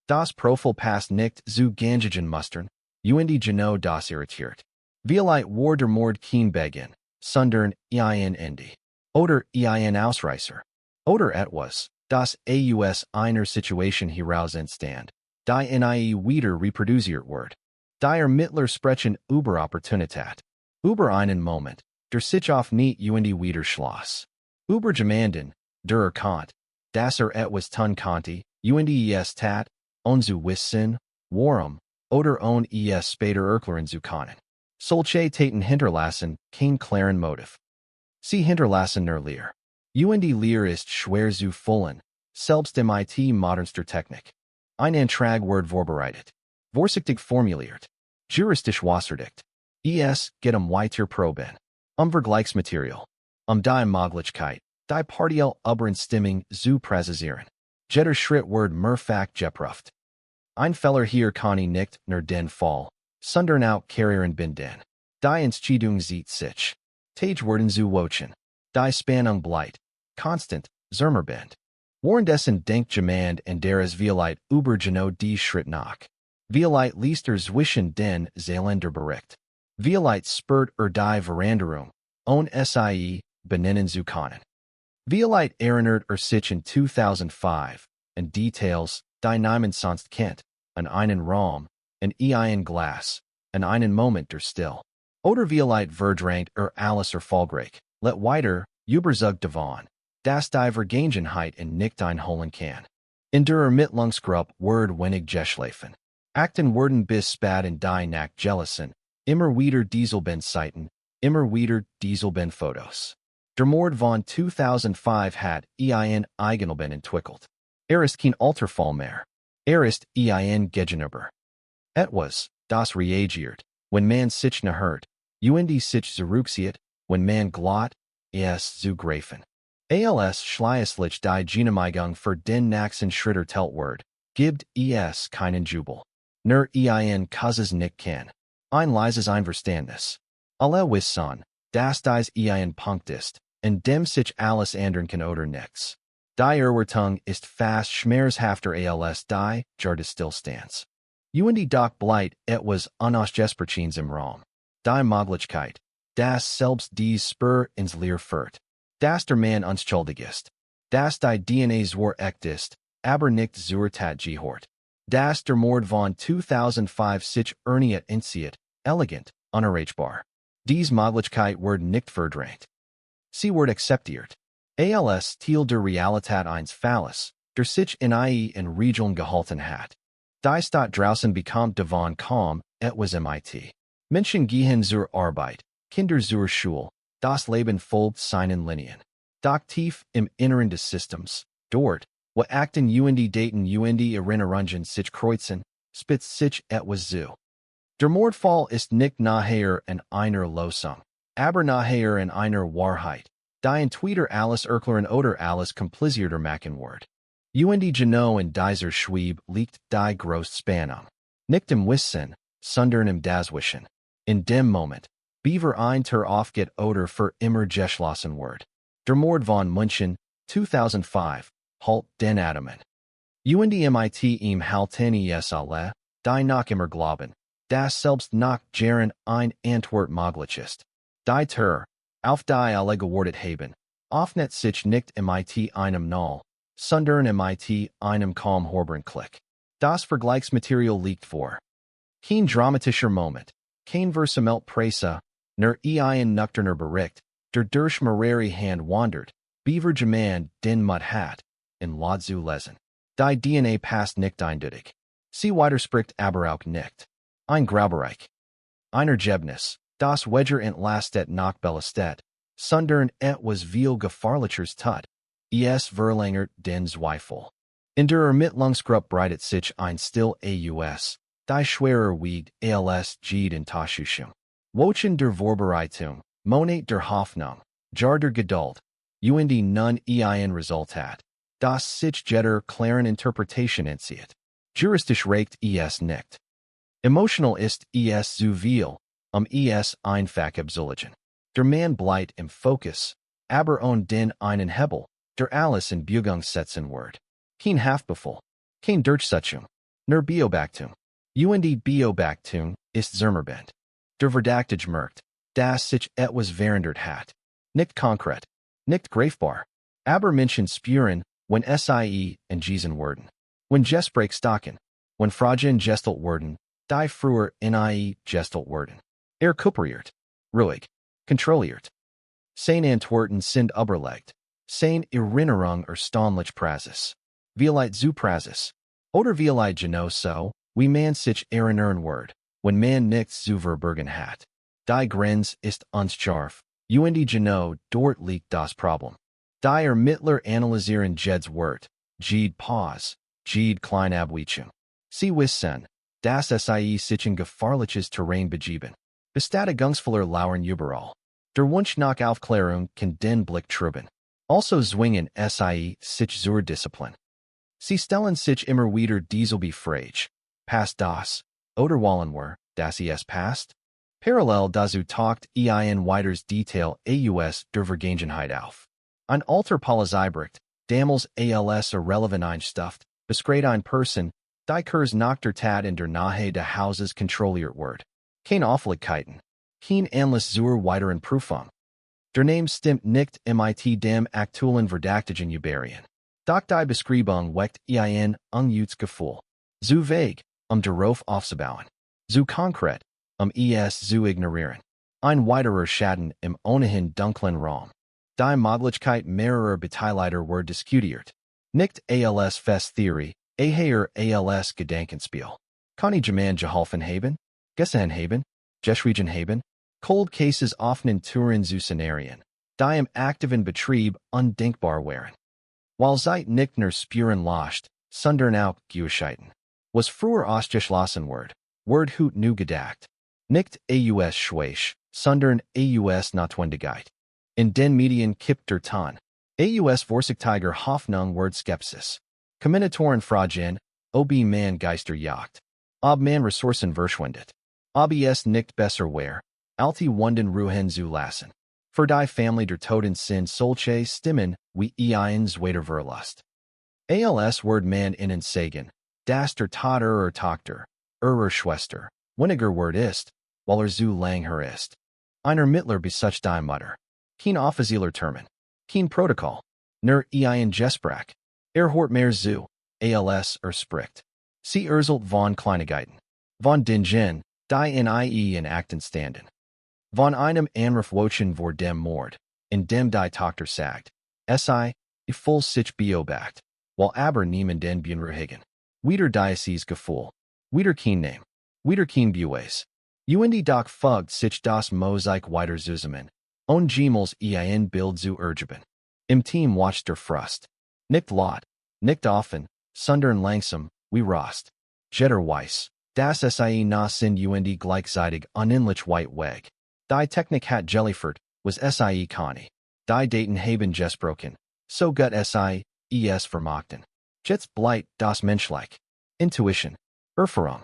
Das Profil passt nicht zu ganzigen Mustern, und genau das irritiert. Vielleicht war der Mord kein Beginn, sondern ein Ende. Oder ein Ausreißer. Oder etwas, das aus einer Situation heraus entstand, die wieder reproduziert wird. Die Ermittler sprechen über Opportunität. Über einen Moment, der sich auf nicht und wieder schloss. Über jemanden, der erkannt, dass etwas tun konnte, und es tat, zu wissen, warum, oder es später erklären zu können. Solche Taten hinterlassen kein klaren Motiv. Sie hinterlassen nur Leer. Und Leer ist schwer zu füllen, selbst mit modernster Technik. Ein Antrag wird vorbereitet. Vorsichtig formuliert. Juristisch wasserdicht. Es geht weiter proben. Vergleichsmaterial. Die Möglichkeit, die partiell Übereinstimmung zu präzisieren. Jeder Schritt wird mehrfach geprüft. Ein Feller hier Connie nicht nur den Fall, sondern auch Carrieren bin den. Die Entscheidung sieht sich. Tage worden zu wochen. Die Spannung bleibt. Constant, Zermerbend. Währenddessen denkt jemand und deres vielleicht über genau die Schritt nach. Vielleicht liest zwischen den Zeilen Bericht. Vielleicht spürt die Veränderung, ohne sie benennen zu können. Vielleicht erinnert sich in 2005 an Details, die niemand sonst kennt, an einen Raum, an ein Glas, an einen Moment der Still. Oder vielleicht verdrängt alles erfolgreich, let weiter, überzeugt davon, dass die Vergangenheit nicht einholen kann. In der Ermittlungsgruppe wird wenig geschlafen. Akten werden bis spät in die Nacht gelassen, immer wieder dieselben Seiten, immer wieder dieselben Fotos. Der Mord von 2005 hat ein Eigenleben entwickelt. Ist kein Alterfall mehr. Ist ein Gegenüber. Etwas, das reagiert, wenn man sich nicht hört, sich zurückzieht, wenn man glaubt, es zu greifen. Als schließlich die Genehmigung für den nächsten Schritt erteilt wird, gibt es keinen Jubel. Nur ein kurzes Nick kann. Ein leises Einverständnis. Alle wissen, dass dies ein Punkt ist, in dem sich alles ändern kann oder nichts. Die Erwartung ist fast schmerzhafter als die Jar des Stillstands. Doch bleibt etwas Unausgesprochenes im Raum. Die Möglichkeit, dass selbst dies Spur ins Leer führt. Dass der Mann unschuldig ist. Dass die DNA zwar echt ist, aber nicht zur Tat gehört. Dass der Mord von 2005 sich erneut entzieht, elegant, unerreichbar. Dies Möglichkeit wird nicht verdrängt. Sie wird akzeptiert. Als Teil der Realität eines Falles, der sich in Regeln gehalten hat. Die Stadt draußen bekommt davon kaum etwas mit. Menschen gehen zur Arbeit, Kinder zur Schule, das Leben folgt seinen Linien. Doch tief im Inneren des Systems, dort, wo Akten Daten Erinnerungen sich kreuzen, spitzt sich etwas zu. Der Mordfall ist nicht nachher in einer Lösung, aber nachher in einer Wahrheit, die entweder alles erklären oder alles komplizierter machen wird. Genau in dieser Schwebe liegt die große Spannung. Nicht im Wissen, sondern im Daswischen. In dem Moment, Beaver ein Ter aufgeht oder für immer geschlossen wird. Der Mord von München, 2005, halt den Atomen. Mit im halten es alle, die noch immer glauben, dass selbst nach Jahren ein Antwort möglich ist. Die Ter, auf die alle gewartet haben, öffnet sich nicht mit einem Null, sondern mit einem kaum hörbaren Klick. Das Vergleichsmaterial liegt vor. Kein dramatischer Moment, kein versammelt Presse, nur ein nüchterner Bericht, der durch mehrere Hand wandert, Beaver jemand den Mut hat, in Lot zu lesen. Die DNA passt nicht eindeutig. Sie widerspricht aber auch nicht. Ein Graubereich. Ein Ergebnis, das Wedger entlastet nach belastet, sondern etwas viel gefahrlicheres tut. Es verlängert den Zweifel. In der Ermittlungsgruppe breitet sich ein Still aus, die schwerer wiegt als jede Täuschung. Wochen der Vorbereitung, Monat der Hoffnung, Jahr der Geduld, nun ein Resultat, das sich jeder klaren Interpretation entzieht. Juristisch reicht es nicht. Emotional ist es zu viel, es einfach abzuliegen. Der Mann bleibt im Fokus, aber ohne den einen Hebel, der alles in Bewegung setzen wird. Kein Haftbefehl, kein Durchsetzung, nur Beobachtung. Beobachtung ist Zermerbend. Der Verdächtige merkt, dass sich etwas verändert hat. Nicht konkret, nicht greifbar, aber Menschen spüren, wenn sie entgessen werden. Wenn Gespräch stocken, wenn Fragen gestellt werden, die früher gestellt werden. Kooperiert, ruhig, kontrolliert. Seine Antworten sind überlegt. Seine Erinnerung erstaunlich präzis. Vielleicht zu präzis. Oder vielleicht genau so, wie man sich erinnern wird, wenn man nichts zu verbergen hat. Die Grenze ist unscharf. Genau dort liegt das Problem. Die Ermittler analysieren jedes Wort, jede Pause, jede kleine Abweichung. Sie wissen, dass sie sich in gefahrliches Terrain begeben. Bestätigungsvoller lauern überall. Der Wunsch nach Aufklärung kann den Blick trüben. Also zwingen sie sich zur Disziplin. Sie stellen sich immer wieder diese Befrage. Past das, oder wollen wir, das es passt? Parallel dazu taucht ein weiteres Detail aus der Vergangenheit auf. Ein alter Polizeibricht, damals als irrelevant einstuft, beschreibt ein Person, die Kurs nach der Tat in der Nähe des Hauses kontrolliert wird. Keine Auffälligkeiten. Kein Anlass zur weiteren Prüfung. Der Name stimmt nicht mit dem aktuellen Verdächtigen überein. Doch die Beschreibung weckt ein Ungutgefühl. Zu vague, darauf aufzubauen. Zu konkret, es zu ignorieren. Ein weiterer Schatten im ohnehin dunklen Raum. Die Möglichkeit mehrerer Beteiligter wird diskutiert. Nicht als fest Theorie, eher als Gedankenspiel. Kann ich jemand geholfen haben? Gesehen haben? Geschrieben haben? Cold Cases often in Turin zu Szenarien, die im aktiven Betrieb undenkbar wären. Weil seit nicht nur Spuren lascht, sondern auch Gewissheiten. Was früher ausgeschlossen wird hut nu gedacht. Nicht aus Schwäche, sondern aus Notwendigkeit. In den Medien kippt der Ton. Aus vorsichtiger Hoffnung wird Skepsis. Kommentatoren fragen, ob man Geister jagt. Ob man Ressourcen verschwendet. Ob es nicht besser wäre, alte Wunden ruhen zu lassen. Für die Familie der Toten sind solche Stimmen wie eins weiter Verlust. Als wird man ihnen sagen, dass der Tochter Tochter, Schwester, weniger wird ist, weil zu lang her ist. Ein Ermittler besucht die Mutter. Kein offizieller Termin. Kein Protokoll. Nur ein Gespräch. Hort mehr zu, als spricht. Sie erzählt von Kleinigkeiten. Von Dingen, die in Akten standen. Von einem Anruf wochen vor dem Mord, in dem die Tochter sagt, voll sich beobacht, weil aber niemanden beunruhigen. Wieder dieses Gefühl. Wieder kein Name. Wieder kein Beweis. Doch folgt sich das Mosaik weiter zusammen. Und jemals ein Bild zu ergeben. Im Team watcht der Frust. Nicht laut, nicht offen, sondern langsam, wie Rost. Jeter weiß, das na sind gleichzeitig unendlich weit weg. Die Technik hat geliefert, was kann. Die Daten haben gesprochen, so gut es vermochten. Jetzt bleibt das menschlich. Intuition. Erfahrung.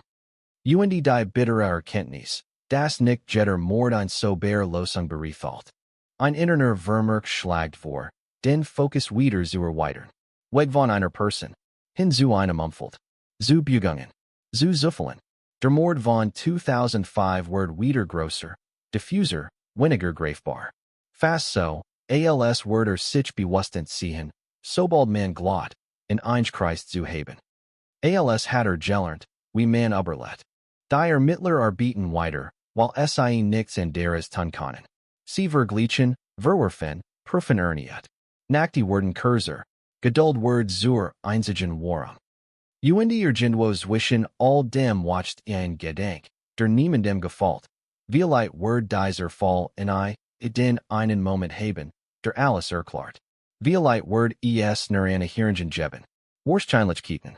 Die bittere Erkenntnis, das nicht jeder Mord ein sober Losung beriefalt. Ein interner Vermerk schlagt vor, den Fokus wieder zu erweitern. Weg von einer Person. Hin zu einem Umfeld. Zu Begungen. Zu Zufällen. Der Mord von 2005 wird wieder größer, diffuser, weniger greifbar. Fast so, als wird sich bewusst ziehen, sobald man glaubt, in ein Kreis zu haben. Als hat gelernt, wie man überlebt. Die Ermittler bieten weiter, weil nichts anderes tun können. Sie vergleichen, verwerfen, prüfen erneut. Nach die werden kürzer, Geduld wird zur einzigen Wahrung. Irgendwo zwischen all dem watcht ein Gedank, der niemandem gefällt. Vielleicht wird dieser Fall den einen Moment haben, der alles erklärt. Vielleicht wird es nur eine Hirnchen geben. Wahrscheinlichkeiten.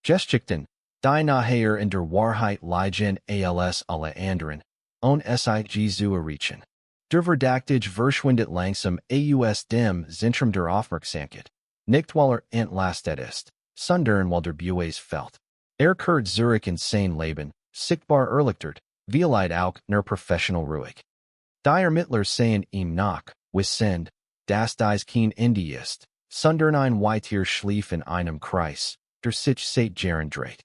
Geschichten, die nachher in der Wahrheit liegen als alle anderen, und sich zu erreichen. Der Verdächtige verschwindet langsam aus dem Zentrum der Aufmerksamkeit. Nicht weil entlastet ist, sondern weil der Beweis fällt. Kehrt zurück in sein Leben, sichtbar erleichtert, vielleicht auch nur professional ruhig. Die Ermittler sehen ihm nach, wissend, dass dies kein Ende ist, sondern ein weiter Schlief in einem Kreis, der sich seit Jahren dreht.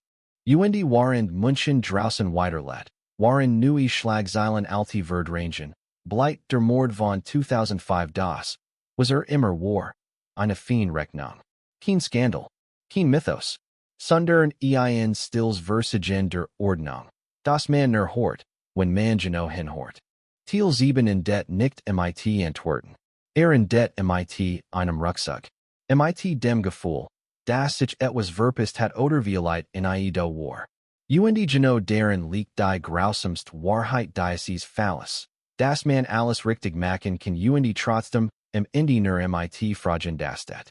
Waren München draußen weiterlet, waren neue Schlagzeilen alte Verdrangen, bleibt der Mord von 2005 das, was immer war, eine Rechnung. Kein Skandal, kein Mythos, sondern ein stills Versagen der Ordnung, das man nur hort, wenn man genau hinhort. TLC in det nicht mit antworten. In det mit einem Rucksack. Mit dem Gefühl, dass sich etwas verpasst hat oder vielleicht in do war. Genau darin liegt die grausamste Wahrheit dieses Falles, dass man alles richtig machen kann trotzdem im Ende nur mit fragen das det.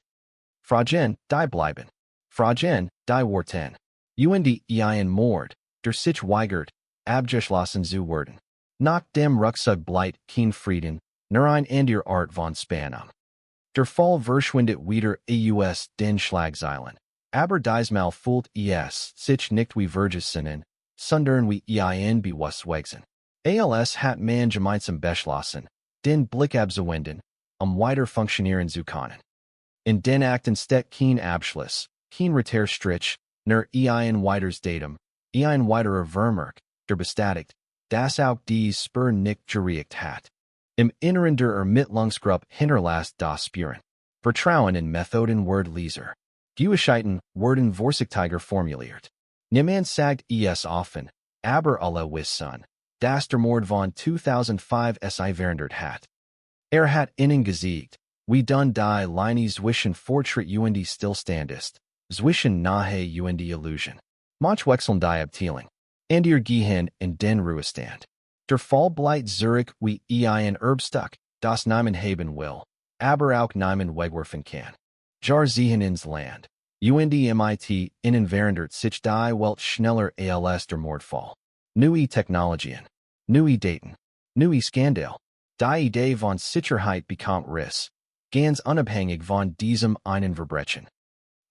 Fragen, die bleiben. Fragen, die worten. Ein Mord, der sich weigert, abgeschlossen zu werden. Nach dem Rucksack bleibt kein Frieden, nur ein anderer Art von Spannung. Der Fall verschwindet wieder aus den Schlagzeilen. Aber diesmal fult sich nicht wie Vergesenen, sondern wie ein Bewusstwechseln. Als hat man gemeinsam beschlossen, den Blick abzuwenden, weiter funktionieren zu können. In den Akten steht kein Abschluss, kein Reiterstrich, nur ein weiteres Datum, ein weiterer Vermerk, der bestätigt, dass auch dies Spur nicht gereicht hat. Im Inneren der Ermittlungsgruppe hinterlasst das Spuren. Vertrauen in Methoden Wordleser. Gewissheiten werden vorsichtiger formuliert. Niemand sagt es offen, aber alle wissen, dass der Mord von 2005 si verhindert hat. Hat innen gesiegt, wie dann die Linie zwischen Fortschritt und Stillstand ist, zwischen Nahe und Illusion. Manch wechseln die Abteilung. Und ihr Gehen in den Ruhestand. Der Fall bleibt Zurich wie ein Erbstück, das niemand haben will, aber auch niemand wegwerfen kann. Jar ziehen ins Land. MIT innen verhindert sich die Welt schneller als der Mordfall. Neue Technologien. Neue Daten. Neue Skandal. Die Idee von Sicherheit bekommt Riss. Ganz unabhängig von diesem einen Verbrechen.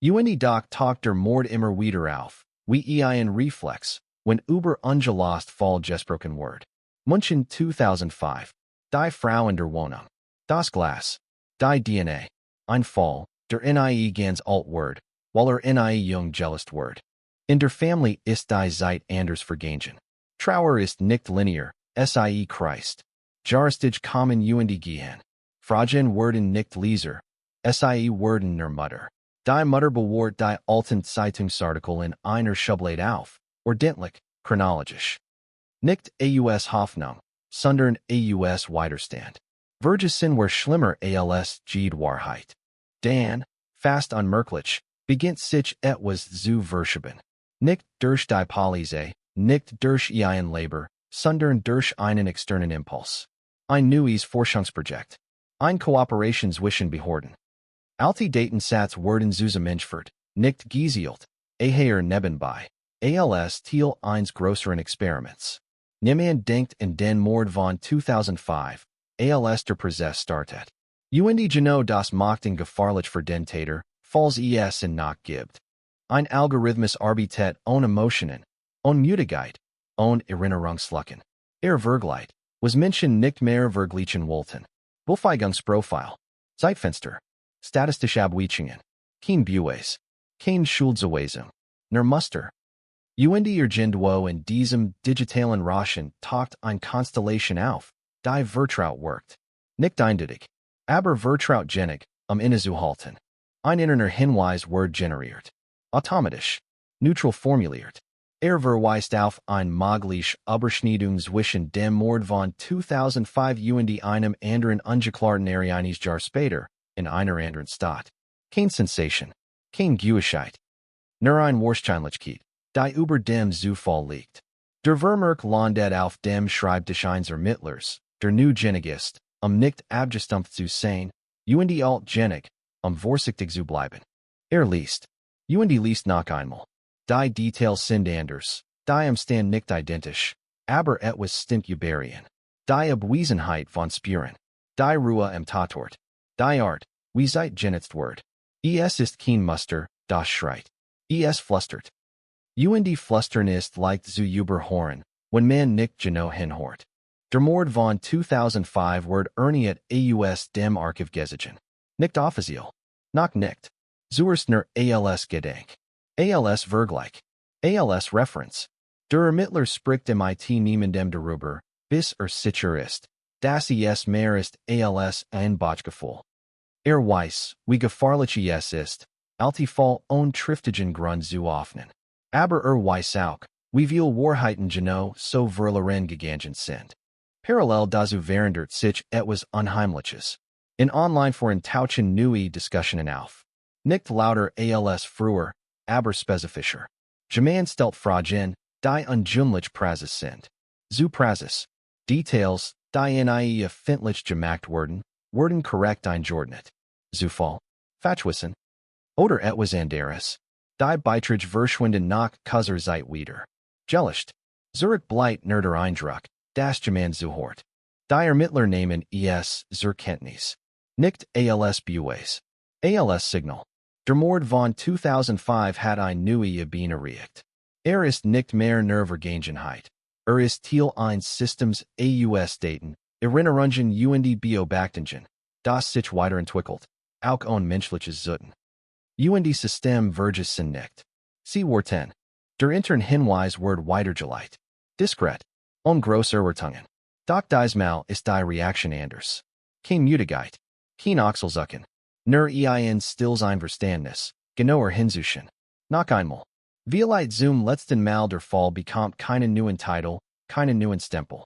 Doch taucht der Mord immer wieder auf, wie ein Reflex, wenn über ungelost Fall gesprochen wird. München 2005. Die Frau in der Wohnung. Das Glas. Die DNA. Ein Fall, der nie ganz alt wird, weil nie jung gelöst wird. In der Familie ist die Zeit anders vergangen. Trauer ist nicht linear, sie Christ. Jarstig kommen gehen. Fragen werden nicht leser, sie werden nur Mutter. Die Mutter bewahrt die alten Zeitungsartikel in einer Schublade auf, ordentlich, chronologisch. Nicht aus Hoffnung, sondern aus Widerstand. Vergessen war schlimmer als jede Wahrheit. Dan, fast unmerklich, beginnt sich etwas zu verschieben. Nicht durch die Police, nicht durch ein Labor, sondern durch einen externen Impuls. Ein neues Forschungsprojekt. Ein Kooperation zwischen Behörden. Alte Datensatz werden zusammengeführt, nicht gezielt, nebenbei. Als Teil eines größeren Experiments. Niemand denkt in den Mord von 2005, als der Prozess startet. Genau das macht ihn gefahrlich für den Täter, falls es ihn noch gibt. Ein Algorithmus arbeitet ohne Emotionen, ohne Müdigkeit, ohne Erinnerungslücken. Vergleicht, was Menschen nicht mehr vergleichen wollten. Befähigungsprofil. Zeitfenster. Statistische Abweichungen. Kein Beweis. Kein Schuldzuweisung. Nur Muster. Irgendwo in diesem digitalen Raschen taucht eine Konstellation auf, die Vertraut wirkt. Nicht eindeutig, aber vertrautgenig, innezuhalten. Ein innerer Hinweis wird generiert. Automatisch. Neutral formuliert. Verweist auf ein mögliche Überschneidung zwischen dem Mord von 2005 und einem anderen ungeklarten eines Jahr später, in einer anderen Stadt. Kein Sensation. Kein Gewissheit. Nur ein Wahrscheinlichkeit, die über dem Zufall liegt. Der Vermerk landet auf dem Schreibtisch eines Ermittlers, der notwendig ist, nicht abgestumpft zu sein, altgenig, vorsichtig zu bleiben. Liest. Liest noch einmal. Die Details sind anders, die Stand nicht identisch, aber etwas stimmt überein. Die Abwesenheit von Spuren. Die Ruhe Tatort. Die Art, wie Zeit genutzt wird. Es ist kein Muster, das schreit. Es flüstert. Flüstern ist leicht zu überhören, wenn man nicht genau hinhört. Der Mord von 2005 wird erneut aus dem Archiv gesichert. Nicht offiziell. Noch nicht. Zuerst nur als Gedenk. Als Vergleich. Als Referenz. Der Ermittler spricht MIT niemandem darüber, bis sicher ist, dass es mehr ist als ein Bauchgefühl. Weiß, wie gefahrlich es ist, Fall ohne triftigen Grund zu öffnen. Aber weiß auch, wie viel Wahrheiten genau so verloren gegangen sind. Parallel dazu verhindert sich etwas Unheimliches. In Online-Foren tauchen neue Diskussionen auf. Nicht lauter als früher, aber spezifischer. Man stellt Fragen, die ungewöhnlich Praxis sind. Zu Praxis. Details, die nie öffentlich gemacht werden korrekt eingeordnet. Zufall. Fachwissen. Oder etwas anderes. Die Beiträge verschwinden nach kurzer Zeit wieder. Gelöscht. Zurück bleibt nur der Eindruck, dass man zuhört. Die Ermittler nehmen es zur Kenntnis. Nicht als Beweis. Als Signal. Der Mord von 2005 hat ein neue Biene erregt. Ist nicht mehr nur Vergangenheit. Ist Teil eines Systems aus Daten, Erinnerungen und Beobachtungen, das sich weiterentwickelt, auch on menschliches Zuten. Und System Vergessen nicht. Sie Worten. Der intern Hinweis wird weitergeleitet. Diskret. On gross Erwartungen. Doch diesmal ist die Reaktion anders. Kein Müdigkeit. Kein Achselzucken. Nur ein stilles Einverständnis. Genauer Hinsuchen. Noch einmal. Vielleicht zum letzten Mal der Fall bekommt keinen neuen Titel, keinen neuen Stempel.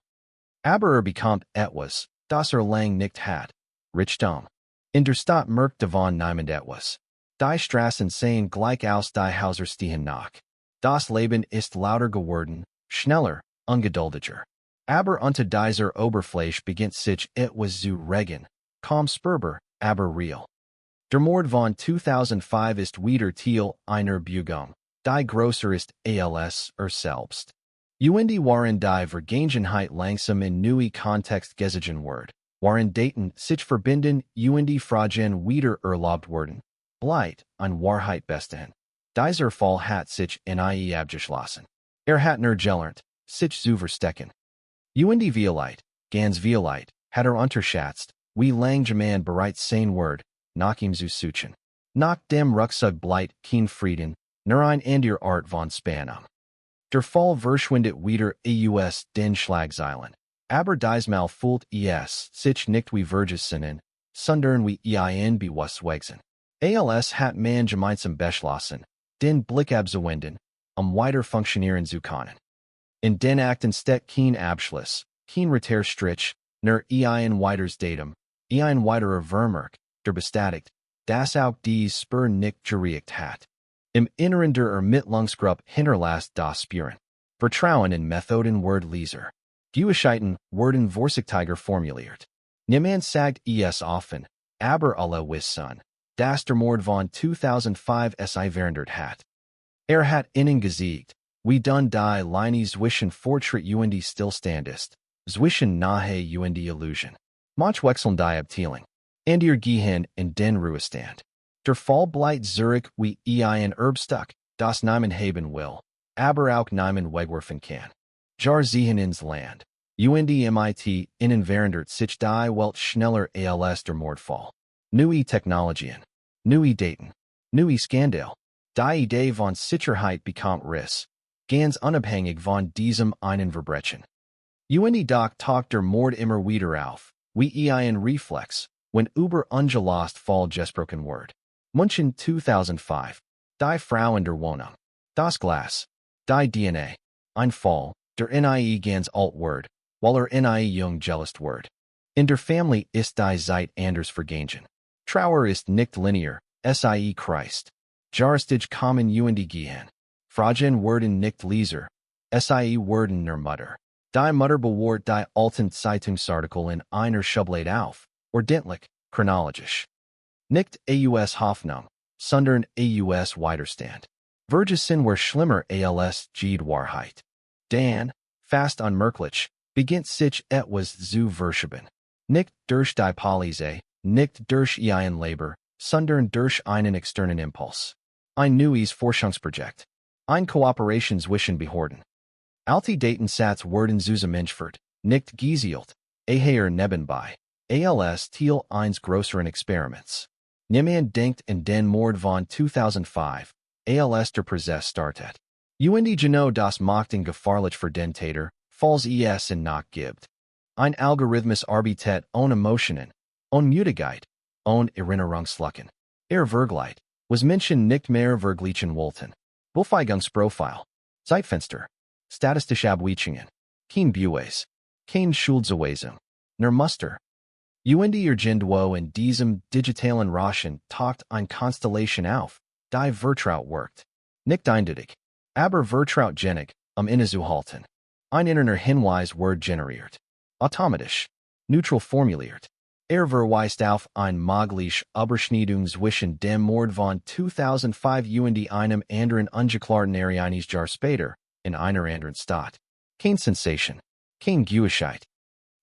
Aber bekommt etwas, das lang nicht hat. Reichtum. In der Stadt merkt von niemand etwas. Die Straßen sehen gleich aus, die Häuser stehen nach. Das Leben ist lauter geworden, schneller, ungeduldiger. Aber unter dieser Oberfläche beginnt sich etwas zu regen, kaum spürbar, aber real. Der Mord von 2005 ist wieder Teil einer Bewegung, die größer ist als selbst. Und waren die Vergangenheit langsam in neue Kontext gezogen wird, waren Daten sich verbinden und Fragen wieder erlaubt wurden, bleibt an Wahrheit bestehen. Dieser Fall hat sich in ie abgeschlossen. Hat nur gelernt, sich zu verstecken. Und ganz vielleicht, hat unterschätzt, wie lang jemand bereits sein wird, nach ihm zu suchen. Nach dem Rückzug bleibt kein Frieden, nur ein anderer Art von Spannung. Der Fall verschwindet wieder aus den Schlagzeilen, aber diesmal fühlt sich nicht wie Vergessen, sondern wie ein Bewusstwechseln. Als hat man gemeinsam beschlossen, den Blick abzuwenden, weiter funktionieren zu können. In den Akten steht kein Abschluss, kein Reiterstrich, nur ein weiteres Datum, ein weiterer Vermerk, der bestätigt, dass auch dies Spur nicht gerecht hat. Im Inneren der Ermittlungsgruppe hinterlässt das Spüren. Vertrauen in Methoden wird Leser. Gewissheiten werden vorsichtiger formuliert. Niemand sagt offen, aber alle wissen, dass der Mord von 2005 verhindert hat. Hat innen gesiegt, wie dann die Linie zwischen Fortschritt und Stillstand ist, zwischen Nahe und Illusion. Manch wechseln die Abteilung. Und ihr Gehen in den Ruhestand. Der Fall bleibt zurück wie ein Erbstück, das niemand haben will, aber auch niemand wegwerfen kann. Jar ziehen ins Land. Und mit innen verandert sich die Welt schneller als der Mordfall. Neue Technologien. Neue Daten. Neue Skandal. Die Idee von Sicherheit bekommt Riss. Ganz unabhängig von diesem einen Verbrechen. Und doch taucht der Mord immer wieder auf, wie ein Reflex, wenn über ungelost Fall gesprochen wird. München 2005. Die Frau in der Wohnung. Das Glas. Die DNA. Ein Fall, der nie ganz alt wird, weil nie jung gelöst wird. In der Familie ist die Zeit anders vergangen. Trauer ist nicht linear, sie Christ. Jarstig kommen und gehen. Fragen werden nicht Leser, sie werden nur Mutter. Die Mutter bewahrt die alten Zeitungsartikel in einer Schublade auf, ordentlich, chronologisch. Nicht aus Hoffnung, sondern aus Widerstand. Vergessen war schlimmer als die Wahrheit. Dan, fast unmerklich, beginnt sich etwas zu verschieben. Nicht durch die Police, nicht durch ein Labor, sondern durch einen externen Impuls. Ein neues Forschungsprojekt. Ein Kooperation zwischen Behörden. Alte Datensatz werden zusammengeführt, nicht gezielt, nebenbei, als Teil eines größeren Experiments. Niemand denkt in den Mord von 2005, als der Prozess startet. Und genau das macht ihn gefahrlich für den Täter, falls es ihn noch gibt. Ein Algorithmus arbeitet ohne Emotionen, ohne Müdigkeit, ohne Erinnerungslücken. Vergleicht, was Menschen nicht mehr vergleichen wollten. Befähigungsprofil, Zeitfenster, statistische Abweichungen, kein Beweis, kein Schuldzuweisung, nur Muster. Und irgendwo in diesem digitalen Rauschen taucht ein Konstellation auf, die Vertraut wirkt. Nicht eindeutig, aber vertrautgenig, innezuhalten. Ein interner Hinweis wird generiert. Automatisch, neutral formuliert. Verweist auf ein mögliche Überschneidung zwischen dem Mord von 2005 und einem anderen ungeklärten eines Jahr später, in einer anderen Stadt. Kein Sensation, kein Gewissheit.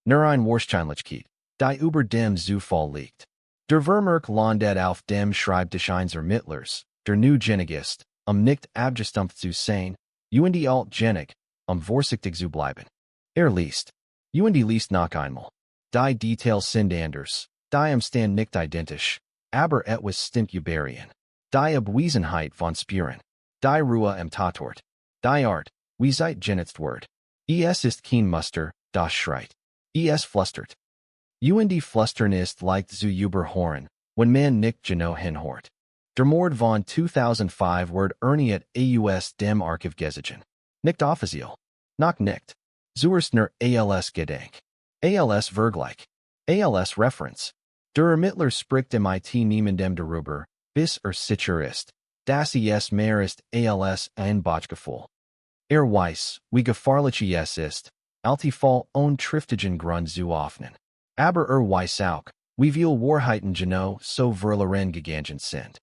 Nur ein Wahrscheinlichkeit, die über dem Zufall liegt. Der Vermerk landet auf dem Schreibtisch einser Mittlers, der Neugenigist, nicht abgestumpft zu sein, und altgenig, vorsichtig zu bleiben. Liest. Und liest noch einmal. Die Details sind anders, die Stand nicht identisch, aber etwas stimmt überein. Die Abwesenheit von Spuren. Die Ruhe Tatort. Die Art, wie seid genutzt wird. Es ist kein Muster, das schreit. Es flüstert. Und Flüstern ist leicht zu überhören, wenn man nicht genau hinhört. Der Mord von 2005 wird erniet aus dem Archiv gesehen. Nicht offiziell. Noch nicht. Zuerst nur ALS Gedenk. ALS Vergleich. ALS Reference. Der Ermittler spricht mit niemandem darüber, bis sicher ist, dass es mehr ist ALS ein Botgefühl. Weiß, wie gefährlich es ist, Fall und triftigen Grund zu öffnen. Aber weiß auch, wie viel Wahrheiten genau so verloren gegangen sind.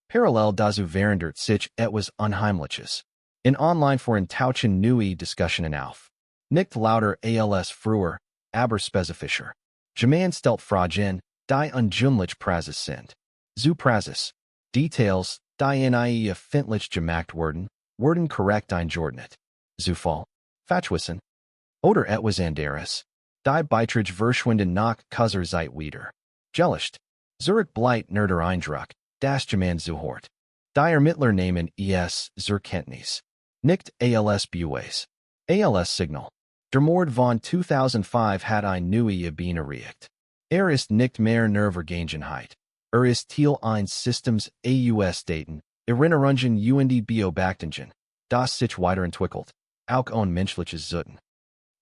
Parallel dazu verändert sich etwas Unheimliches. In Online-Foren tauchen neue Diskussionen auf. Nicht lauter ALS früher, aber spezifischer. Gemein stellt Fragen, die ungewöhnlich Praxis sind. Zu Praxis. Details, die in erfindlich gemacht werden korrekt eingeordnet. Zufall. Fachwissen. Oder etwas anderes. Die Beiträge verschwinden nach kurzer Zeit wieder. Gelöscht. Zurück bleibt nur der Eindruck, das Gemein zuhört. Die Ermittler nehmen es zur Kenntnis. Nicht ALS Beweis. ALS Signal. Der Mord von 2005 hat ein neue Bein erregt. Ist nicht mehr nur Vergangenheit. Ist Teil eines Systems aus Daten, Erinnerungen und Beobachtungen, das sich weiterentwickelt, auch on menschliches Zuten.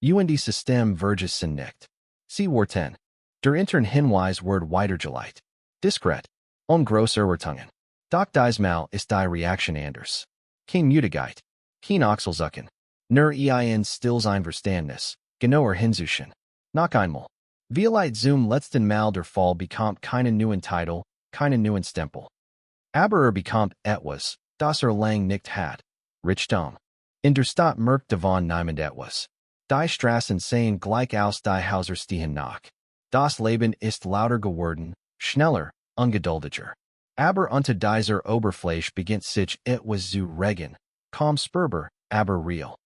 Und System verges sind nicht. Sie Worten. Der intern Hinweis wird weitergeleitet. Diskret. On grosse Erwartungen. Doch diesmal ist die Reaktion anders. Kein Müdigkeit. Kein Achselzucken. Nur ein stilles Einverständnis, genauer hinzuschauen. Noch einmal. Vielleicht zum letzten Mal der Fall bekommt keinen neuen Titel, keinen neuen Stempel. Aber bekommt etwas, das lang nicht hat. Richtung. In der Stadt merkt davon niemand etwas. Die Straßen sehen gleich aus, die Häuser stehen nach. Das Leben ist lauter geworden, schneller, ungeduldiger. Aber unter dieser Oberfläche beginnt sich etwas zu regen, kaum spürbar, aber real.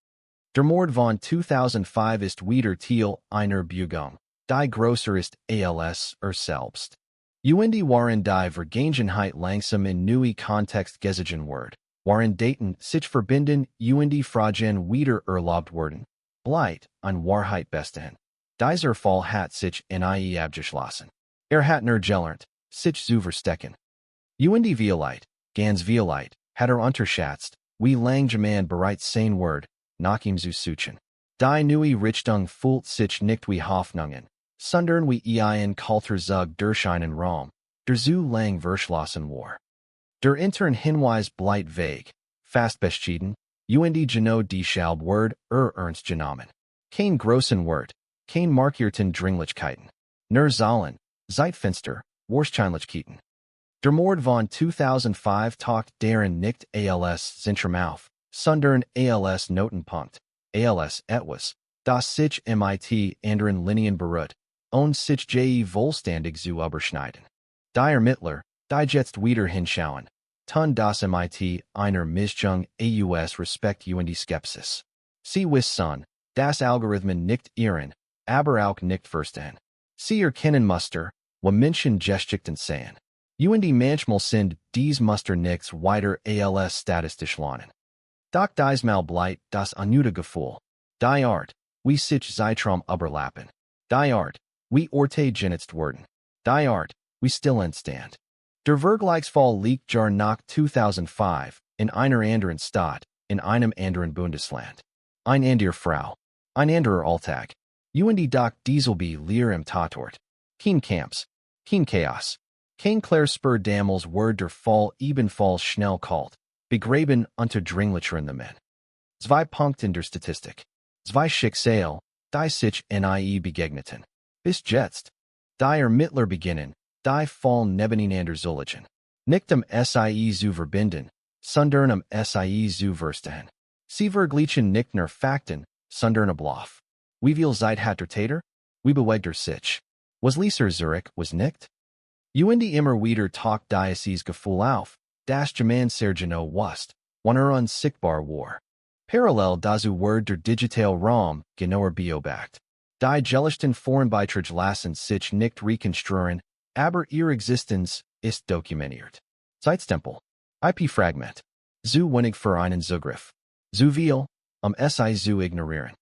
Der Mord von 2005 ist wieder Teil einer Bewegung, die größer ist als selbst. Und waren die Vergangenheit langsam in neue Kontext gesehen wird, waren Daten sich verbinden und Fragen wieder erlaubt werden, bleibt an Wahrheit bestehen. Dieser Fall hat sich in abgeschlossen. Hat nur gelernt, sich zu verstecken. Und vielleicht, ganz vielleicht, hat unterschätzt, wie lang jemand bereits sein wird, nach ihm zu suchen. Die neue Richtung fühlt sich nicht wie Hoffnungen, sondern wie ein kalter Zug durch einen Raum, der zu lang verschlossen war. Der intern Hinweis bleibt vague, fast beschieden, und genau deshalb wird ernst genommen. Kein großen Wort, kein markierten Dringlichkeiten. Nur Zahlen, Zeitfenster, Wahrscheinlichkeiten. Der Mord von 2005 taucht deren nicht als Zentrum auf, sondern als Notenpunkt, als etwas, das sich mit anderen Linien beruht, und sich wohlständig zu überschneiden. Die Ermittler, die jetzt wieder hinschauen, tun das mit einer Mischung aus Respekt und Skepsis. Sie wissen, dass Algorithmen nicht irren, aber auch nicht verstehen. Sie erkennen Muster, wo Menschen Geschichten sehen. Und manchmal sind diese Muster nicht weiter als statistisch lernen. Doch diesmal bleibt das unnötige Gefühl. Die Art, wie sich Zeitraum überlappen. Die Art, wie Orte genutzt werden. Die Art, wie Stillstand. Der Vergleichsfall liegt jar nach 2005, in einer anderen Stadt, in einem anderen Bundesland. Ein anderer Frau. Ein anderer Alltag. Und doch dieselbe Lehr im Tatort. Kein Camps. Kein Chaos. Kein Klärspur damals wird der Fall ebenfalls schnell kalt, begraben unter dringlicheren Namen. Zwei Punkte in der Statistik. Zwei Schicksal, die sich nie begegneten. Bis jetzt. Die Ermittler beginnen, die Fall nebeneinander zu legen. Nicht SIE zu verbinden, sondern SIE zu verstehen. Sie vergleichen nicht nur Fakten, sondern Bluff. Wie viel Zeit hat der Täter? Wie bewegt sich? Was Leser Zurich was nicht? UND immer wieder Talk Diocese Gefühl auf, das German Sergino Wust, wann sichtbar war. Parallel dazu Word der Digital Raum, genauer beobacht. Die Gelichten Vorenbeitrag lassen sich nicht rekonstruieren, aber ihre Existenz ist dokumentiert. Zeitstempel. IP-Fragment. Zu wenig für einen Zugriff. Zu viel, SI zu ignorieren.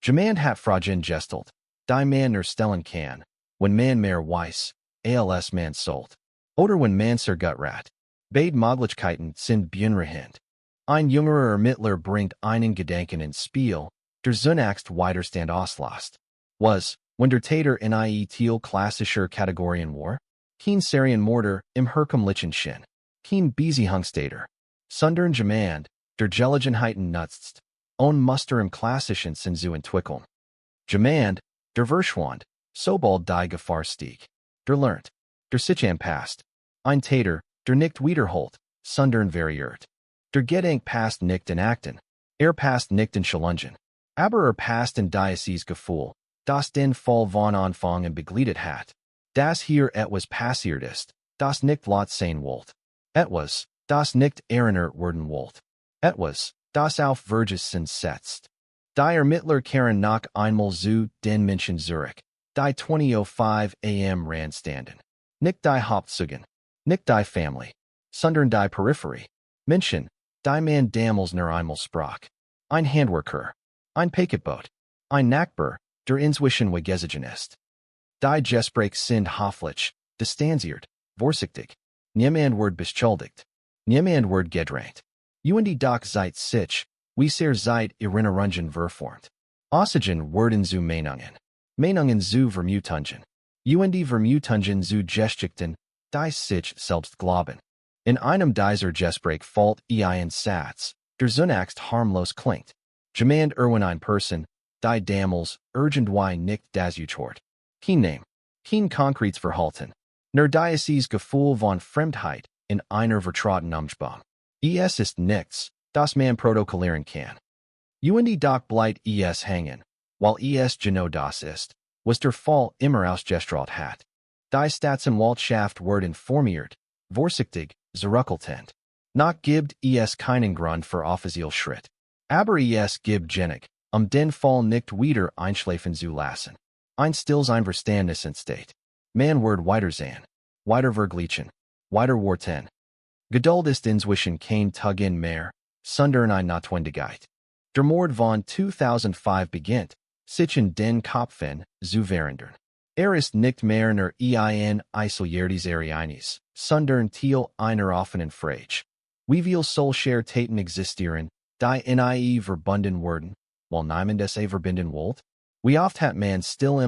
Jemand hat Fragen gestellt, die man stellen kann, wenn man mehr weiß, als man sollt. Oder wenn man gut rat. Beide Möglichkeiten sind beunruhigend. Ein jüngerer Ermittler bringt einen Gedanken ins Spiel, der zunächst Widerstand auslässt. Was, wenn der Täter in Teil klassischer Kategorien war? Kein Serienmörder im herkömmlichen kein Beziehungstäter, sondern jemand, der Gelegenheiten nutzt, Muster im klassischen Sinn zu entwickeln. Jemand, der verschwand, sobald die Gefahr stieg. Der lernt, der sich anpasst. Ein Täter, der nicht wiederholt, sondern variiert. Der Gedanke passt nicht in Akten, passt nicht in Schalungen. Aber passt in Diocese Gefühl, das den Fall von Anfang an begleitet hat. Das hier etwas passiert ist, das nicht lot sein wollt. Etwas, das nicht erinnert werden wollt. Etwas, das auf Vergessen setzt. Die Ermittler kehren nach einmal zu den Menschen zurück, die 20:05 am Randstanden. Nicht die Hauptzeugen, nicht die Family, sondern die Peripherie. Menschen, die man damals nur einmal sprach. Ein Handwerker, ein Paketboot, ein Nachbar, der inzwischen weggezogen ist. Die Gespräche sind hoffentlich, distanziert, vorsichtig. Niemand wird beschuldigt. Niemand wird gedrängt. Und doch seit sich, wie sehr seit Erinnerungen verformt. Außerdem werden zu Meinungen. Meinungen zu Vermutungen. Und Vermutungen zu Geschichten, die sich selbst glauben. In einem dieser Gespräche fällt ein Satz, der zunächst harmlos klingt. Jemand ein Person, die damals irgendwie nicht dazuhört. Kein Name, kein konkretes Verhalten. Nur Diocese Gefühl von Fremdheit in einer vertrauten Umgebung. Es ist nichts, das man protokollieren kann. Und doch bleibt es hängen, weil es genau das ist, was der Fall immer ausgestrahlt hat. Die Staatsanwaltschaft wird informiert, vorsichtig, zurückhaltend. Noch gibt es keinen Grund für offiziell Schritt. Aber es gibt genug, den Fall nicht wieder einschlafen zu lassen. Ein stilles Einverständnis entsteht. Man wird weitersehen, weiter vergleichen, weiter warten. Geduld ist inzwischen kein Tugin mehr, sondern eine Notwendigkeit. Der Mord von 2005 beginnt, sich in den Köpfen zu verändern. Ist nicht mehr nur ein isoliertes Ereignis, sondern Teil einer offenen Frage. Wie viel solcher Taten existieren, die in verbunden werden, weil niemand es verbinden wollt? Wie oft hat man still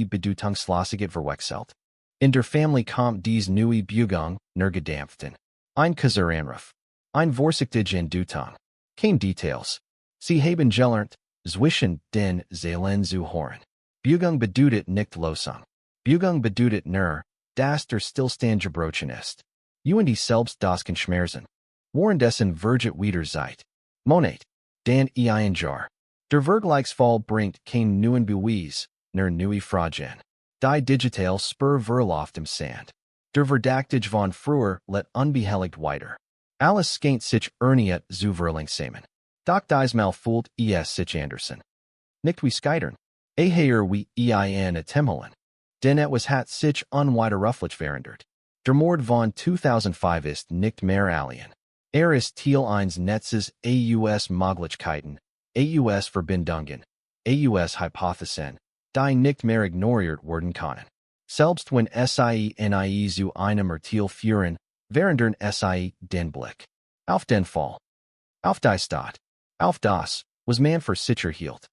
bedeutungslosigkeit verwechselt? In der Familie kommt dies neue Bewegung nur gedampften. Ein Anruf. Ein vorsichtige Deutung. Kein Details. Sie haben gelernt, zwischen den Zeilen zu hören. Bewegung bedeutet nicht Losung. Bewegung bedeutet nur, dass der Stillstand gebrochen ist. Und selbst das kann schmerzen. Währenddessen vergeht wieder Zeit. Monat. Dan ein Jahr. Der Vergleichsfall bringt kein neuen Beweis, nur neue Fragen. Die Digital verläuft im Sand. Der Verdächtige von früher let unbehelligt weiter. Alles scheint sich erneut zu verlangsamen. Doch diesmal fühlt es sich Anderson. Nicht wie Skytern. Eher wie ein Attempelen. Denn etwas hat sich unwiderruflich verändert. Der Mord von 2005 ist nicht mehr alien. Ist Teil eines Netzes aus Möglichkeiten, aus Verbindungen, aus Hypothesen, die nicht mehr ignoriert werden können. Selbst wenn sie zu einem Urteil führen, verändern sie den Blick. Auf den Fall. Auf die Stadt. Auf das, was man für sicher hielt.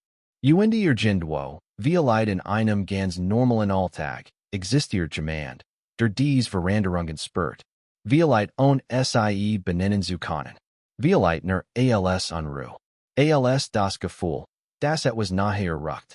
Und irgendwo, vielleicht in einem ganz normalen Alltag, existiert jemand, der dies Veränderungen spürt. Vielleicht sie benennen zu können. Vielleicht nur als Unruhe. Als das Gefühl, dass etwas nachher rückt.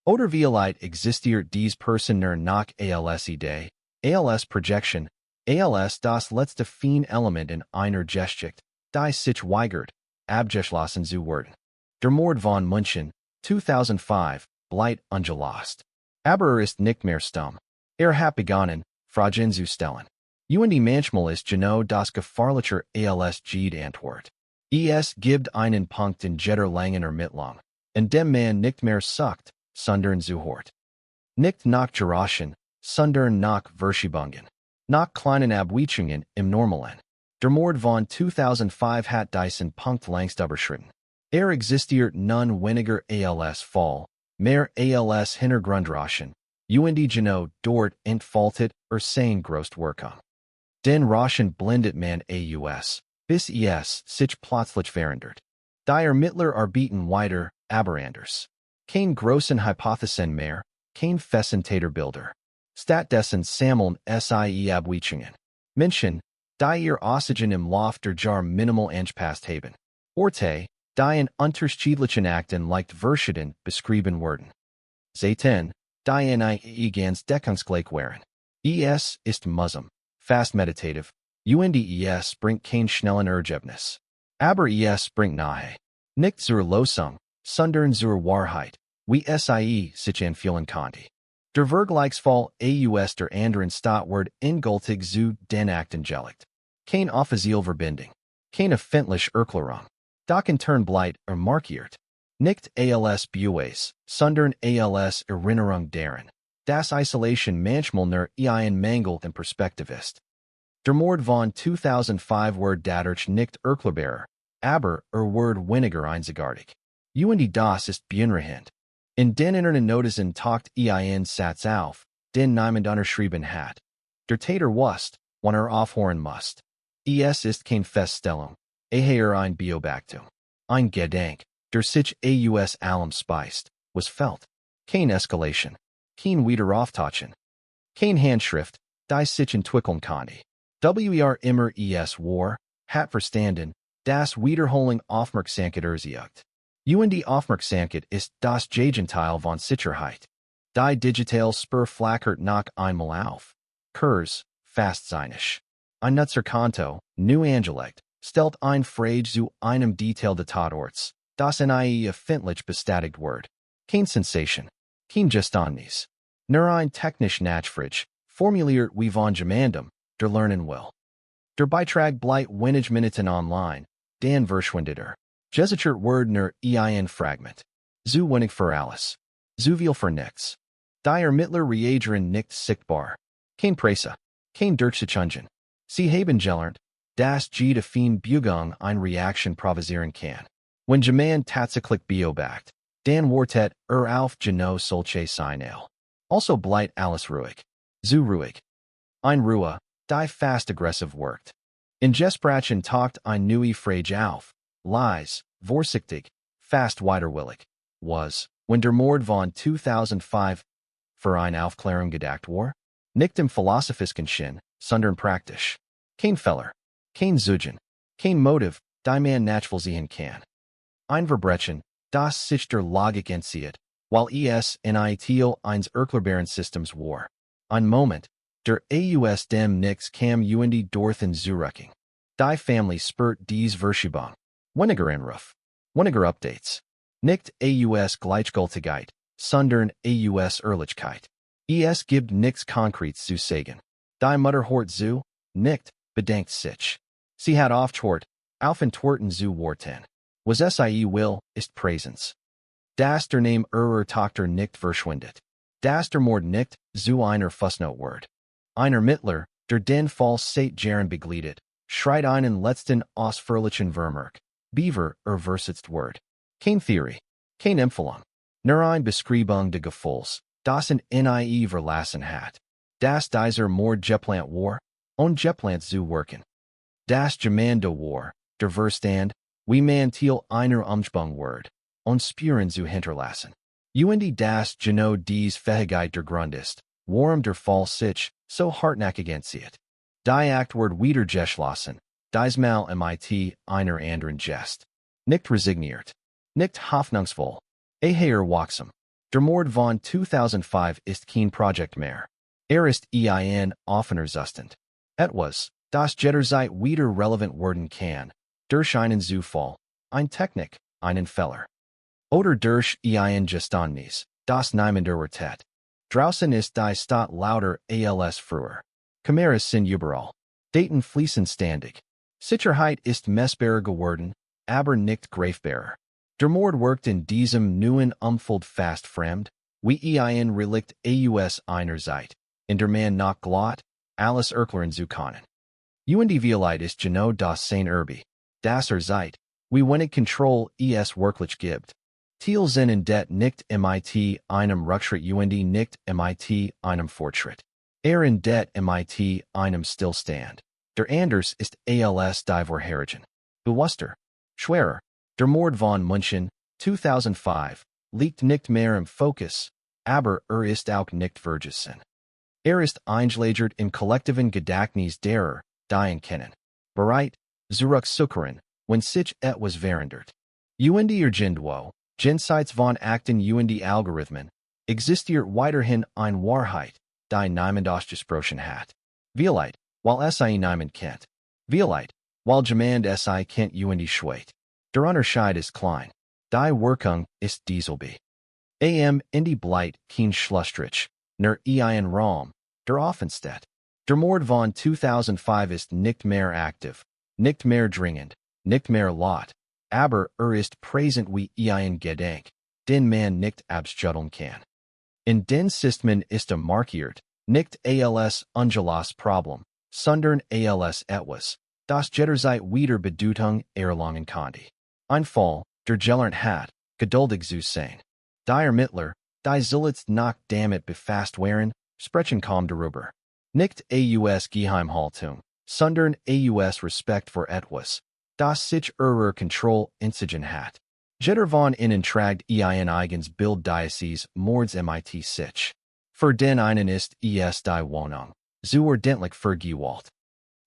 Oder vielleicht existiert dies Person nur nach als Idee, als Projection, als das letzte fein Element in einer Geschichte, die sich weigert, abgeschlossen zu werden. Der Mord von München, 2005, bleibt ungelost. Aber ist nicht mehr stumm. Hat begonnen, Fragen zu stellen. Und manchmal ist genau das Gefahrliche als Gede Antwort. Es gibt einen Punkt in jeder langen Ermittlung, in dem man nicht mehr sucht, sondern zuhört. Nicht nach Geraschen, sondern nach Verschiebungen. Nach kleinen Abweichungen im Normalen. Der Mord von 2005 hat diesen Punkt längst überschritten. Existiert nun weniger als Fall, mehr als Hintergrundraschen, und genau dort entfaltet sein Großwirkung. Den Raschen blendet man aus, bis es sich plötzlich verändert. Die Ermittler arbeiten weiter, aber anders. Kein großen Hypothesen mehr, kein festen Täterbilder. Stattdessen sammeln sie Abweichungen. Menschen, die ihr Oxygen im Lauf der Jar minimal angepasst haben. Orte, die in unterschiedlichen Akten leicht verschieden beschrieben werden. Seiten, die in ganz deckungsgleich waren. Es ist mühsam, fast meditativ, und es bringt kein schnellen Ergebnis. Aber es bringt nahe. Nicht zur Lösung, sondern zur Wahrheit, wie sich anfühlen konnte. Der Vergleichsfall aus der anderen Stadt wird endgültig zu den Akten gelegt. Keine Offizialverbindung, keine öffentliche Erklärung. Doch in turn bleibt markiert. Nicht als Beweis, sondern als Erinnerung daran, dass Isolation manchmal nur ein Mangel in Perspektive ist. Der Mord von 2005 wird dadurch nicht erklärbar, aber wird weniger einzigartig. Und das ist beunruhigend. In den internen Notizen taucht ein Satz auf, den niemand unterschrieben hat. Der Täter wusste, wann aufhören musst. Es ist keine Feststellung, ein Beobachtung. Ein Gedanke, der sich aus allem speist, was fällt. Kein Eskalation. Kein Wiederauftauchen. Kein Handschrift, die sich entwickeln konnte. Immer es war, hat verstanden, das Wiederholen Aufmerksamkeit erzeugt. Und Aufmerksamkeit ist das Gegenteil von Sicherheit. Die Digital Spur flackert noch einmal auf. Kurs, fast seinisch. Ein Nutzerkonto, nu angelegt, stellt ein Frage zu einem Detail des Tatorts, das in öffentlich bestätigt wird. Kein Sensation. Kein Geständnis. Nur ein technisch Nachfrage, formuliert wie von jemandem, der lernen will. Der Beitrag bleibt wenig Minuten online, dann verschwindet Gesichert wird nur ein Fragment. Zu wenig für alles. Zu viel für nichts. Die Ermittler reagieren nicht sichtbar. Kein Presse. Kein Durchsichungen. Sie haben gelernt, dass jede Bewegung eine Reaktion provozieren kann. Wenn jemand tatsächlich beobachtet, dann wird auf genau solche Signal. Also bleibt alles ruhig. Zu ruhig. Ein Ruhe, die fast aggressiv wirkt. In Gesprächen taucht ein neue Frage auf. Lies, vorsichtig, fast widerwillig, was, when der Mord von 2005 für eine Aufklärung gedacht war, nicht im philosophischen Sinn, sondern praktisch. Kein Fehler, kein Zugen, kein Motiv, die man nachvollziehen kann. Ein Verbrechen, das sich der Logik entzieht, weil es in Teil eines erklärbaren Systems war. Ein Moment, der aus dem Nix kam und durch den Zurücking. Die Family spürt dies Verschiebung. Weniger Anruf. Weniger Updates. Nicht aus Gleichgültigkeit, sondern aus Ehrlichkeit. Es gibt nichts Konkretes zu sagen. Die Mutter hört zu, nicht, bedenkt sich. Sie hat aufgehört, auf Entwerten zu warten. Was sie will, ist Präsenz. Das der Name ihrer Tochter nicht verschwindet. Das der Mord nicht, zu einer Fußnote wird. Ein Ermittler, der den Fall seit Jahren begleitet, schreit einen letzten ausführlichen Vermerk. Beaver versitzt Word. Kein Theorie. Kein Empfehlung. Nur ein Beschreibung de Gefühls, das in nie verlassen hat. Das dieser Mord geplant war, und geplant zu wirken. Das Gemande war, der Verstand, wie man Teil einer Umgebung wird, und spüren zu hinterlassen. Und das genau dies Fähigkeit der Grund ist, warum der Fall sich so hartnäckig entzieht. Die Act wird wieder geschlossen. Diesmal mit einer anderen Gest. Nicht resigniert. Nicht hoffnungsvoll. Wachsam. Der Mord von 2005 ist kein Projekt mehr. Ist ein offener Zustand. Etwas, das jederzeit wieder relevant werden kann. Durch einen Zufall, ein Technik, einen Fehler. Oder durch ein Geständnis, das niemand erwartet. Draußen ist die Stadt lauter als früher. Kamera sind überall. Daten fließen ständig. Sicherheit ist messbar geworden, aber nicht greifbar. Der Mord worked in diesem neuen Umfeld fast fremd, wie ein Relikt aus einer Zeit, in der man noch glaubt, alles erklären zu können. Und die Wahrheit ist genau das sein Erbe, das Zeit, wie wenig Kontrolle es wirklich gibt. Thiel sind det nicht mit einem Rückschritt und nicht mit einem Fortschritt. In det mit einem Stillstand. Der Anders ist als die Vorherigen. Bewusster, schwerer. Der Mord von München, 2005, liegt nicht mehr im Fokus, aber ist auch nicht vergessen. Ist eingelagert im kollektiven Gedächtnis derer, die kennen. Bereit, zurückzukehren, wenn sich etwas verändert. Und irgendwo, jenseits von Akten und Algorithmen, existiert weiterhin eine Wahrheit, die niemand ausgesprochen hat. Vielleicht, weil es niemand kennt. Vielleicht, weil jemand es kennt und schweigt. Der Unterschied ist klein. Die Wirkung ist dieselbe. In die Bleit kein Schlussstrich, nur ein Raum, der offensteht. Der Mord von 2005 ist nicht mehr aktiv, nicht mehr dringend, nicht mehr laut, aber ist präsent wie ein Gedenk, den man nicht abschütteln kann. In den Systemen ist markiert, nicht als ungelöstes Problem, sondern als etwas, das jederzeit wieder Bedeutung erlangen konnte. Ein Fall, der gelernt hat, geduldig zu sein. Die Ermittler, die zuletzt noch damit befasst waren, sprechen kaum darüber. Nicht aus Geheimhaltung, sondern aus Respekt vor etwas, das sich ihrer Kontrolle entzogen hat. Jeder von ihnen tragt ein eigens Bild dieses Mords mit sich. Für den einen ist es die Wohnung, so ordentlich vergewaltigt.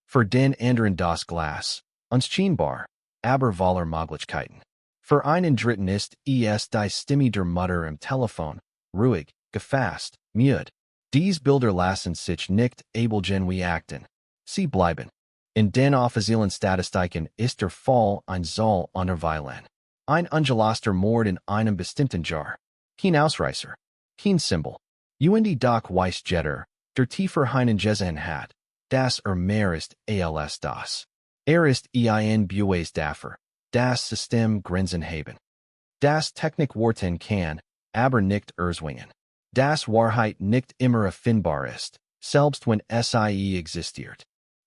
Für den anderen das Glas, unscheinbar, aber voller Möglichkeiten. Für einen dritten ist es die Stimme der Mutter im Telefon, ruhig, gefasst, müde. Dies Bilder lassen sich nicht abelgen wie Akten. Sie bleiben. In den offiziellen Statistiken ist der Fall ein Soll unterweilen. Ein ungelöster Mord in einem bestimmten Jahr. Kein Ausreißer. Kein Symbol. Und doch weiß jeder, der tiefer hineingesehen hat, dass mehr ist als das. Ist ein Bues dafür, das System Grenzen haben. Das Technik worten kann, aber nicht erzwingen. Das Wahrheit nicht immer erfindbar ist, selbst wenn sie existiert.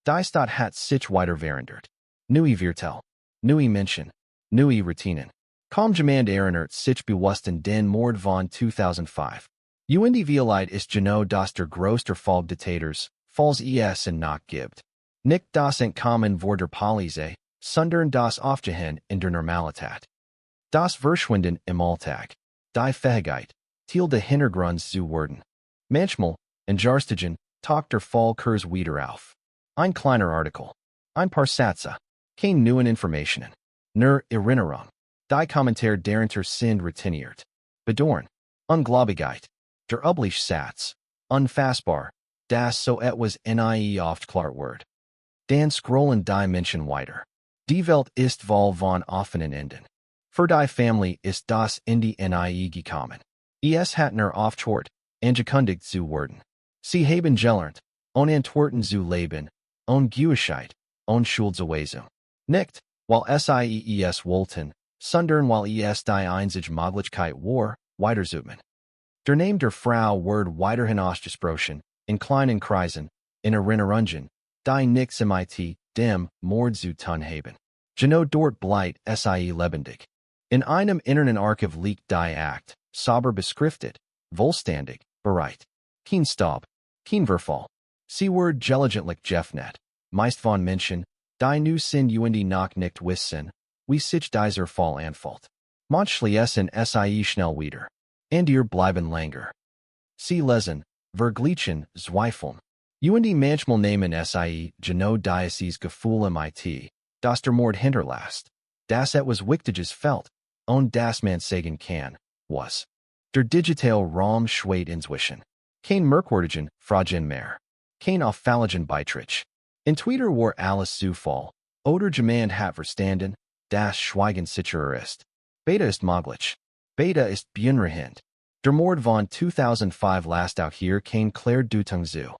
Die Stadt hat sich weiter verändert. Neue Viertel, neue Menschen, neue Routinen. Kaum jemand erinnert sich bewusst an den Mord von 2005. Und die Wahrheit ist genau das der größte Fall Diktators, falls es noch gibt. Nicht das Entkommen vor der Polizei, sondern das Aufgehen in der Normalität. Das Verschwinden im Alltag. Die Fähigkeit, Teil des Hintergrunds zu werden. Manchmal, in Jarstigen, taucht der Fall kurz wieder auf. Ein kleiner Artikel. Ein paar Sätze. Keine neuen Informationen. Nur Erinnerung. Die Kommentar darunter sind reteniert. Bedauern. Ungläubigkeit. Der übliche Satz. Unfassbar. Das so etwas nie oft klar wird. Dann scrollen die Menschen weiter. Die Welt ist voll von offenen Enden. Für die Familie ist das in die nie gekommen. Es hat nur aufgehört, angekündigt zu werden. Sie haben gelernt, Antworten zu leben, Gewissheit, Schuldzuweisung. Nicht, weil es wollten, sondern weil es die einzige Möglichkeit war, weiterzumachen. Der Name der Frau wird weiterhin ausgesprochen, in kleinen Kreisen, in Erinnerungen, die nichts mit dem Mord zu tun haben. Genau dort bleibt sie lebendig. In einem Internetarchiv liegt die Akt, sauber beschriftet, vollständig, bereit. Kein Staub, kein Verfall. Sie wird gelegentlich geöffnet, meist von Menschen, die nu sind und noch nicht wissen, wie sich dieser Fall anfühlt. Manchmal essen sie schnell wieder. Und bleiben länger. Sie lesen, vergleichen, zweifeln. Und manchmal nehmen sie genau dieses Gefühl mit, das der Mord hinterlässt. Das etwas Wichtiges fällt, und das man sagen kann, was. Der digitale Raum schweigt inzwischen. Kein merkwürdigen Fragen mehr. Kein auffälligen Beitrag. In Twitter war alles Zufall, oder jemand hat verstanden, das Schweigen sicherer ist. Beta ist möglich. Beta ist beunruhigend. Der Mord von 2005 lasst auch hier keine Klärdutung zu.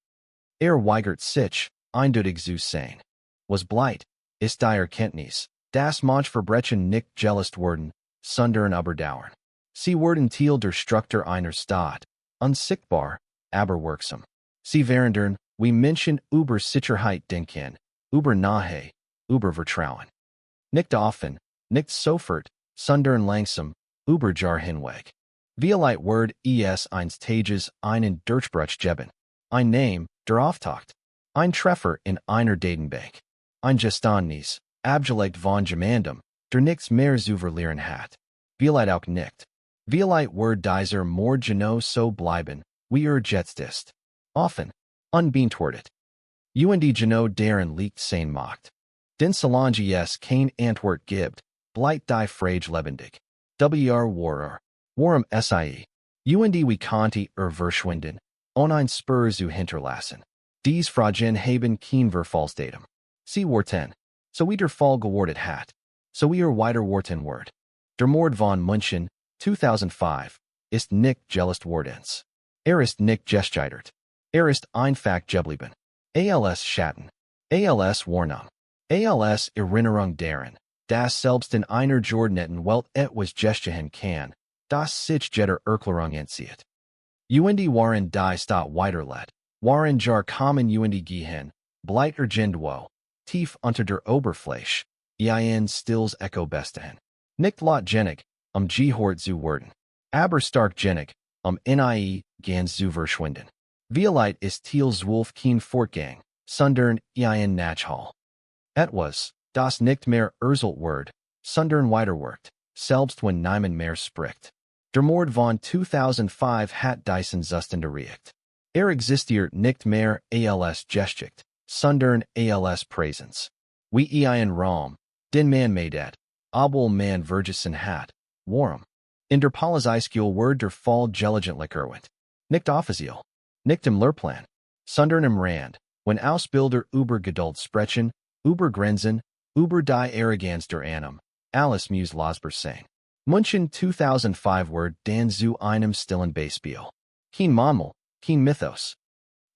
Weigert sich, eindeutig zu sein. Was bleit, ist die Erkenntnis, das manchverbrechen nicht gelöst worden, sondern überdauern. Sie werden Teil der Struktur einer Stadt, unsichtbar, aber wirksam. Sie verändern, wie Menschen über Sicherheit denken, über Nähe, über Vertrauen. Nicht offen, nicht sofort, sondern langsam, über Jahr hinweg. Vieleit Word eines Tages einen Durchbruch geben. Ein Name, der auftaucht. Ein Treffer in einer Datenbank. Ein Geständnis, abgelegt von jemandem, der nichts mehr zu verlieren hat. Vieleit auch nicht. Vieleit Word dieser more genau so bleiben, wie jetzt ist. Offen, unbeantwortet. Und genau deren liegt sein macht. Den Solange es kein Antwort gibt, bleibt die Frage lebendig. Warum sie? Und wie konnte verschwinden, ohne Spur zu hinterlassen. Dies Fragen haben kein Verfallsdatum. Sie worden, so wie der Fall gewordet hat, so wie weiter worden wird. Der Mord von München, 2005, ist nicht gelöst wordens. Ist nicht gescheitert. Ist einfach geblieben. Als Schatten. Als Warnung. Als Erinnerung daran, das selbst in einer geordneten Welt etwas geschehen kann, das sich jeder Erklärung entzieht. Und waren die Stadt weiterled, waren jar kommen und gehen, bleibt irgendwo, tief unter der Oberfläche, stills Echo bestehen. Nicht lautgenig, gehört zu werden, aber starkgenig, nie ganz zu verschwinden. Vieleit ist Thiels Wolf kein Fortgang, sondern Nachhall. Etwas, das nicht mehr erzählt wird, sondern weiterwirkt, selbst wenn niemand mehr spricht. Der Mord von 2005 hat diesen Zustand erreicht. Existiert nicht mehr als Geschichte, sondern als Präsenz. Wie ein Raum, den man medet, obwohl man vergessen hat, warum. In der Polizeischule wird der Fall gelegentlich erwähnt. Nicht offiziell, nicht im Lehrplan, sondern im Rand, wenn Ausbilder über Geduld sprechen, über Grenzen, über die Arroganz der Annahme, alles muss losbar sein. München 2005 wird dann zu einem stillen Beispiel. Kein Mammel, kein Mythos.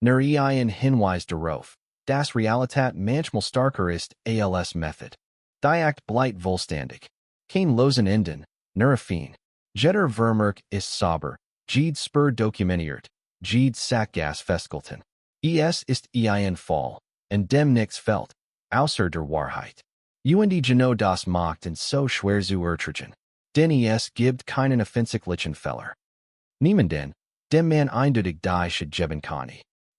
Nur ein Hinweis darauf, dass Realität manchmal starker ist als Method. Die Act bleibt vollständig. Kein losen Enden, nur affin. Jeder Vermerk ist sauber, jede Spur dokumentiert, jede Sackgas festgehalten. Ist ein Fall, und dem nichts fällt, außer der Wahrheit. Und genau das macht und so schwer zu ertragen. Denn es gibt keinen offensichtlichen Fehler. Niemanden, dem man eindeutig die Schuld geben kann.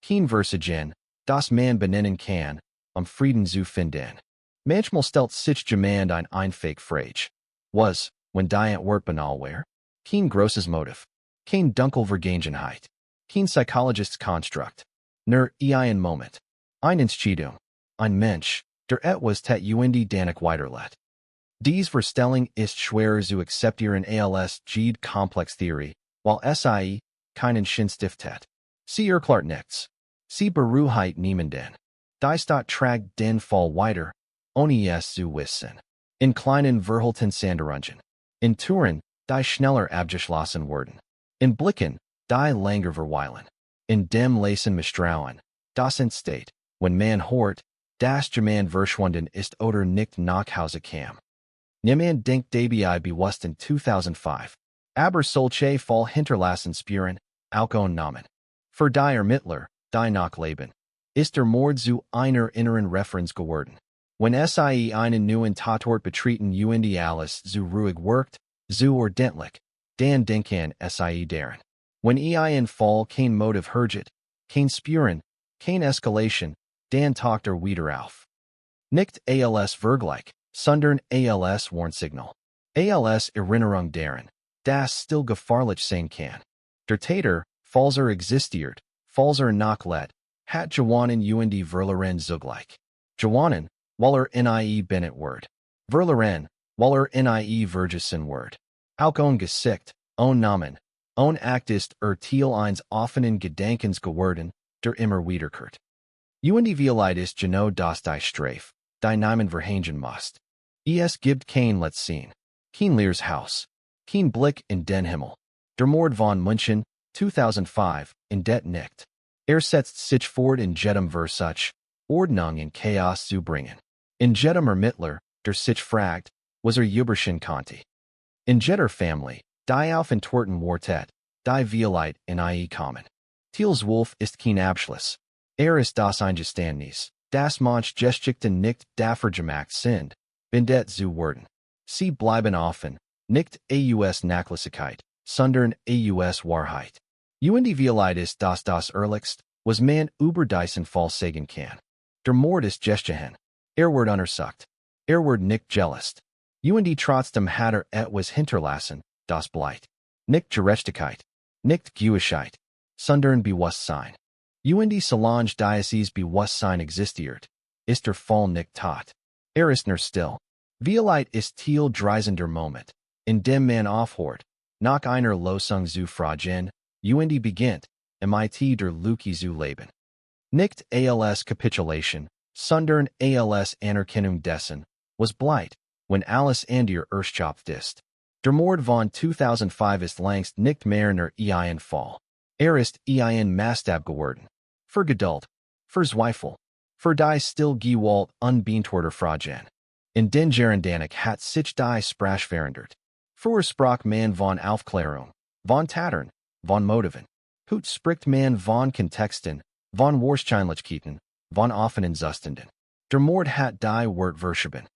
Kein Versagen, das man benennen kann, Frieden zu finden. Manchmal stellt sich jemand einfache Frage. Was, wenn die Antwort banal wäre? Kein großes Motiv. Kein dunkle Vergangenheit. Kein psychologisches Konstrukt. Nur ein Moment. Ein Entscheidung. Ein Mensch, der etwas tat und danach weiterlet. Dies Verstellung ist schwerer zu akzeptieren als jede Komplextheorie, weil sie keinen Sinn hat. Sie erklärt nichts. Sie beruhigt niemanden. Die Stadt trägt den Fall weiter, ohne es zu wissen. In kleinen verhalten Sanderungen. In Touren, die schneller abgeschlossen werden. In Blicken, die länger verweilen. In dem Lesen misstrauen, das entsteht, wenn man hört, dass jemand verschwunden ist oder nicht nach Hause kam. Niemand denkt dabei bewusst in 2005, aber solche Fall hinterlassen Spuren, auch ohne Namen. Für die Ermittler, die noch leben, ist der Mord zu einer inneren Referenz geworden. Wenn sie einen neuen Tatort betreten und alles zu ruhig wirkt, zu ordentlich, dann denken sie daran. Wenn ein Fall kein Motiv hergibt, kein Spuren, kein Eskalation, dann taucht wieder auf. Nicht als Vergleich, sondern als Warnsignal. Als Erinnerung daran, das still gefahrlich sein kann. Der Täter, falls existiert, falls nachlädt, hat gewonnen und verloren zugleich. Gewonnen, weil nie Bennett wird. Verloren, weil nie vergessen wird. Auch ohne Gesicht, ohne Namen, ohne Akt ist Teil eines offenen Gedankens geworden, der immer wiederkehrt. Und Vieleit ist genau das die Strafe, die Namen verhängen musst. Es gibt kein Let's sehen, kein leeres Haus, kein Blick in den Himmel. Der Mord von München, 2005, in det nicht. Setzt sich fort in jedem Versuch, Ordnung in Chaos zu bringen. In jedem Ermittler, der sich fragt, was überraschen konnte. In jeder Family, die auf Entwerten wartet, die Violeit in ie kommen. Thiels Wolf ist kein Abschluss. Ist das Eingeständnis, das manch Geschichten nicht dafür gemacht sind, bindet zu werden. Sie bleiben offen, nicht aus Nachlässigkeit, sondern aus Wahrheit. Und die Violeit ist das Ehrlichst, was man über diesen Fall sagen kann. Der Mord ist geschehen. Wird untersucht. Wird nicht gelöst. Und trotzdem hat etwas hinterlassen, das bleibt. Nicht Gerechtigkeit, nicht Gewissheit, sondern Bewusstsein. Und solange dieses Bewusstsein existiert, ist der Fall nicht tot. Ist nur still. Violeit ist Thiel dreisender Moment, in dem man aufhört, nach einer Losung zu fragen, und beginnt, mit der Lüge zu leben. Nicht als Kapitulation, sondern als Anerkennung dessen, was bleibt, wenn alles andere erschöpft ist. Der Mord von 2005 ist längst nicht mehr nur ein Fall. Ist ein Maßstab geworden. Für Geduld, für Zweifel, für die still gewollt unbeantwortete Fragen. In den Jahren danach hat sich die Sprache verändert. Früher sprach man von Aufklärung, von Tattern, von Motiven. Heute spricht man von Kontexten, von Wahrscheinlichkeiten, von offenen Zustanden. Der Mord hat die Wort verschoben.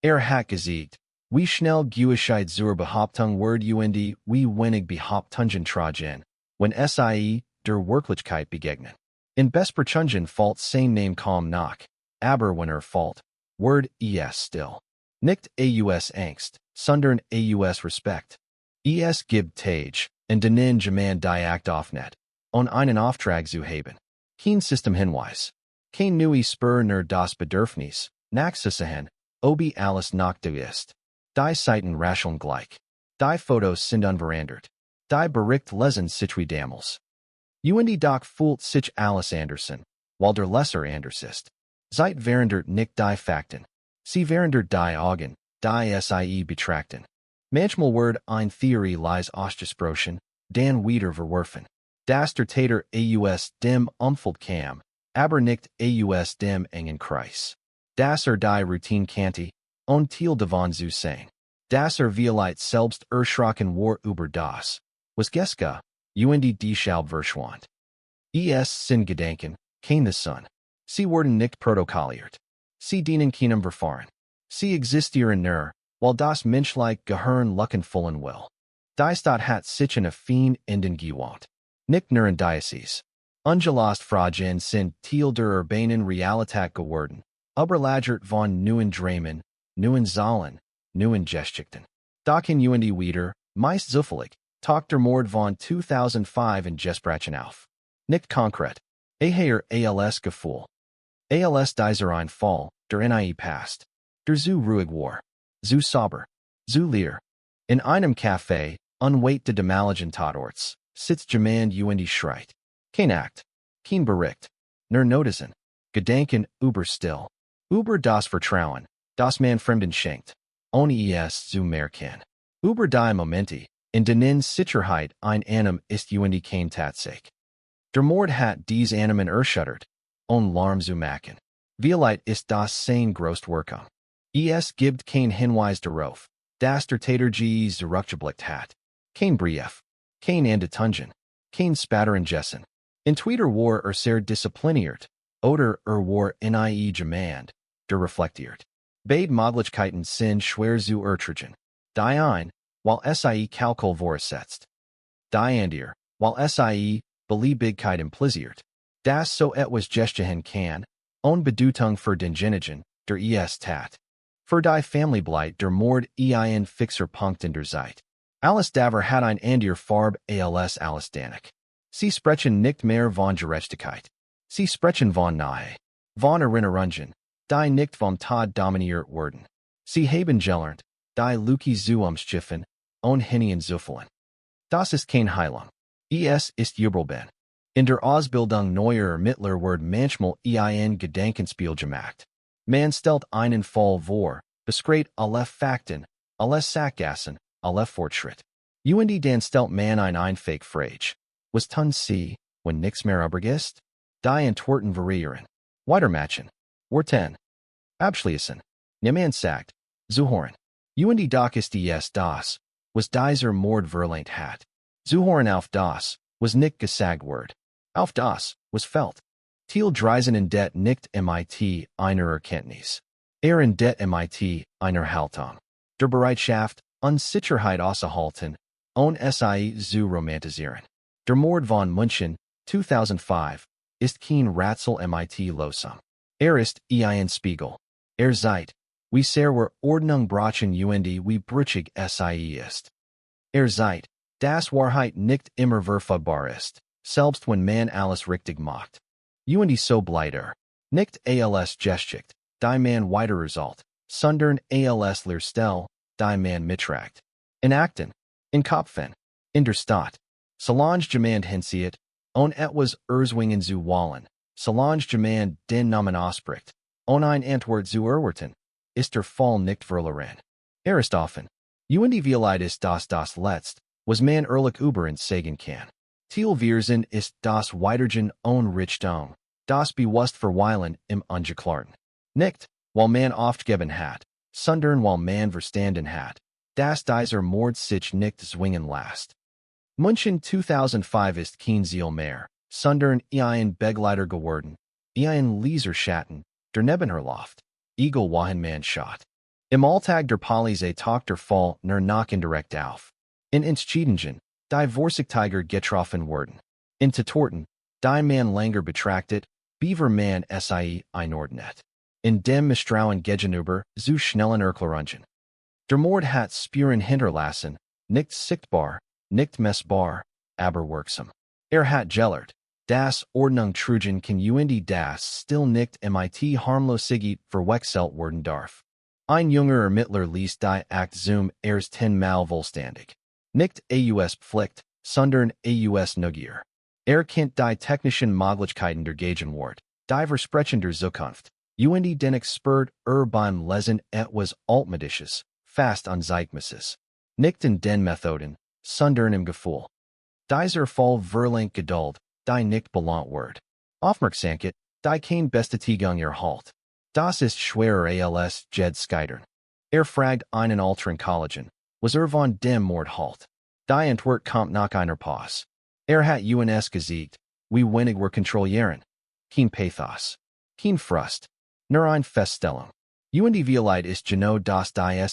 Hat gesiegt, wie schnell Gewissheit zur Behauptung wird und wie wenig Behauptungen tragen, wenn sie der Wirklichkeit begegnen. In Besprechungen fällt sein Name kaum nach, aber wenn fällt, wird still. Nicht aus Angst, sondern aus Respekt. Gibt Tage, in denen jemand die Act aufnet, einen Auftrag zu haben. Kein System Hinweis. Kein neue Spur nur das Bedürfnis, nachzusehen, ob alles noch da ist. Die Seiten rascheln gleich. Die Fotos sind unverändert. Die Bericht lesen sich wie damals. Und doch fühlt sich alles Anderson, weil der Lesser anders ist. Seit verändert nicht die Fakten. Sie verändert die Augen, die sie betrachten. Manchmal wird ein Theorie lies ausgesprochen, dann wieder verworfen. Das der Täter aus dem Umfeld kam, aber nicht aus dem engen Kreis. Das die Routine kannte, und Thiel davon zu sein. Das Violeit selbst erschrocken war über das, was geschah, und die Schab verschwand. Sind Gedanken, keine Son. Sie wurden nicht protokolliert. Sie dienen keinem Verfahren. Sie existieren nur, weil das menschliche Gehirn luckenvollen will. Dies hat sich in a fein Enden gewohnt. Nicht nur in Diocese. Ungelost Fragen sind Teil der urbanen Realität geworden, überlagert von neuen Dramen, neuen Zahlen, neuen Geschichten. Doch in und wieder, meist zufällig, taucht der Mord von 2005 in Gesprächen auf. Nicht konkret. Als Gefühl. Als dieser ein Fall, der nie passt. Der zu ruhig war. Zu sauber. Zu leer. In einem Café, unweit de demaligen Tatorts, sitzt jemand und schreit. Kein Akt. Kein Bericht. Nur Notizen. Gedanken über still. Über das Vertrauen, das man Fremden schenkt. Ohne es zu merken. Über die Momente, in denen Sicherheit ein Anem ist und kein Tatsache. Der Mord hat dies Anemen erschüttert, und Larm zu machen. Violeit ist das sein Großwirkung. Gibt kein Hinweis darauf, dass der Täter zurückgeblickt hat. Kein Brief. Kein Andetongen. Kein Spatteringessen. In Twitter war sehr diszipliniert, oder war nie jemand, der reflektiert. Beide Möglichkeiten sind schwer zu ertragen. Die ein, weil sie Kalkül voraussetzt. Die andere, weil sie Beliebigkeit impliziert. Das so etwas geschehen kann, ohne Bedeutung für denjenigen, der es tat. Für die Family bleibt der Mord ein fixer Punkt in der Zeit. Alles daver hat ein andere Farbe als alles danach. Sie sprechen nicht mehr von Gerechtigkeit. Sie sprechen von Nahe. Von Erinnerungen, die nicht vom Tod dominiert werden. Sie haben gelernt, die Lüge zu umschiffen, und hineinzufallen. Das ist kein Heilung. Es ist Übelben. In der Ausbildung neuer Ermittler wird manchmal ein Gedankenspiel gemacht. Man stellt einen Fall vor, beschreibt alle Fakten, alle Sackgassen, alle Fortschritt. Und dann stellt man eine Fake Frage. Was tun Sie, wenn nichts mehr übrig ist? die Antwerpen variieren. Weitermatchen. Worden. Abschließen. Niemand sagt. Zuhören. Und doch ist dies das, was dieser Mord verlangt hat. Zuhören auf das, was nicht gesagt wird. Auf das, was fällt. Thiel dreisen in det nicht mit einer Erkenntnis. In det mit einer Haltung. Der Bereitschaft, Unsicherheit auszuhalten, sie zu romantisieren. Der Mord von München, 2005, ist kein Rätsel mit Losung. Ist ein Spiegel. Seid, wie sehr wir Ordnung brauchen und wie brüchig sie ist. Seid, das Wahrheit nicht immer verfügbar ist, selbst wenn man alles richtig macht. Und so bleibt nicht als geschicht, die man weiter result, sondern als Lehrstelle, die man mittragt. In Akten, in Kopfen, in der Stadt, Solange jemand hinzieht, und etwas erzwingen zu wollen, solange jemand den Namen ausspricht, ein Antwort zu erwarten, ist der Fall nicht verloren. Ist offen. Und die Wahrheit ist das Letzt, was man ehrlich über uns sagen kann. Thiel Wirsen ist das Weitergehen ohne Richtung, das bewusst verweilen im Ungeklärten. Nicht, weil man aufgegeben hat, sondern weil man verstanden hat, dass dieser Mord sich nicht zwingen lässt. München 2005 ist kein Ziel mehr, sondern ein Begleiter geworden, ein Leserschatten, der Nebenherlaft, egal wohin man schaut. Im Alltag der Polizei taucht der Fall nur noch indirekt auf. In Entscheidungen, die vorsichtiger getroffen wurden. In Tatorten, die man länger betrachtet, beaver man sie einordnet. In dem Misstrauen gegenüber zu schnellen Erklärungen. Der Mord hat Spuren hinterlassen, nicht sichtbar, nicht messbar, aber wirksam. Hat gellert, das Ordnung trugen kann und das still nicht mit harmlosigkeit verwechselt werden darf. Ein junger Ermittler liest die Akt zum 10-mal vollständig. Nicht aus Pflicht, sondern aus Neugier. Kennt die technischen Möglichkeiten der Gegenwart, die Versprechen der Zukunft, und den Expert beim Lesen etwas Altmodisches, fast Unzeitmäßiges. Nicht in den Methoden, sondern im Gefühl. Dieser Fall verlangt Geduld, die nicht belohnt wird. Aufmerksamkeit, die kein Bestätigung erhält. Das ist schwerer als Jed Skydern. Fragt einen alteren Kollegen, was von dem Mord halt. Die Antwort kommt nach einer Pause. Hat uns gesagt, wie wenig wir kontrollieren. Kein Pathos. Kein Frust. Nur eine Feststellung. Und die Wahrheit ist genau das, die es